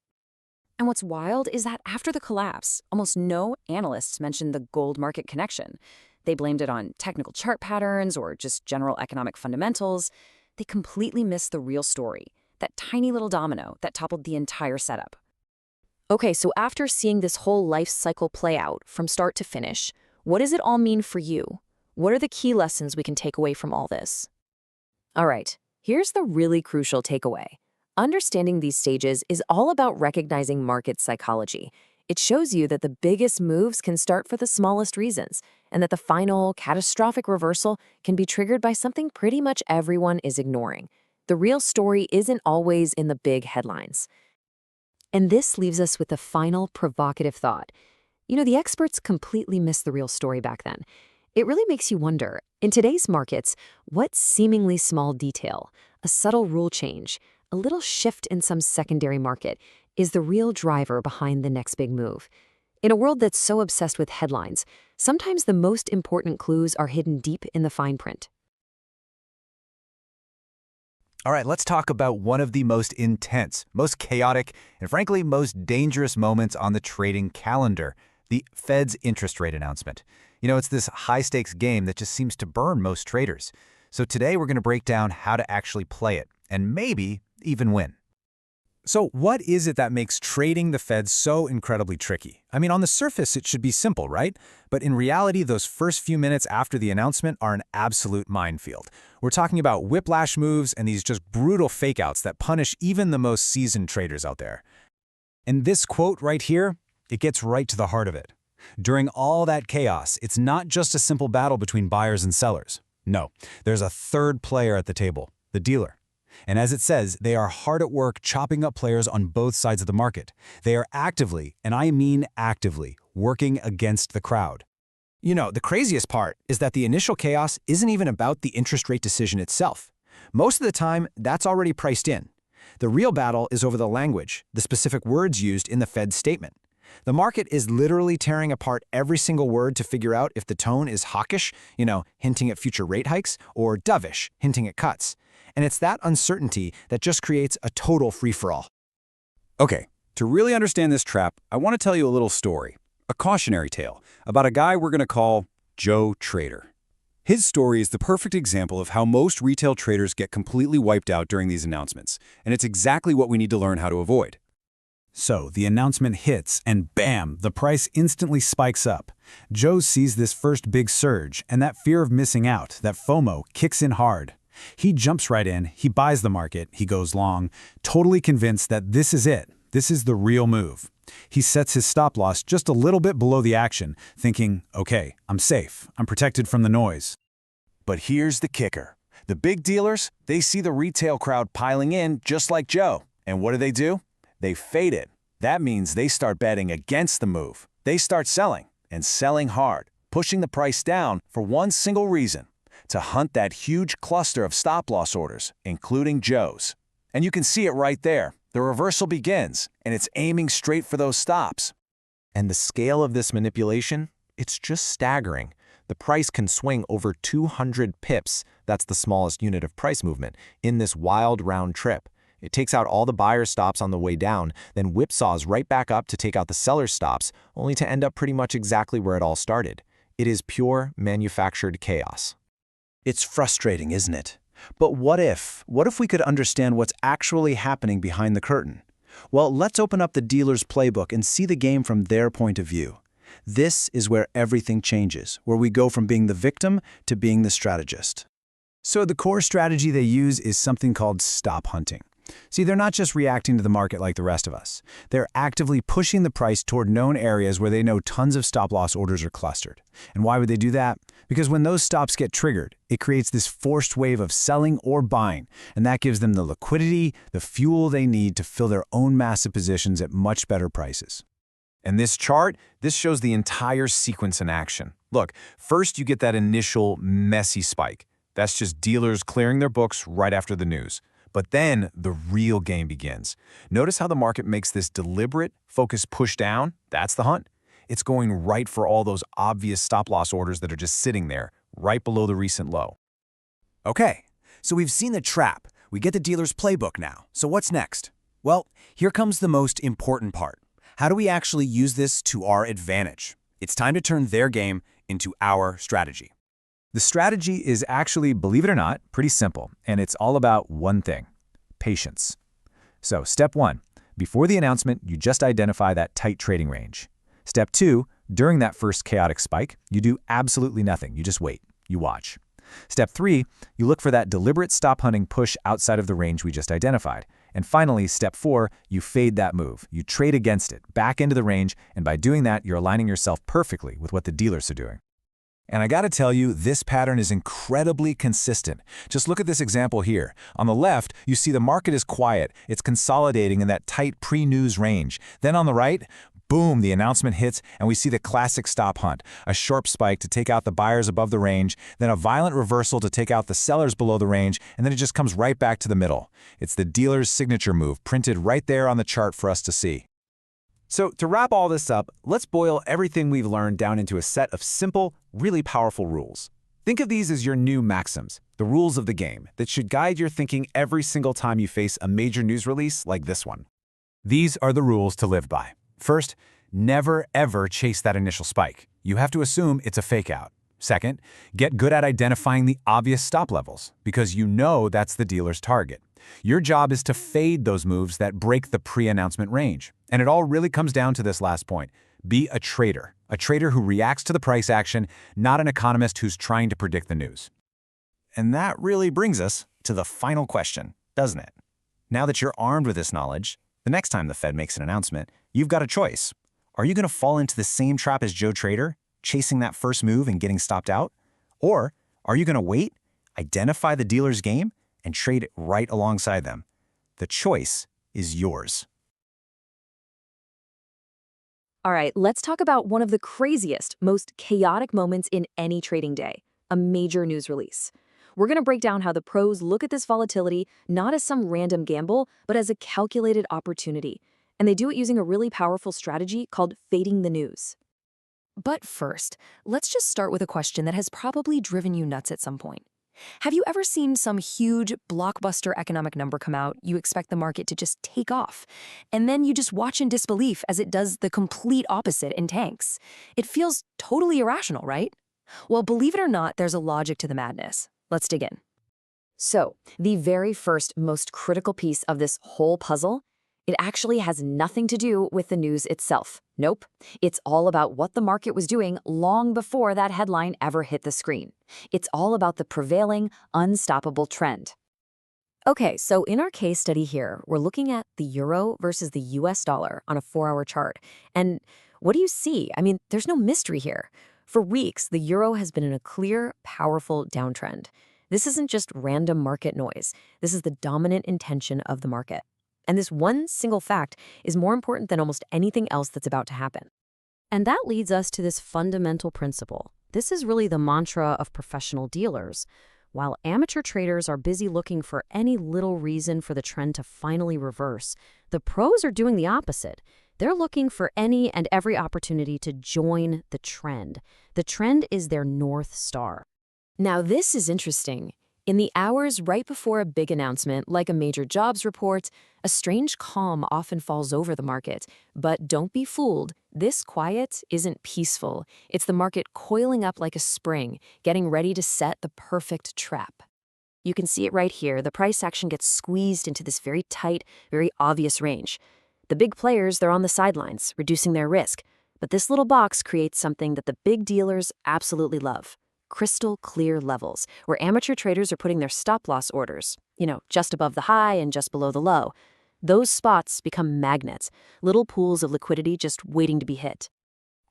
And what's wild is that after the collapse, almost no analysts mentioned the gold market connection. They blamed it on technical chart patterns or just general economic fundamentals. They completely missed the real story, that tiny little domino that toppled the entire setup. Okay, so after seeing this whole life cycle play out from start to finish, what does it all mean for you? What are the key lessons we can take away from all this? All right, here's the really crucial takeaway. Understanding these stages is all about recognizing market psychology. It shows you that the biggest moves can start for the smallest reasons, and that the final, catastrophic reversal can be triggered by something pretty much everyone is ignoring. The real story isn't always in the big headlines. And this leaves us with the final provocative thought. The experts completely missed the real story back then. It really makes you wonder, in today's markets, what seemingly small detail, a subtle rule change, a little shift in some secondary market, is the real driver behind the next big move? In a world that's so obsessed with headlines, sometimes the most important clues are hidden deep in the fine print. All right, let's talk about one of the most intense, most chaotic, and frankly, most dangerous moments on the trading calendar, the Fed's interest rate announcement. It's this high-stakes game that just seems to burn most traders. So today we're going to break down how to actually play it, and maybe even win. So what is it that makes trading the Fed so incredibly tricky? I mean, on the surface, it should be simple, right? But in reality, those first few minutes after the announcement are an absolute minefield. We're talking about whiplash moves and these just brutal fakeouts that punish even the most seasoned traders out there. And this quote right here, it gets right to the heart of it. During all that chaos, it's not just a simple battle between buyers and sellers. No, there's a third player at the table, the dealer. And as it says, they are hard at work chopping up players on both sides of the market. They are actively, and I mean actively, working against the crowd. The craziest part is that the initial chaos isn't even about the interest rate decision itself. Most of the time, that's already priced in. The real battle is over the language, the specific words used in the Fed's statement. The market is literally tearing apart every single word to figure out if the tone is hawkish, hinting at future rate hikes, or dovish, hinting at cuts. And it's that uncertainty that just creates a total free-for-all. Okay, to really understand this trap, I want to tell you a little story, a cautionary tale, about a guy we're going to call Joe Trader. His story is the perfect example of how most retail traders get completely wiped out during these announcements, and it's exactly what we need to learn how to avoid. So, the announcement hits, and bam, the price instantly spikes up. Joe sees this first big surge, and that fear of missing out, that FOMO, kicks in hard. He jumps right in, he buys the market, he goes long, totally convinced that this is it, this is the real move. He sets his stop loss just a little bit below the action, thinking, okay, I'm safe, I'm protected from the noise. But here's the kicker. The big dealers, they see the retail crowd piling in just like Joe. And what do? They fade it. That means they start betting against the move. They start selling, and selling hard, pushing the price down for one single reason: to hunt that huge cluster of stop-loss orders, including Joe's. And you can see it right there. The reversal begins, and it's aiming straight for those stops. And the scale of this manipulation, it's just staggering. The price can swing over 200 pips, that's the smallest unit of price movement, in this wild round trip. It takes out all the buyer's stops on the way down, then whipsaws right back up to take out the seller's stops, only to end up pretty much exactly where it all started. It is pure manufactured chaos. It's frustrating, isn't it? But what if we could understand what's actually happening behind the curtain? Well, let's open up the dealer's playbook and see the game from their point of view. This is where everything changes, where we go from being the victim to being the strategist. So the core strategy they use is something called stop hunting. See, they're not just reacting to the market like the rest of us. They're actively pushing the price toward known areas where they know tons of stop-loss orders are clustered. And why would they do that? Because when those stops get triggered, it creates this forced wave of selling or buying, and that gives them the liquidity, the fuel they need to fill their own massive positions at much better prices. And this chart, this shows the entire sequence in action. Look, first you get that initial messy spike. That's just dealers clearing their books right after the news. But then the real game begins. Notice how the market makes this deliberate, focused push down? That's the hunt. It's going right for all those obvious stop-loss orders that are just sitting there, right below the recent low. Okay, so we've seen the trap. We get the dealer's playbook now. So what's next? Well, here comes the most important part. How do we actually use this to our advantage? It's time to turn their game into our strategy. The strategy is actually, believe it or not, pretty simple, and it's all about one thing: patience. So step 1, before the announcement, you just identify that tight trading range. Step 2, during that first chaotic spike, you do absolutely nothing. You just wait. You watch. Step 3, you look for that deliberate stop hunting push outside of the range we just identified. And finally, step 4, you fade that move. You trade against it, back into the range, and by doing that, you're aligning yourself perfectly with what the dealers are doing. And I gotta tell you, this pattern is incredibly consistent. Just look at this example here. On the left, you see the market is quiet. It's consolidating in that tight pre-news range. Then on the right, boom, the announcement hits, and we see the classic stop hunt. A sharp spike to take out the buyers above the range, then a violent reversal to take out the sellers below the range, and then it just comes right back to the middle. It's the dealer's signature move, printed right there on the chart for us to see. So to wrap all this up, let's boil everything we've learned down into a set of simple, really powerful rules. Think of these as your new maxims, the rules of the game that should guide your thinking every single time you face a major news release like this one. These are the rules to live by. First, never ever chase that initial spike. You have to assume it's a fake out. Second, get good at identifying the obvious stop levels because you know that's the dealer's target. Your job is to fade those moves that break the pre-announcement range. And it all really comes down to this last point. Be a trader who reacts to the price action, not an economist who's trying to predict the news. And that really brings us to the final question, doesn't it? Now that you're armed with this knowledge, the next time the Fed makes an announcement, you've got a choice. Are you going to fall into the same trap as Joe Trader, chasing that first move and getting stopped out? Or are you going to wait, identify the dealer's game, and trade it right alongside them? The choice is yours. All right, let's talk about one of the craziest, most chaotic moments in any trading day, a major news release. We're going to break down how the pros look at this volatility not as some random gamble, but as a calculated opportunity. And they do it using a really powerful strategy called fading the news. But first, let's just start with a question that has probably driven you nuts at some point. Have you ever seen some huge blockbuster economic number come out, you expect the market to just take off, and then you just watch in disbelief as it does the complete opposite and tanks? It feels totally irrational, right? Well, believe it or not, there's a logic to the madness. Let's dig in. So, the very first, most critical piece of this whole puzzle, it actually has nothing to do with the news itself. Nope. It's all about what the market was doing long before that headline ever hit the screen. It's all about the prevailing, unstoppable trend. Okay, so in our case study here, we're looking at the euro versus the US dollar on a 4-hour chart. And what do you see? I mean, there's no mystery here. For weeks, the euro has been in a clear, powerful downtrend. This isn't just random market noise. This is the dominant intention of the market. And this one single fact is more important than almost anything else that's about to happen. And that leads us to this fundamental principle. This is really the mantra of professional dealers. While amateur traders are busy looking for any little reason for the trend to finally reverse, the pros are doing the opposite. They're looking for any and every opportunity to join the trend. The trend is their North Star. Now, this is interesting. In the hours right before a big announcement, like a major jobs report, a strange calm often falls over the market. But don't be fooled. This quiet isn't peaceful. It's the market coiling up like a spring, getting ready to set the perfect trap. You can see it right here. The price action gets squeezed into this very tight, very obvious range. The big players, they're on the sidelines, reducing their risk. But this little box creates something that the big dealers absolutely love. Crystal clear levels, where amateur traders are putting their stop-loss orders, just above the high and just below the low. Those spots become magnets, little pools of liquidity just waiting to be hit.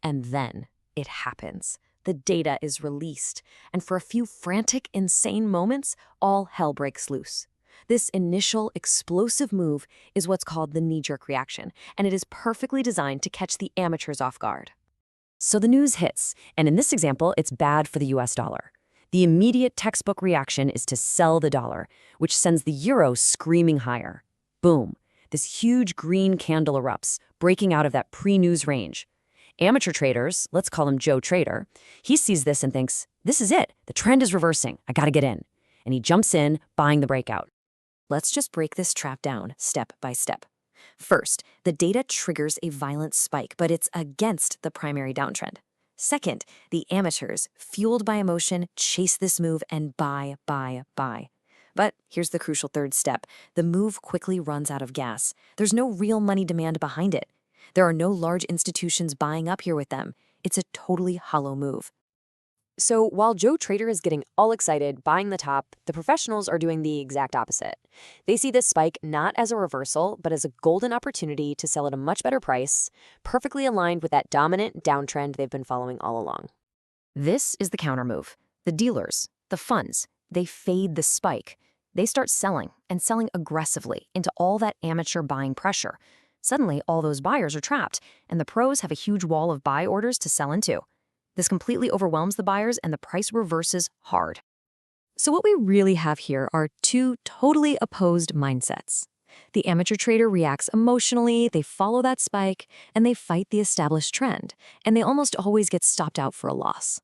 And then it happens. The data is released, and for a few frantic, insane moments, all hell breaks loose. This initial explosive move is what's called the knee-jerk reaction, and it is perfectly designed to catch the amateurs off guard. So the news hits, and in this example, it's bad for the US dollar. The immediate textbook reaction is to sell the dollar, which sends the euro screaming higher. Boom, this huge green candle erupts, breaking out of that pre-news range. Amateur traders, let's call him Joe Trader, he sees this and thinks, this is it, the trend is reversing, I gotta get in. And he jumps in, buying the breakout. Let's just break this trap down step by step. First, the data triggers a violent spike, but it's against the primary downtrend. Second, the amateurs, fueled by emotion, chase this move and buy. But here's the crucial third step. The move quickly runs out of gas. There's no real money demand behind it. There are no large institutions buying up here with them. It's a totally hollow move. So while Joe Trader is getting all excited, buying the top, the professionals are doing the exact opposite. They see this spike not as a reversal, but as a golden opportunity to sell at a much better price, perfectly aligned with that dominant downtrend they've been following all along. This is the countermove. The dealers, the funds, they fade the spike. They start selling, and selling aggressively into all that amateur buying pressure. Suddenly, all those buyers are trapped, and the pros have a huge wall of buy orders to sell into. This completely overwhelms the buyers, and the price reverses hard. So what we really have here are two totally opposed mindsets. The amateur trader reacts emotionally, they follow that spike, and they fight the established trend, and they almost always get stopped out for a loss.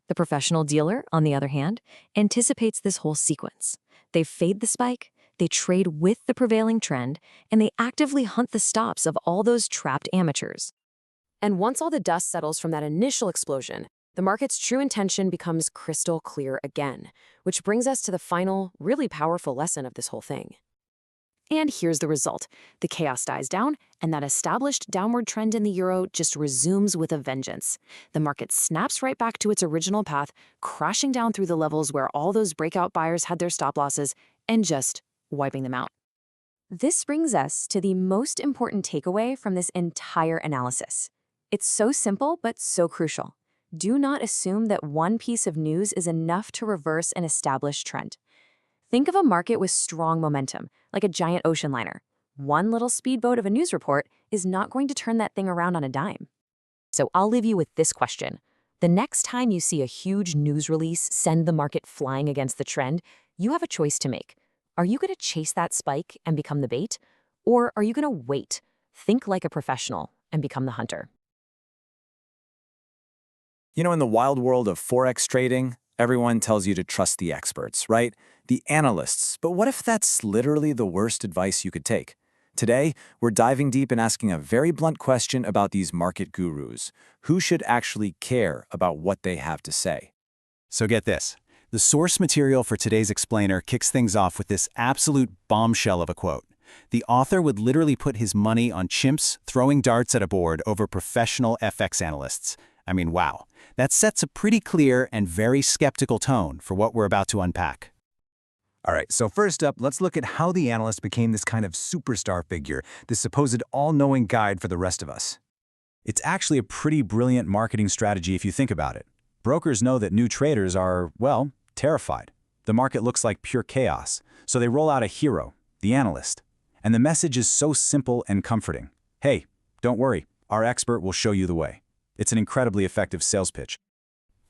The professional dealer, on the other hand, anticipates this whole sequence. They fade the spike, they trade with the prevailing trend, and they actively hunt the stops of all those trapped amateurs. And once all the dust settles from that initial explosion, the market's true intention becomes crystal clear again, which brings us to the final, really powerful lesson of this whole thing. And here's the result. The chaos dies down, and that established downward trend in the euro just resumes with a vengeance. The market snaps right back to its original path, crashing down through the levels where all those breakout buyers had their stop losses, and just wiping them out. This brings us to the most important takeaway from this entire analysis. It's so simple, but so crucial. Do not assume that one piece of news is enough to reverse an established trend. Think of a market with strong momentum, like a giant ocean liner. One little speedboat of a news report is not going to turn that thing around on a dime. So I'll leave you with this question. The next time you see a huge news release send the market flying against the trend, you have a choice to make. Are you going to chase that spike and become the bait? Or are you going to wait, think like a professional, and become the hunter? You know, in the wild world of Forex trading, everyone tells you to trust the experts, right? The analysts. But what if that's literally the worst advice you could take? Today, we're diving deep and asking a very blunt question about these market gurus. Who should actually care about what they have to say? So get this. The source material for today's explainer kicks things off with this absolute bombshell of a quote. The author would literally put his money on chimps throwing darts at a board over professional FX analysts. I mean, wow. That sets a pretty clear and very skeptical tone for what we're about to unpack. All right, so first up, let's look at how the analyst became this kind of superstar figure, this supposed all-knowing guide for the rest of us. It's actually a pretty brilliant marketing strategy if you think about it. Brokers know that new traders are, well, terrified. The market looks like pure chaos, so they roll out a hero, the analyst. And the message is so simple and comforting. Hey, don't worry, our expert will show you the way. It's an incredibly effective sales pitch.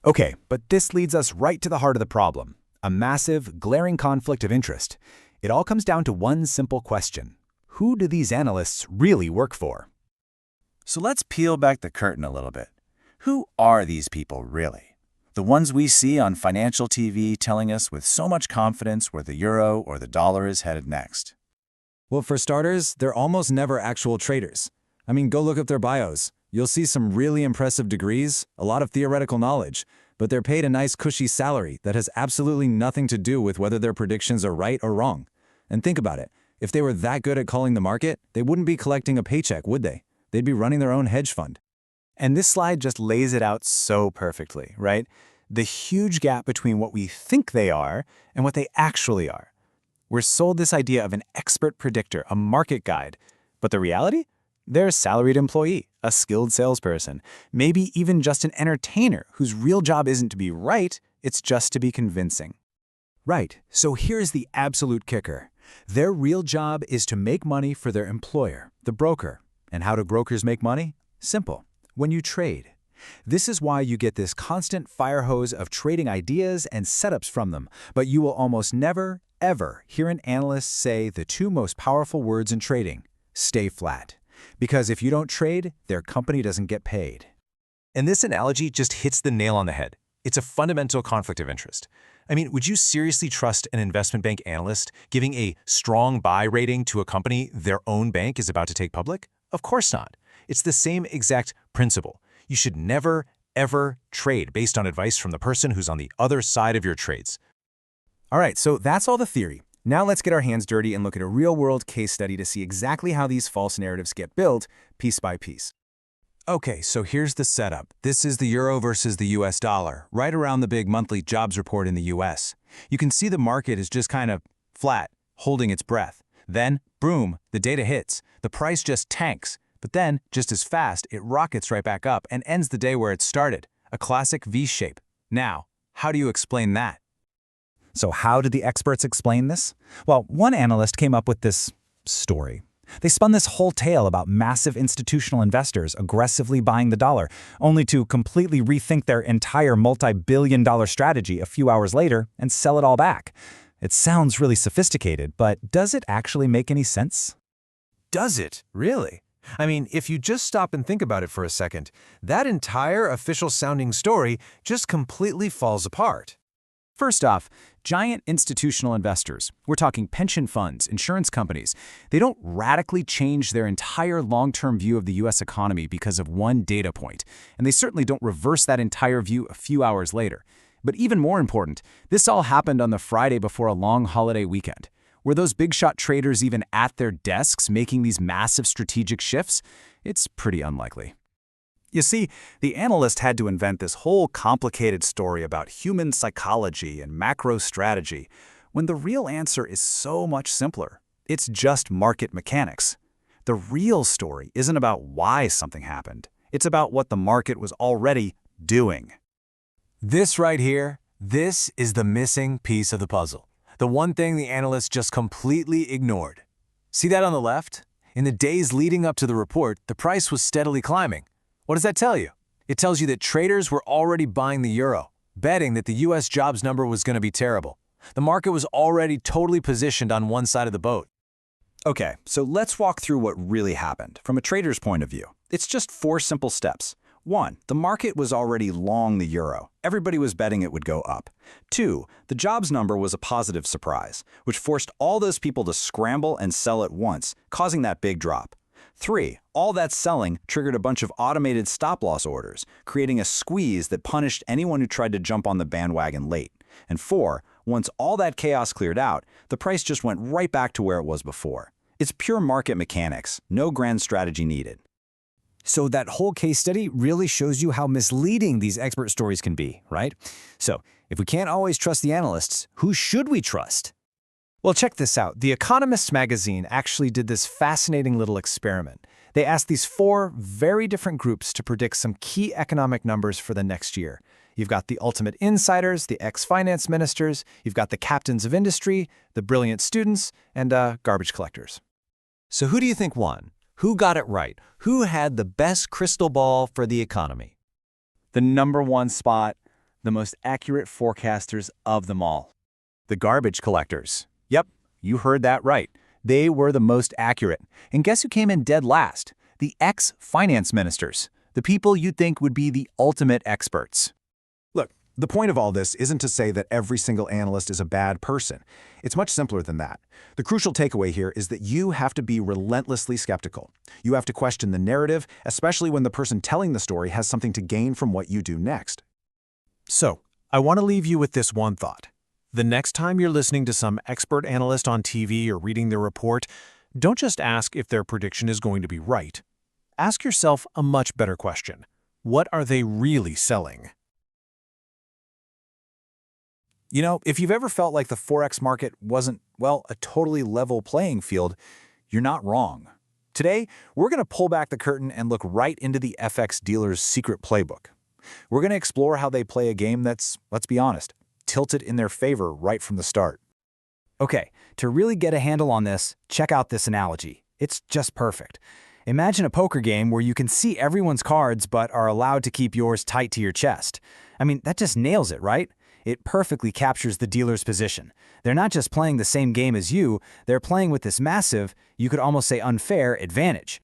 Okay, but this leads us right to the heart of the problem. A massive, glaring conflict of interest. It all comes down to one simple question. Who do these analysts really work for? So let's peel back the curtain a little bit. Who are these people really? The ones we see on financial TV telling us with so much confidence where the euro or the dollar is headed next. Well, for starters, they're almost never actual traders. I mean, go look up their bios. You'll see some really impressive degrees, a lot of theoretical knowledge, but they're paid a nice cushy salary that has absolutely nothing to do with whether their predictions are right or wrong. And think about it. If they were that good at calling the market, they wouldn't be collecting a paycheck, would they? They'd be running their own hedge fund. And this slide just lays it out so perfectly, right? The huge gap between what we think they are and what they actually are. We're sold this idea of an expert predictor, a market guide. But the reality? They're a salaried employee, a skilled salesperson, maybe even just an entertainer whose real job isn't to be right, it's just to be convincing. Right, so here's the absolute kicker. Their real job is to make money for their employer, the broker. And how do brokers make money? Simple. When you trade. This is why you get this constant fire hose of trading ideas and setups from them, but you will almost never, ever hear an analyst say the two most powerful words in trading: stay flat. Because if you don't trade, their company doesn't get paid. And this analogy just hits the nail on the head. It's a fundamental conflict of interest. I mean, would you seriously trust an investment bank analyst giving a strong buy rating to a company their own bank is about to take public? Of course not. It's the same exact principle. You should never, ever trade based on advice from the person who's on the other side of your trades. All right, so that's all the theory. Now let's get our hands dirty and look at a real-world case study to see exactly how these false narratives get built, piece by piece. Okay, so here's the setup. This is the euro versus the US dollar, right around the big monthly jobs report in the US. You can see the market is just kind of flat, holding its breath. Then, boom, the data hits. The price just tanks. But then, just as fast, it rockets right back up and ends the day where it started. a classic V-shape. Now, how do you explain that? So how did the experts explain this? Well, one analyst came up with this story. They spun this whole tale about massive institutional investors aggressively buying the dollar, only to completely rethink their entire multi-billion-dollar strategy a few hours later and sell it all back. It sounds really sophisticated, but does it actually make any sense? Does it? Really? I mean, if you just stop and think about it for a second, that entire official-sounding story just completely falls apart. First off, giant institutional investors, we're talking pension funds, insurance companies, they don't radically change their entire long-term view of the U.S. economy because of one data point, and they certainly don't reverse that entire view a few hours later. But even more important, this all happened on the Friday before a long holiday weekend. Were those big-shot traders even at their desks making these massive strategic shifts? It's pretty unlikely. You see, the analyst had to invent this whole complicated story about human psychology and macro strategy, when the real answer is so much simpler. It's just market mechanics. The real story isn't about why something happened. It's about what the market was already doing. This right here, this is the missing piece of the puzzle. The one thing the analysts just completely ignored. See that on the left? In the days leading up to the report, the price was steadily climbing. What does that tell you? It tells you that traders were already buying the euro, betting that the U.S. jobs number was going to be terrible. The market was already totally positioned on one side of the boat. Okay, so let's walk through what really happened from a trader's point of view. It's just 4 simple steps. 1. The market was already long the euro. Everybody was betting it would go up. 2. The jobs number was a positive surprise, which forced all those people to scramble and sell at once, causing that big drop. 3. All that selling triggered a bunch of automated stop-loss orders, creating a squeeze that punished anyone who tried to jump on the bandwagon late. And 4. Once all that chaos cleared out, the price just went right back to where it was before. It's pure market mechanics, no grand strategy needed. So that whole case study really shows you how misleading these expert stories can be, right? So if we can't always trust the analysts, who should we trust? Well, check this out. The Economist magazine actually did this fascinating little experiment. They asked these 4 very different groups to predict some key economic numbers for the next year. You've got the ultimate insiders, the ex-finance ministers, you've got the captains of industry, the brilliant students, and garbage collectors. So who do you think won? Who got it right? Who had the best crystal ball for the economy? The number 1 spot, the most accurate forecasters of them all. The garbage collectors. Yep, you heard that right. They were the most accurate. And guess who came in dead last? The ex-finance ministers, the people you'd think would be the ultimate experts. Look, the point of all this isn't to say that every single analyst is a bad person. It's much simpler than that. The crucial takeaway here is that you have to be relentlessly skeptical. You have to question the narrative, especially when the person telling the story has something to gain from what you do next. So, I want to leave you with this one thought. The next time you're listening to some expert analyst on TV or reading their report, don't just ask if their prediction is going to be right. Ask yourself a much better question. What are they really selling? You know, if you've ever felt like the Forex market wasn't, well, a totally level playing field, you're not wrong. Today, we're going to pull back the curtain and look right into the FX dealer's secret playbook. We're going to explore how they play a game that's, let's be honest, tilted in their favor right from the start. Okay, to really get a handle on this, check out this analogy. It's just perfect. Imagine a poker game where you can see everyone's cards but are allowed to keep yours tight to your chest. I mean, that just nails it, right? It perfectly captures the dealer's position. They're not just playing the same game as you, they're playing with this massive, you could almost say unfair, advantage.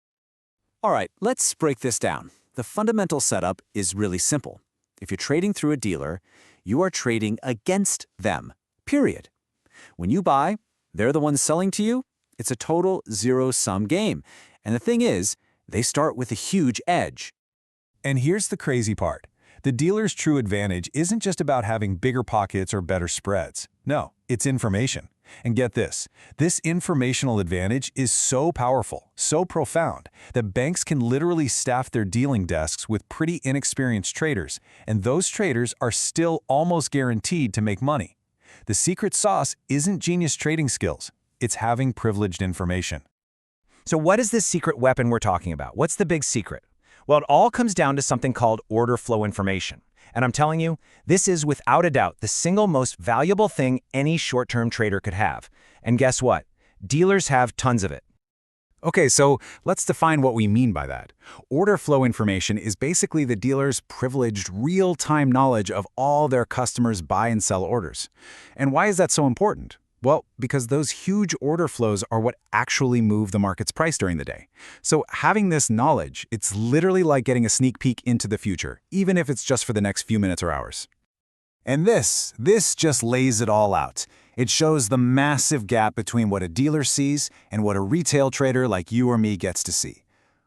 All right, let's break this down. The fundamental setup is really simple. If you're trading through a dealer, you are trading against them, period. When you buy, they're the ones selling to you. It's a total zero-sum game. And the thing is, they start with a huge edge. And here's the crazy part. The dealer's true advantage isn't just about having bigger pockets or better spreads. No, it's information. And get this informational advantage is so powerful, so profound, that banks can literally staff their dealing desks with pretty inexperienced traders, and those traders are still almost guaranteed to make money. The secret sauce isn't genius trading skills, it's having privileged information. So what is this secret weapon we're talking about? What's the big secret? Well, it all comes down to something called order flow information. And I'm telling you, this is without a doubt the single most valuable thing any short-term trader could have. And guess what? Dealers have tons of it. Okay, so let's define what we mean by that. Order flow information is basically the dealer's privileged real-time knowledge of all their customers' buy and sell orders. And why is that so important? Well, because those huge order flows are what actually move the market's price during the day. So having this knowledge, it's literally like getting a sneak peek into the future, even if it's just for the next few minutes or hours. And this just lays it all out. It shows the massive gap between what a dealer sees and what a retail trader like you or me gets to see.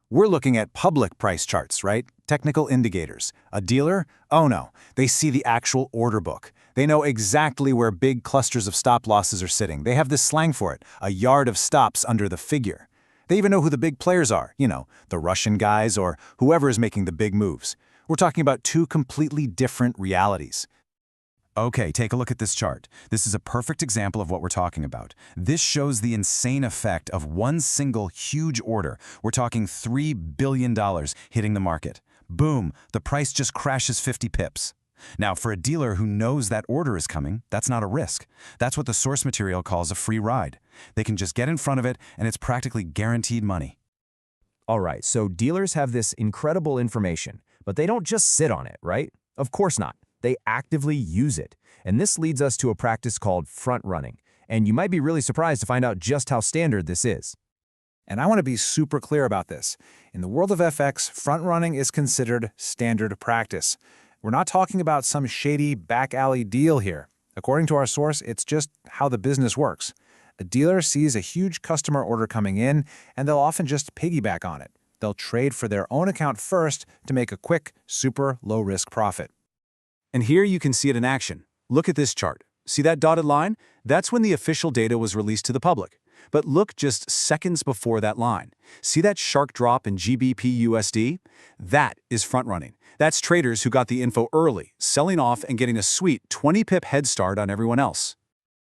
We're looking at public price charts, right? Technical indicators. A dealer? Oh no, they see the actual order book. They know exactly where big clusters of stop losses are sitting. They have this slang for it, a yard of stops under the figure. They even know who the big players are, the Russian guys or whoever is making the big moves. We're talking about two completely different realities. Okay, take a look at this chart. This is a perfect example of what we're talking about. This shows the insane effect of one single huge order. We're talking $3 billion hitting the market. Boom, the price just crashes 50 pips. Now, for a dealer who knows that order is coming, that's not a risk. That's what the source material calls a free ride. They can just get in front of it, and it's practically guaranteed money. All right, so dealers have this incredible information, but they don't just sit on it, right? Of course not. They actively use it. And this leads us to a practice called front running. And you might be really surprised to find out just how standard this is. And I want to be super clear about this. In the world of FX, front running is considered standard practice. We're not talking about some shady back alley deal here. According to our source, it's just how the business works. A dealer sees a huge customer order coming in, and they'll often just piggyback on it. They'll trade for their own account first to make a quick, super low-risk profit. And here you can see it in action. Look at this chart. See that dotted line? That's when the official data was released to the public. But look just seconds before that line. See that sharp drop in GBP/USD? That is front running. That's traders who got the info early, selling off and getting a sweet 20-pip head start on everyone else.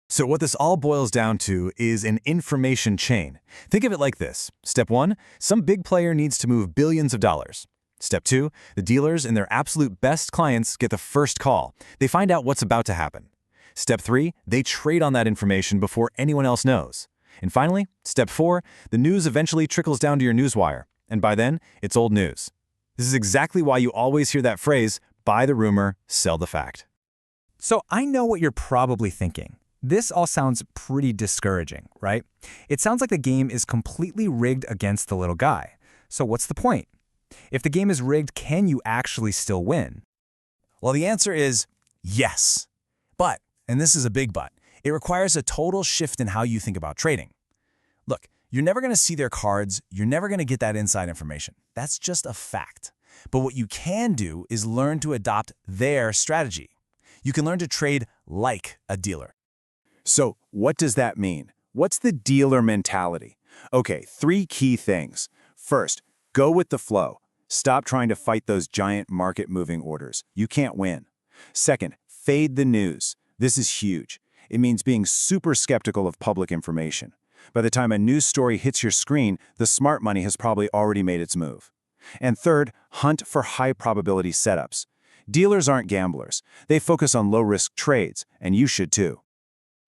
So what this all boils down to is an information chain. Think of it like this. Step 1, some big player needs to move billions of dollars. Step 2, the dealers and their absolute best clients get the first call. They find out what's about to happen. Step 3, they trade on that information before anyone else knows. And finally, Step 4, the news eventually trickles down to your newswire. And by then, it's old news. This is exactly why you always hear that phrase, buy the rumor, sell the fact. So I know what you're probably thinking. This all sounds pretty discouraging, right? It sounds like the game is completely rigged against the little guy. So what's the point? If the game is rigged, can you actually still win? Well, the answer is yes. But, and this is a big but, it requires a total shift in how you think about trading. Look, you're never going to see their cards, you're never going to get that inside information. That's just a fact. But what you can do is learn to adopt their strategy. You can learn to trade like a dealer. So, what does that mean? What's the dealer mentality? Okay, 3 key things. First, go with the flow. Stop trying to fight those giant market-moving orders. You can't win. Second, fade the news. This is huge. It means being super skeptical of public information. By the time a news story hits your screen, the smart money has probably already made its move. And third, hunt for high-probability setups. Dealers aren't gamblers. They focus on low-risk trades, and you should too.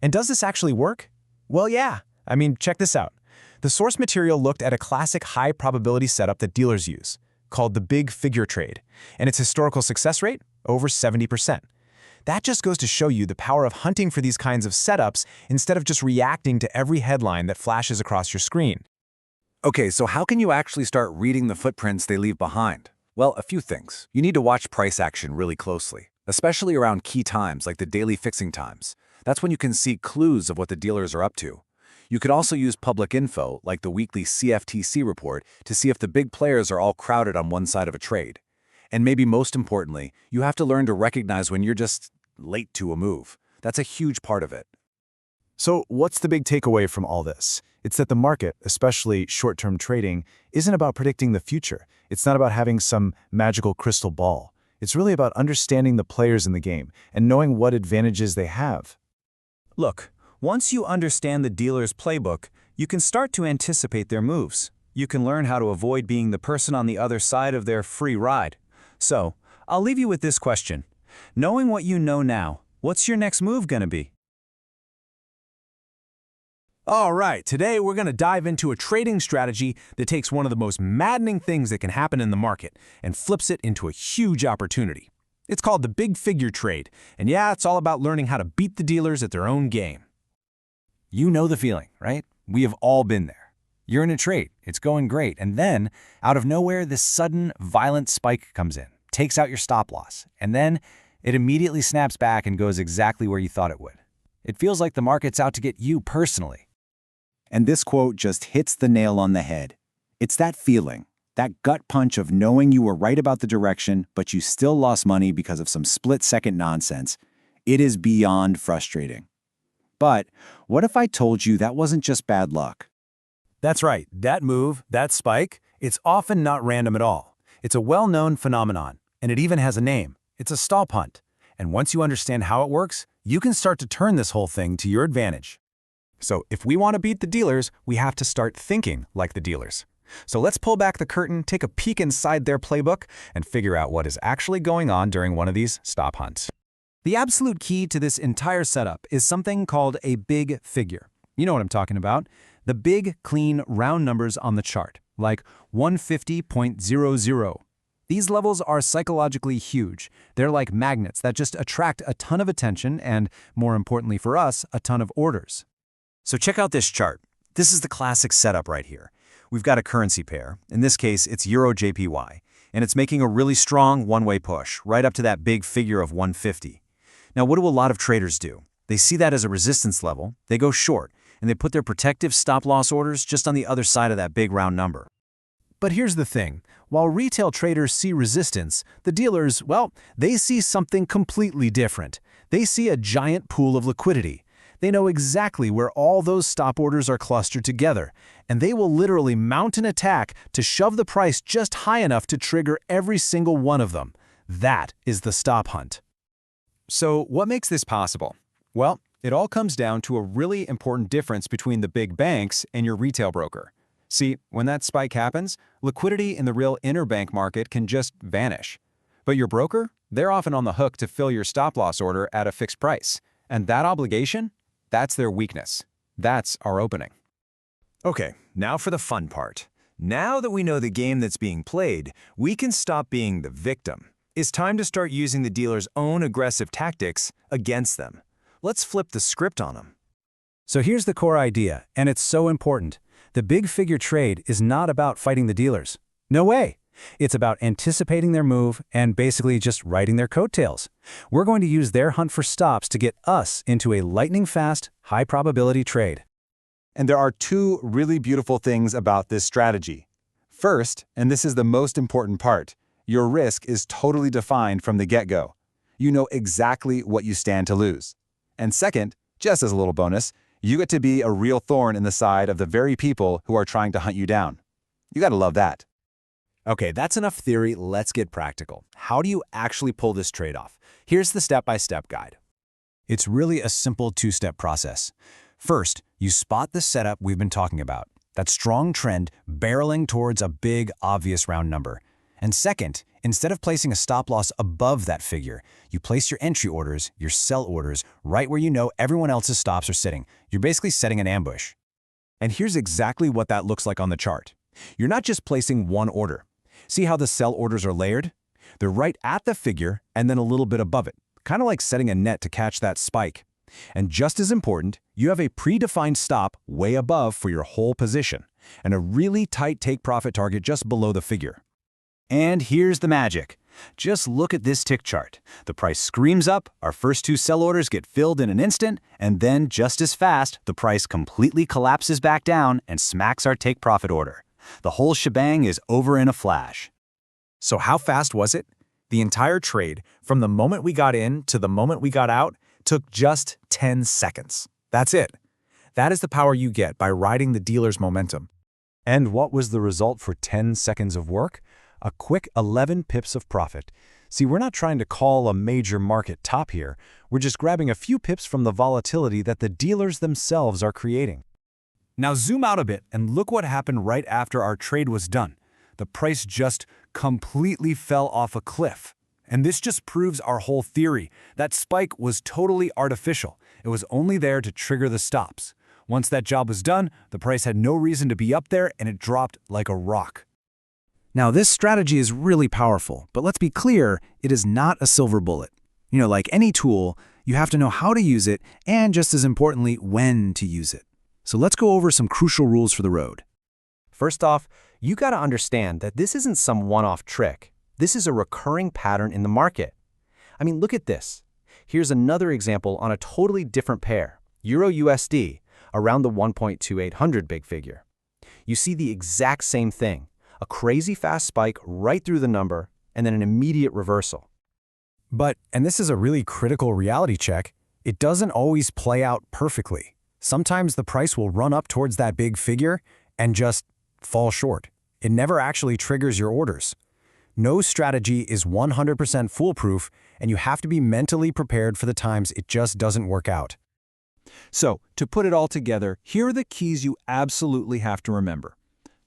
And does this actually work? Well, yeah. I mean, check this out. The source material looked at a classic high-probability setup that dealers use, called the big figure trade, and its historical success rate, over 70%. That just goes to show you the power of hunting for these kinds of setups instead of just reacting to every headline that flashes across your screen. Okay, so how can you actually start reading the footprints they leave behind? Well, a few things. You need to watch price action really closely, especially around key times like the daily fixing times. That's when you can see clues of what the dealers are up to. You could also use public info, like the weekly CFTC report, to see if the big players are all crowded on one side of a trade. And maybe most importantly, you have to learn to recognize when you're just late to a move. That's a huge part of it. So what's the big takeaway from all this? It's that the market, especially short-term trading, isn't about predicting the future. It's not about having some magical crystal ball. It's really about understanding the players in the game and knowing what advantages they have. Look, once you understand the dealer's playbook, you can start to anticipate their moves. You can learn how to avoid being the person on the other side of their free ride. So, I'll leave you with this question. Knowing what you know now, what's your next move going to be? All right, today we're going to dive into a trading strategy that takes one of the most maddening things that can happen in the market and flips it into a huge opportunity. It's called the big figure trade, and yeah, it's all about learning how to beat the dealers at their own game. You know the feeling, right? We have all been there. You're in a trade, it's going great, and then, out of nowhere, this sudden, violent spike comes in, takes out your stop loss, and then it immediately snaps back and goes exactly where you thought it would. It feels like the market's out to get you personally. And this quote just hits the nail on the head. It's that feeling, that gut punch of knowing you were right about the direction, but you still lost money because of some split-second nonsense. It is beyond frustrating. But what if I told you that wasn't just bad luck? That's right, that move, that spike, it's often not random at all. It's a well-known phenomenon, and it even has a name. It's a stop hunt. And once you understand how it works, you can start to turn this whole thing to your advantage. So if we want to beat the dealers, we have to start thinking like the dealers. So let's pull back the curtain, take a peek inside their playbook, and figure out what is actually going on during one of these stop hunts. The absolute key to this entire setup is something called a big figure. You know what I'm talking about. The big, clean, round numbers on the chart, like 150.00. These levels are psychologically huge. They're like magnets that just attract a ton of attention and, more importantly for us, a ton of orders. So check out this chart. This is the classic setup right here. We've got a currency pair. In this case, it's Euro JPY, and it's making a really strong one-way push, right up to that big figure of 150. Now, what do a lot of traders do? They see that as a resistance level, they go short, and they put their protective stop-loss orders just on the other side of that big round number. But here's the thing. While retail traders see resistance, the dealers, well, they see something completely different. They see a giant pool of liquidity. They know exactly where all those stop orders are clustered together, and they will literally mount an attack to shove the price just high enough to trigger every single one of them. That is the stop hunt. So what makes this possible? Well, it all comes down to a really important difference between the big banks and your retail broker. See, when that spike happens, liquidity in the real interbank market can just vanish. But your broker, they're often on the hook to fill your stop-loss order at a fixed price. And that obligation? That's their weakness. That's our opening. Okay, now for the fun part. Now that we know the game that's being played, we can stop being the victim. It's time to start using the dealer's own aggressive tactics against them. Let's flip the script on them. So here's the core idea, and it's so important. The big figure trade is not about fighting the dealers. No way. It's about anticipating their move and basically just riding their coattails. We're going to use their hunt for stops to get us into a lightning-fast, high-probability trade. And there are two really beautiful things about this strategy. First, and this is the most important part, your risk is totally defined from the get-go. You know exactly what you stand to lose. And second, just as a little bonus, you get to be a real thorn in the side of the very people who are trying to hunt you down. You gotta love that. Okay, that's enough theory, let's get practical. How do you actually pull this trade off? Here's the step-by-step guide. It's really a simple two-step process. First, you spot the setup we've been talking about, that strong trend barreling towards a big, obvious round number. And second, instead of placing a stop-loss above that figure, you place your entry orders, your sell orders, right where you know everyone else's stops are sitting. You're basically setting an ambush. And here's exactly what that looks like on the chart. You're not just placing one order. See how the sell orders are layered? They're right at the figure and then a little bit above it, kind of like setting a net to catch that spike. And just as important, you have a predefined stop way above for your whole position, and a really tight take-profit target just below the figure. And here's the magic. Just look at this tick chart. The price screams up, our first two sell orders get filled in an instant, and then just as fast, the price completely collapses back down and smacks our take-profit order. The whole shebang is over in a flash. So how fast was it? The entire trade, from the moment we got in to the moment we got out, took just 10 seconds. That's it. That is the power you get by riding the dealer's momentum. And what was the result for 10 seconds of work? A quick 11 pips of profit. See, we're not trying to call a major market top here. We're just grabbing a few pips from the volatility that the dealers themselves are creating. Now zoom out a bit and look what happened right after our trade was done. The price just completely fell off a cliff. And this just proves our whole theory. That spike was totally artificial. It was only there to trigger the stops. Once that job was done, the price had no reason to be up there and it dropped like a rock. Now, this strategy is really powerful, but let's be clear, it is not a silver bullet. Like any tool, you have to know how to use it and, just as importantly, when to use it. So let's go over some crucial rules for the road. First off, you got to understand that this isn't some one-off trick. This is a recurring pattern in the market. I mean, look at this. Here's another example on a totally different pair, Euro-USD, around the 1.2800 big figure. You see the exact same thing, a crazy fast spike right through the number, and then an immediate reversal. But, and this is a really critical reality check, it doesn't always play out perfectly. Sometimes the price will run up towards that big figure and just fall short. It never actually triggers your orders. No strategy is 100% foolproof, and you have to be mentally prepared for the times it just doesn't work out. So, to put it all together, here are the keys you absolutely have to remember.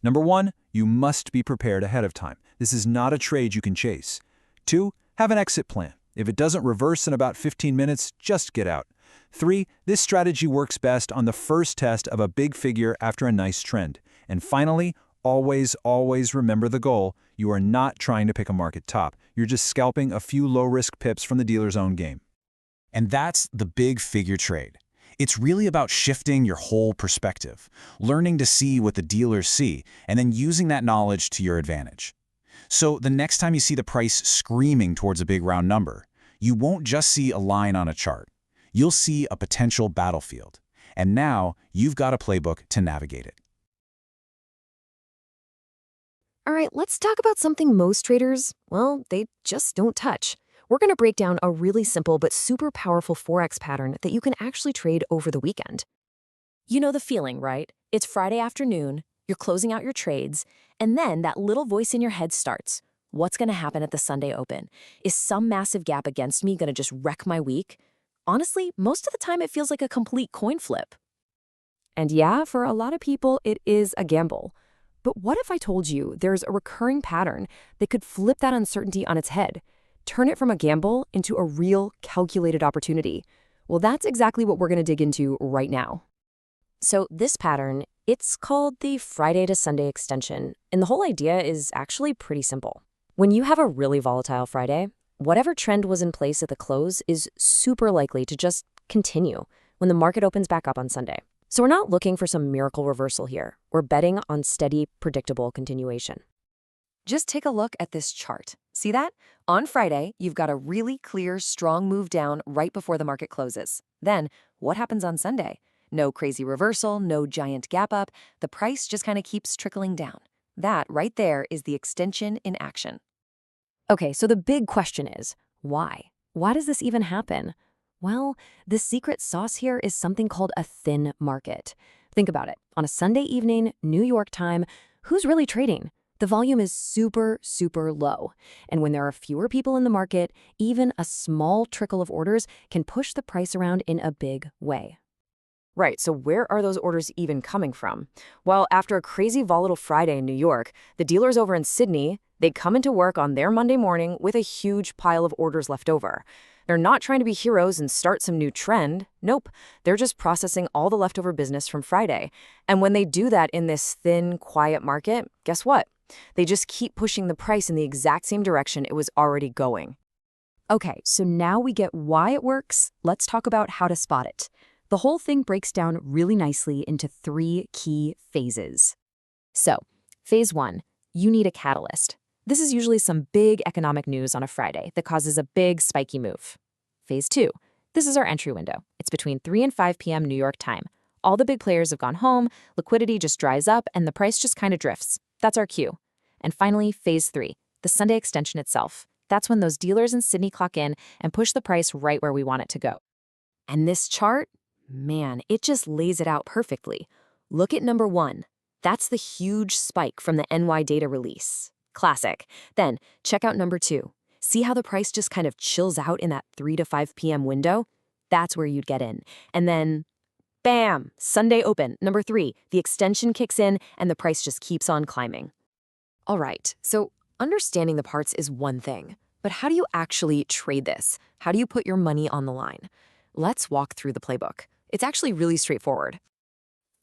Number 1, you must be prepared ahead of time. This is not a trade you can chase. 2, have an exit plan. If it doesn't reverse in about 15 minutes, just get out. 3, this strategy works best on the first test of a big figure after a nice trend. And finally, always remember the goal. You are not trying to pick a market top. You're just scalping a few low-risk pips from the dealer's own game. And that's the big figure trade. It's really about shifting your whole perspective, learning to see what the dealers see, and then using that knowledge to your advantage. So the next time you see the price screaming towards a big round number, you won't just see a line on a chart. You'll see a potential battlefield. And now you've got a playbook to navigate it. All right, let's talk about something most traders, well, they just don't touch. We're going to break down a really simple but super powerful Forex pattern that you can actually trade over the weekend. You know the feeling, right? It's Friday afternoon, you're closing out your trades, and then that little voice in your head starts. What's going to happen at the Sunday open? Is some massive gap against me going to just wreck my week? Honestly, most of the time it feels like a complete coin flip. And yeah, for a lot of people, it is a gamble. But what if I told you there's a recurring pattern that could flip that uncertainty on its head, turn it from a gamble into a real calculated opportunity? Well, that's exactly what we're going to dig into right now. So this pattern, it's called the Friday to Sunday extension, and the whole idea is actually pretty simple. When you have a really volatile Friday, whatever trend was in place at the close is super likely to just continue when the market opens back up on Sunday. So we're not looking for some miracle reversal here. We're betting on steady, predictable continuation. Just take a look at this chart. See that? On Friday, you've got a really clear, strong move down right before the market closes. Then, what happens on Sunday? No crazy reversal, no giant gap up. The price just kind of keeps trickling down. That right there is the extension in action. Okay, so the big question is, why? Why does this even happen? Well, the secret sauce here is something called a thin market. Think about it. On a Sunday evening, New York time, who's really trading? The volume is super low. And when there are fewer people in the market, even a small trickle of orders can push the price around in a big way. Right, so where are those orders even coming from? Well, after a crazy volatile Friday in New York, the dealers over in Sydney, they come into work on their Monday morning with a huge pile of orders left over. They're not trying to be heroes and start some new trend. Nope, they're just processing all the leftover business from Friday. And when they do that in this thin, quiet market, guess what? They just keep pushing the price in the exact same direction it was already going. Okay, so now we get why it works. Let's talk about how to spot it. The whole thing breaks down really nicely into 3 key phases. So, phase 1, you need a catalyst. This is usually some big economic news on a Friday that causes a big spiky move. Phase 2, this is our entry window. It's between 3 and 5 p.m. New York time. All the big players have gone home, liquidity just dries up, and the price just kind of drifts. That's our cue. And finally, phase 3, the Sunday extension itself. That's when those dealers in Sydney clock in and push the price right where we want it to go. And this chart, man, it just lays it out perfectly. Look at number 1. That's the huge spike from the NY data release. Classic. Then check out number 2. See how the price just kind of chills out in that 3 to 5 p.m. window? That's where you'd get in. And then, bam, Sunday open. Number 3, the extension kicks in and the price just keeps on climbing. All right, so understanding the parts is one thing, But how do you actually trade this? How do you put your money on the line? Let's walk through the playbook. It's actually really straightforward.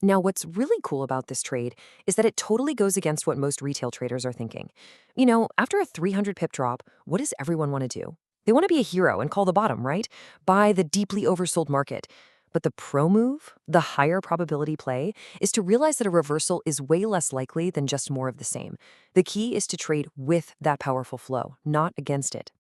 Now, what's really cool about this trade is that it totally goes against what most retail traders are thinking. You know, after a 300 pip drop, what does everyone want to do? They want to be a hero and call the bottom, right? Buy the deeply oversold market. But the pro move, the higher probability play, is to realize that a reversal is way less likely than just more of the same. The key is to trade with that powerful flow, not against it.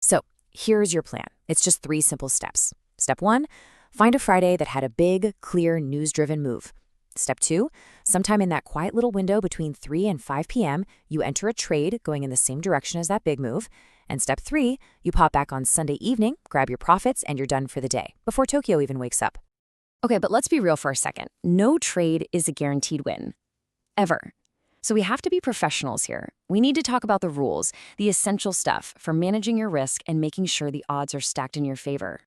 So here's your plan. It's just 3 simple steps. Step 1, find a Friday that had a big, clear, news-driven move. Step 2, sometime in that quiet little window between 3 and 5 p.m., you enter a trade going in the same direction as that big move. And step 3, you pop back on Sunday evening, grab your profits, and you're done for the day, before Tokyo even wakes up. Okay, but let's be real for a second. No trade is a guaranteed win. Ever. So we have to be professionals here. We need to talk about the rules, the essential stuff for managing your risk and making sure the odds are stacked in your favor.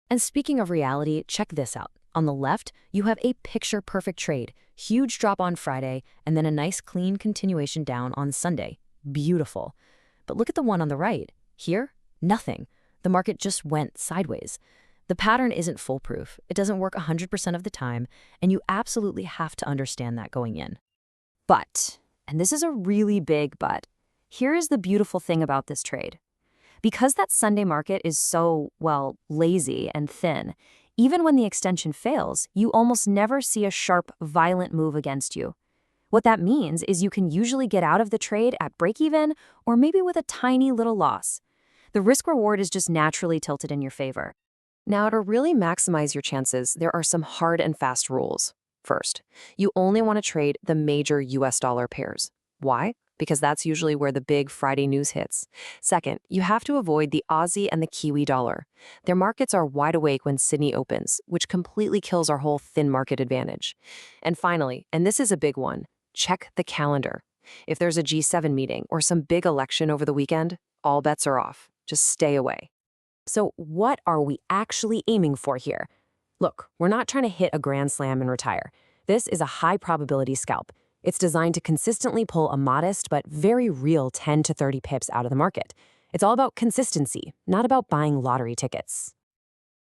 And speaking of reality, check this out. On the left, you have a picture-perfect trade, huge drop on Friday, and then a nice clean continuation down on Sunday. Beautiful. But look at the one on the right. Here, nothing. The market just went sideways. The pattern isn't foolproof. It doesn't work 100% of the time, and you absolutely have to understand that going in. But, and this is a really big but, here is the beautiful thing about this trade. Because that Sunday market is so, well, lazy and thin, even when the extension fails, you almost never see a sharp, violent move against you. What that means is you can usually get out of the trade at break-even or maybe with a tiny little loss. The risk-reward is just naturally tilted in your favor. Now, to really maximize your chances, there are some hard and fast rules. First, you only want to trade the major US dollar pairs. Why? Because that's usually where the big Friday news hits. Second, you have to avoid the Aussie and the Kiwi dollar. Their markets are wide awake when Sydney opens, which completely kills our whole thin market advantage. And finally, and this is a big one, check the calendar. If there's a G7 meeting or some big election over the weekend, all bets are off. Just stay away. So what are we actually aiming for here? Look, we're not trying to hit a grand slam and retire. This is a high probability scalp. It's designed to consistently pull a modest but very real 10 to 30 pips out of the market. It's all about consistency, not about buying lottery tickets.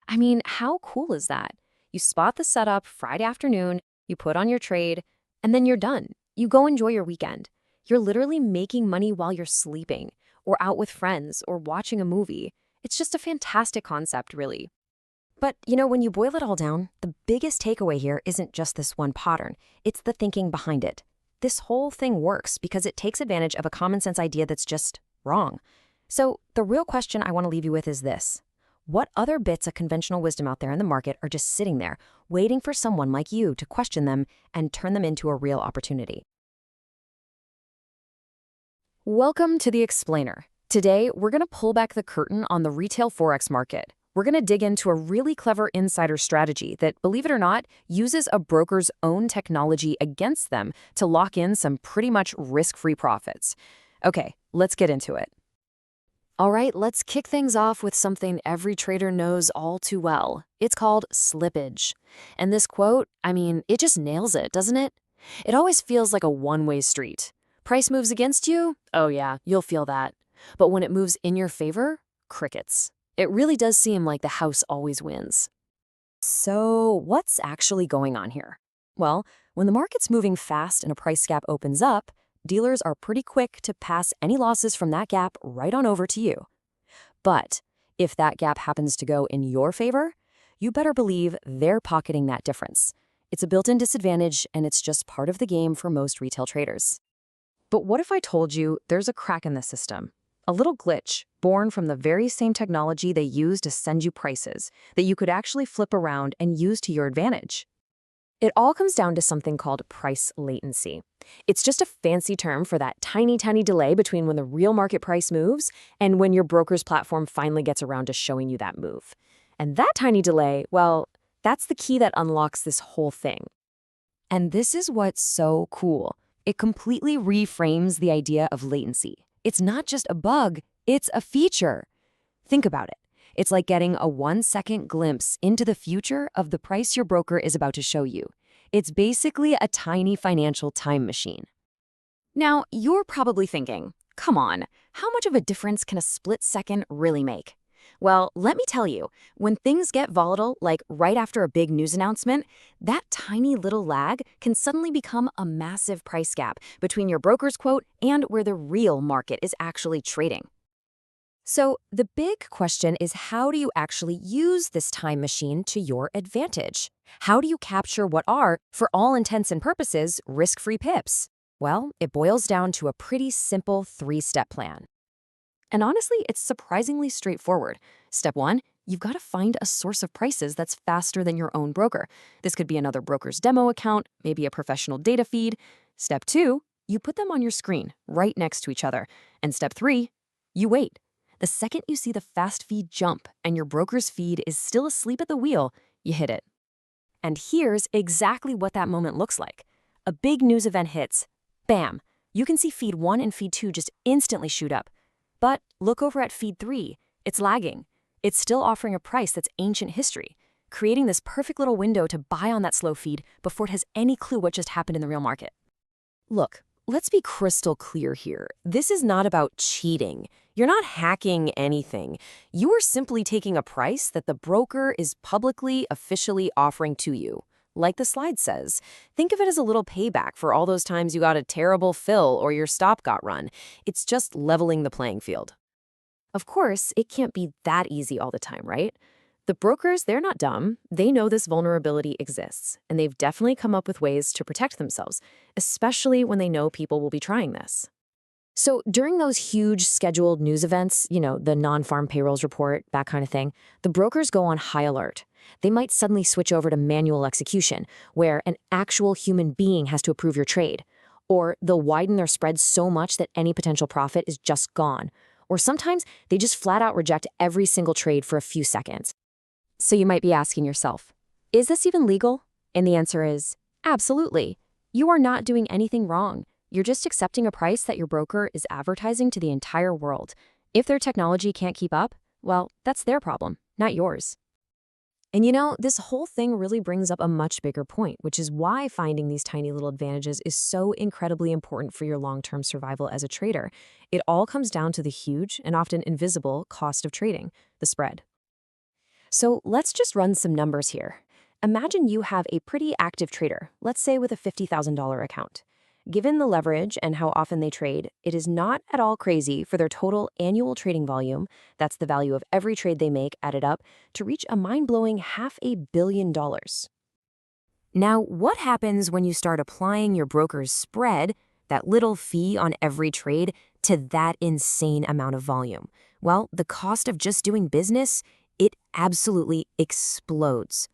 I mean, how cool is that? You spot the setup Friday afternoon, you put on your trade, and then you're done. You go enjoy your weekend. You're literally making money while you're sleeping, or out with friends, or watching a movie. It's just a fantastic concept, really. But, you know, when you boil it all down, the biggest takeaway here isn't just this one pattern. It's the thinking behind it. This whole thing works because it takes advantage of a common sense idea that's just wrong. So the real question I want to leave you with is this. What other bits of conventional wisdom out there in the market are just sitting there, waiting for someone like you to question them and turn them into a real opportunity? Welcome to The Explainer. Today, we're going to pull back the curtain on the retail Forex market. We're going to dig into a really clever insider strategy that, believe it or not, uses a broker's own technology against them to lock in some pretty much risk-free profits. Okay, let's get into it. All right, let's kick things off with something every trader knows all too well. It's called slippage. And this quote, I mean, it just nails it, doesn't it? It always feels like a one-way street. Price moves against you? Oh yeah, you'll feel that. But when it moves in your favor, crickets. It really does seem like the house always wins. So what's actually going on here? Well, when the market's moving fast and a price gap opens up, dealers are pretty quick to pass any losses from that gap right on over to you. But if that gap happens to go in your favor, you better believe they're pocketing that difference. It's a built-in disadvantage, and it's just part of the game for most retail traders. But what if I told you there's a crack in the system? A little glitch born from the very same technology they use to send you prices that you could actually flip around and use to your advantage. It all comes down to something called price latency. It's just a fancy term for that tiny delay between when the real market price moves and when your broker's platform finally gets around to showing you that move. And that tiny delay, well, that's the key that unlocks this whole thing. And this is what's so cool. It completely reframes the idea of latency. It's not just a bug, it's a feature. Think about it. It's like getting a 1-second glimpse into the future of the price your broker is about to show you. It's basically a tiny financial time machine. Now, you're probably thinking, Come on, how much of a difference can a split second really make? Well, let me tell you, when things get volatile, like right after a big news announcement, that tiny little lag can suddenly become a massive price gap between your broker's quote and where the real market is actually trading. So, the big question is, how do you actually use this time machine to your advantage? How do you capture what are, for all intents and purposes, risk-free pips? Well, it boils down to a pretty simple 3-step plan. And honestly, it's surprisingly straightforward. Step 1, you've got to find a source of prices that's faster than your own broker. This could be another broker's demo account, maybe a professional data feed. Step 2, you put them on your screen, right next to each other. And step 3, you wait. The second you see the fast feed jump and your broker's feed is still asleep at the wheel, you hit it. And here's exactly what that moment looks like. A big news event hits. Bam! You can see feed 1 and feed 2 just instantly shoot up. But look over at feed 3. It's lagging. It's still offering a price that's ancient history, creating this perfect little window to buy on that slow feed before it has any clue what just happened in the real market. Look, let's be crystal clear here. This is not about cheating. You're not hacking anything. You are simply taking a price that the broker is publicly, officially offering to you. Like the slide says, think of it as a little payback for all those times you got a terrible fill or your stop got run. It's just leveling the playing field. Of course, it can't be that easy all the time, right? The brokers, they're not dumb. They know this vulnerability exists, and they've definitely come up with ways to protect themselves, especially when they know people will be trying this. So during those huge scheduled news events, the non-farm payrolls report, that kind of thing, the brokers go on high alert. They might suddenly switch over to manual execution, where an actual human being has to approve your trade. Or they'll widen their spreads so much that any potential profit is just gone. Or sometimes they just flat out reject every single trade for a few seconds. So you might be asking yourself, is this even legal? And the answer is, absolutely. You are not doing anything wrong. You're just accepting a price that your broker is advertising to the entire world. If their technology can't keep up, well, that's their problem, not yours. And this whole thing really brings up a much bigger point, which is why finding these tiny little advantages is so incredibly important for your long-term survival as a trader. It all comes down to the huge and often invisible cost of trading, the spread. So let's just run some numbers here. Imagine you have a pretty active trader, let's say with a $50,000 account. Given the leverage and how often they trade, it is not at all crazy for their total annual trading volume, that's the value of every trade they make added up, to reach a mind-blowing $500 million. Now, what happens when you start applying your broker's spread, that little fee on every trade, to that insane amount of volume? Well, the cost of just doing business, it absolutely explodes.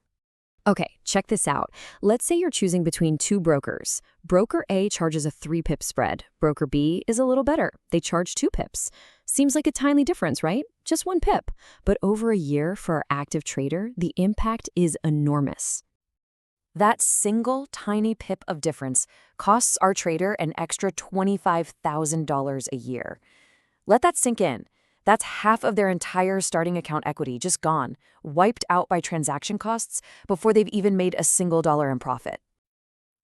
Okay, check this out. Let's say you're choosing between two brokers. Broker A charges a 3-pip spread. Broker B is a little better. They charge 2 pips. Seems like a tiny difference, right? Just 1 pip. But over a year for our active trader, the impact is enormous. That single tiny pip of difference costs our trader an extra $25,000 a year. Let that sink in. That's half of their entire starting account equity just gone, wiped out by transaction costs before they've even made a single dollar in profit.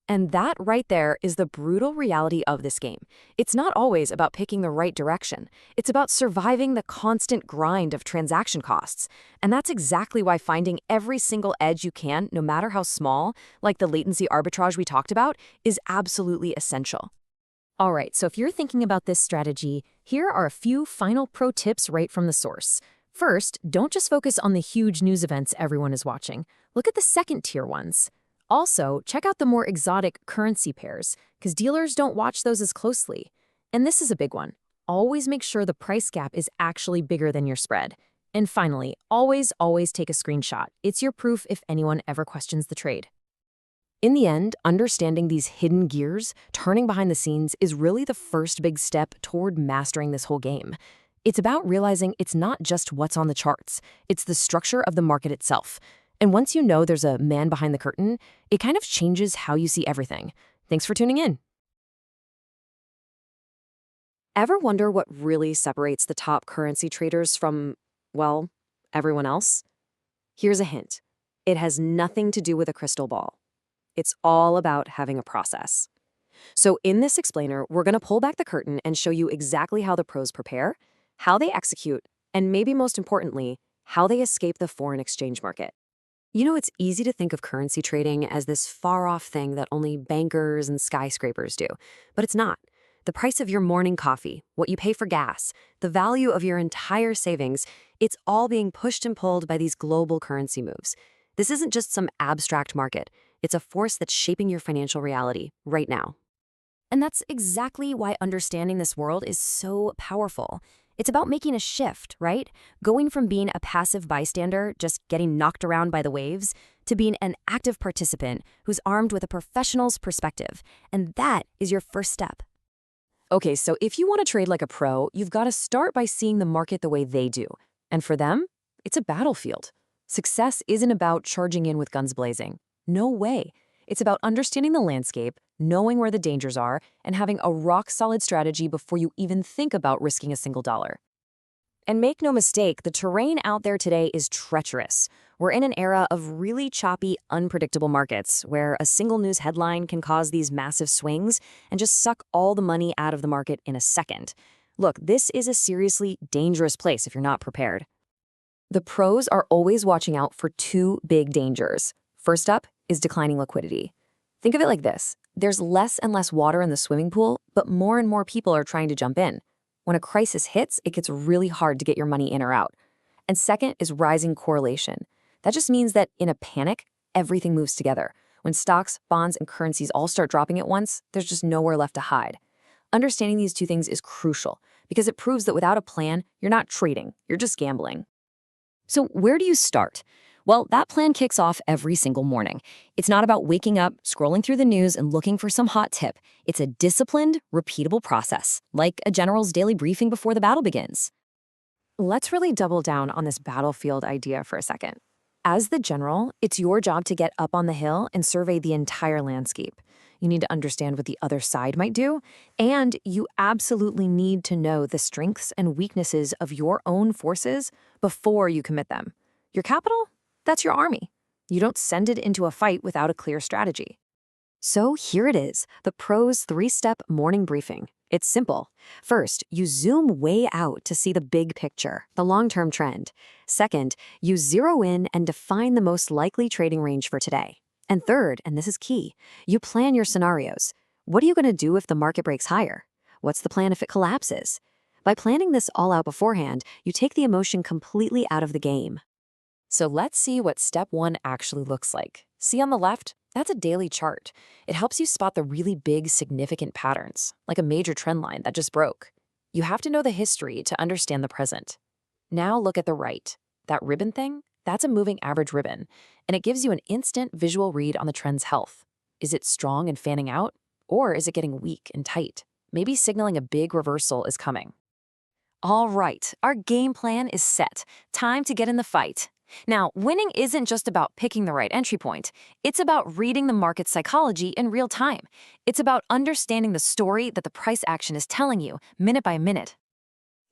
And that right there is the brutal reality of this game. It's not always about picking the right direction. It's about surviving the constant grind of transaction costs. And that's exactly why finding every single edge you can, no matter how small, like the latency arbitrage we talked about, is absolutely essential. All right, so if you're thinking about this strategy, here are a few final pro tips right from the source. First, don't just focus on the huge news events everyone is watching. Look at the second-tier ones. Also, check out the more exotic currency pairs, because dealers don't watch those as closely. And this is a big one. Always make sure the price gap is actually bigger than your spread. And finally, always take a screenshot. It's your proof if anyone ever questions the trade. In the end, understanding these hidden gears, turning behind the scenes, is really the first big step toward mastering this whole game. It's about realizing it's not just what's on the charts, it's the structure of the market itself. And once you know there's a man behind the curtain, it kind of changes how you see everything. Thanks for tuning in. Ever wonder what really separates the top currency traders from, well, everyone else? Here's a hint. It has nothing to do with a crystal ball. It's all about having a process. So in this explainer, we're going to pull back the curtain and show you exactly how the pros prepare, how they execute, and maybe most importantly, how they escape the foreign exchange market. You know, it's easy to think of currency trading as this far-off thing that only bankers and skyscrapers do, but it's not. The price of your morning coffee, what you pay for gas, the value of your entire savings, it's all being pushed and pulled by these global currency moves. This isn't just some abstract market. It's a force that's shaping your financial reality right now. And that's exactly why understanding this world is so powerful. It's about making a shift, right? Going from being a passive bystander, just getting knocked around by the waves, to being an active participant who's armed with a professional's perspective. And that is your first step. Okay, so if you want to trade like a pro, you've got to start by seeing the market the way they do. And for them, it's a battlefield. Success isn't about charging in with guns blazing. No way. It's about understanding the landscape, knowing where the dangers are, and having a rock-solid strategy before you even think about risking a single dollar. And make no mistake, the terrain out there today is treacherous. We're in an era of really choppy, unpredictable markets where a single news headline can cause these massive swings and just suck all the money out of the market in a second. Look, this is a seriously dangerous place if you're not prepared. The pros are always watching out for two big dangers. First up is declining liquidity. Think of it like this. There's less and less water in the swimming pool, but more and more people are trying to jump in. When a crisis hits, it gets really hard to get your money in or out. And second is rising correlation. That just means that in a panic, everything moves together. When stocks, bonds, and currencies all start dropping at once, there's just nowhere left to hide. Understanding these two things is crucial because it proves that without a plan, you're not trading, you're just gambling. So where do you start? Well, that plan kicks off every single morning. It's not about waking up, scrolling through the news, and looking for some hot tip. It's a disciplined, repeatable process, like a general's daily briefing before the battle begins. Let's really double down on this battlefield idea for a second. As the general, it's your job to get up on the hill and survey the entire landscape. You need to understand what the other side might do, and you absolutely need to know the strengths and weaknesses of your own forces before you commit them. Your capital? That's your army. You don't send it into a fight without a clear strategy. So here it is, the pros 3-step morning briefing. It's simple. First, you zoom way out to see the big picture, the long-term trend. Second, you zero in and define the most likely trading range for today. And third, and this is key, you plan your scenarios. What are you going to do if the market breaks higher? What's the plan if it collapses? By planning this all out beforehand, you take the emotion completely out of the game. So let's see what step 1 actually looks like. See on the left? That's a daily chart. It helps you spot the really big, significant patterns, like a major trend line that just broke. You have to know the history to understand the present. Now look at the right. That ribbon thing? That's a moving average ribbon, and it gives you an instant visual read on the trend's health. Is it strong and fanning out? Or is it getting weak and tight? Maybe signaling a big reversal is coming. All right, our game plan is set. Time to get in the fight. Now, winning isn't just about picking the right entry point. It's about reading the market psychology in real time. It's about understanding the story that the price action is telling you, minute by minute.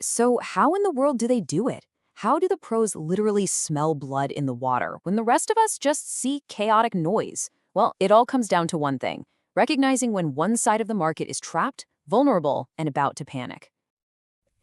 So how in the world do they do it? How do the pros literally smell blood in the water when the rest of us just see chaotic noise? Well, it all comes down to one thing: recognizing when one side of the market is trapped, vulnerable, and about to panic.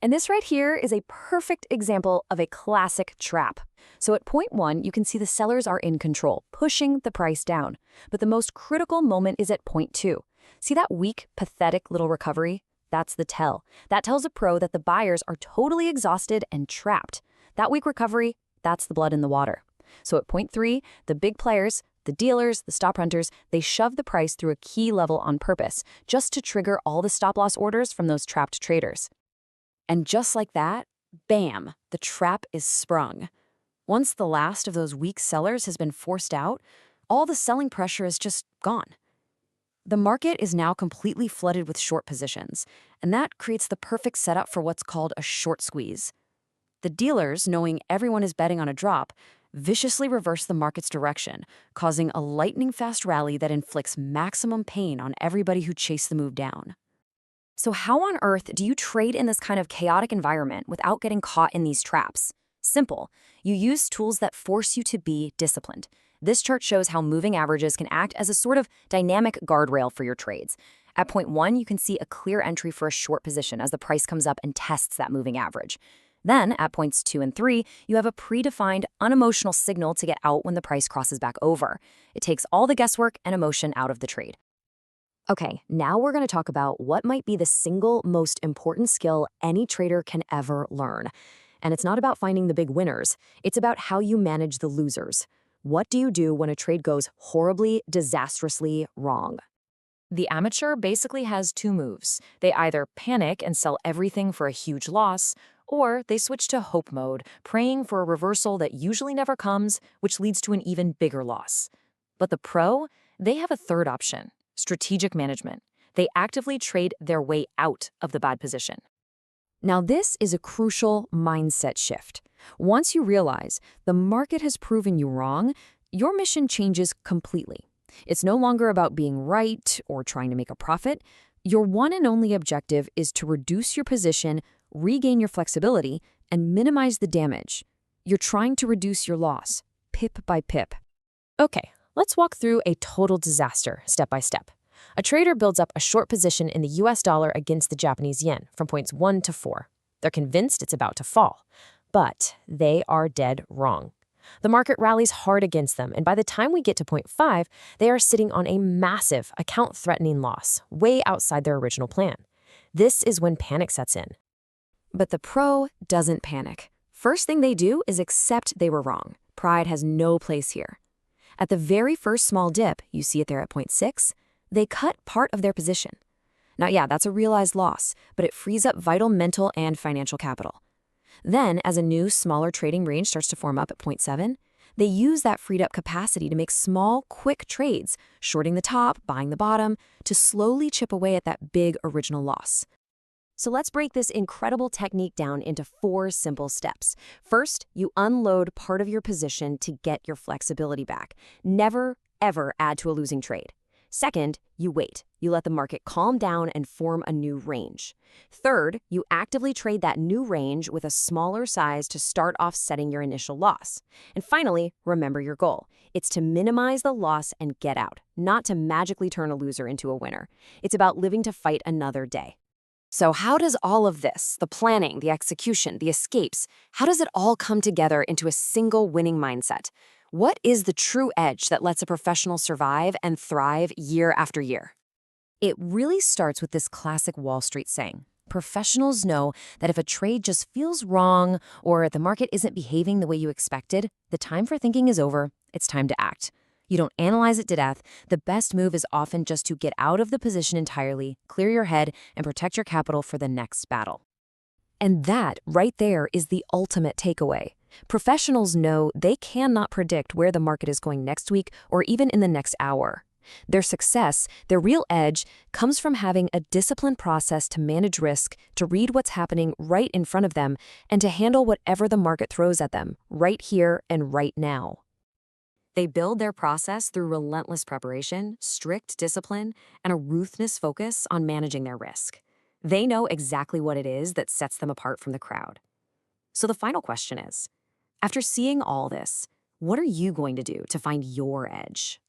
And this right here is a perfect example of a classic trap. So at point 1, you can see the sellers are in control, pushing the price down. But the most critical moment is at point 2. See that weak, pathetic little recovery? That's the tell. That tells a pro that the buyers are totally exhausted and trapped. That weak recovery, that's the blood in the water. So at point 3, the big players, the dealers, the stop hunters, they shove the price through a key level on purpose, just to trigger all the stop-loss orders from those trapped traders. And just like that, bam, the trap is sprung. Once the last of those weak sellers has been forced out, all the selling pressure is just gone. The market is now completely flooded with short positions, and that creates the perfect setup for what's called a short squeeze. The dealers, knowing everyone is betting on a drop, viciously reverse the market's direction, causing a lightning-fast rally that inflicts maximum pain on everybody who chased the move down. So how on earth do you trade in this kind of chaotic environment without getting caught in these traps? Simple. You use tools that force you to be disciplined. This chart shows how moving averages can act as a sort of dynamic guardrail for your trades. At point 1, you can see a clear entry for a short position as the price comes up and tests that moving average. Then, at points 2 and 3, you have a predefined, unemotional signal to get out when the price crosses back over. It takes all the guesswork and emotion out of the trade. Okay, now we're going to talk about what might be the single most important skill any trader can ever learn. And it's not about finding the big winners. It's about how you manage the losers. What do you do when a trade goes horribly, disastrously wrong? The amateur basically has 2 moves. They either panic and sell everything for a huge loss, or they switch to hope mode, praying for a reversal that usually never comes, which leads to an even bigger loss. But the pro, they have a third option: strategic management. They actively trade their way out of the bad position. Now, this is a crucial mindset shift. Once you realize the market has proven you wrong, your mission changes completely. It's no longer about being right or trying to make a profit. Your one and only objective is to reduce your position, regain your flexibility, and minimize the damage. You're trying to reduce your loss, pip by pip. Okay, let's walk through a total disaster step by step. A trader builds up a short position in the US dollar against the Japanese yen from points 1 to 4. They're convinced it's about to fall, but they are dead wrong. The market rallies hard against them, and by the time we get to point 5, they are sitting on a massive, account-threatening loss, way outside their original plan. This is when panic sets in. But the pro doesn't panic. First thing they do is accept they were wrong. Pride has no place here. At the very first small dip, you see it there at point 6, they cut part of their position. Now, yeah, that's a realized loss, but it frees up vital mental and financial capital. Then, as a new, smaller trading range starts to form up at point 7, they use that freed up capacity to make small, quick trades, shorting the top, buying the bottom, to slowly chip away at that big original loss. So let's break this incredible technique down into 4 simple steps. First, you unload part of your position to get your flexibility back. Never, ever add to a losing trade. Second, you wait. You let the market calm down and form a new range. Third, you actively trade that new range with a smaller size to start offsetting your initial loss. And finally, remember your goal. It's to minimize the loss and get out, not to magically turn a loser into a winner. It's about living to fight another day. So how does all of this, the planning, the execution, the escapes, how does it all come together into a single winning mindset? What is the true edge that lets a professional survive and thrive year after year? It really starts with this classic Wall Street saying. Professionals know that if a trade just feels wrong or the market isn't behaving the way you expected, the time for thinking is over. It's time to act. You don't analyze it to death. The best move is often just to get out of the position entirely, clear your head, and protect your capital for the next battle. And that, right there, is the ultimate takeaway. Professionals know they cannot predict where the market is going next week or even in the next hour. Their success, their real edge, comes from having a disciplined process to manage risk, to read what's happening right in front of them, and to handle whatever the market throws at them, right here and right now. They build their process through relentless preparation, strict discipline, and a ruthless focus on managing their risk. They know exactly what it is that sets them apart from the crowd. So the final question is, after seeing all this, what are you going to do to find your edge?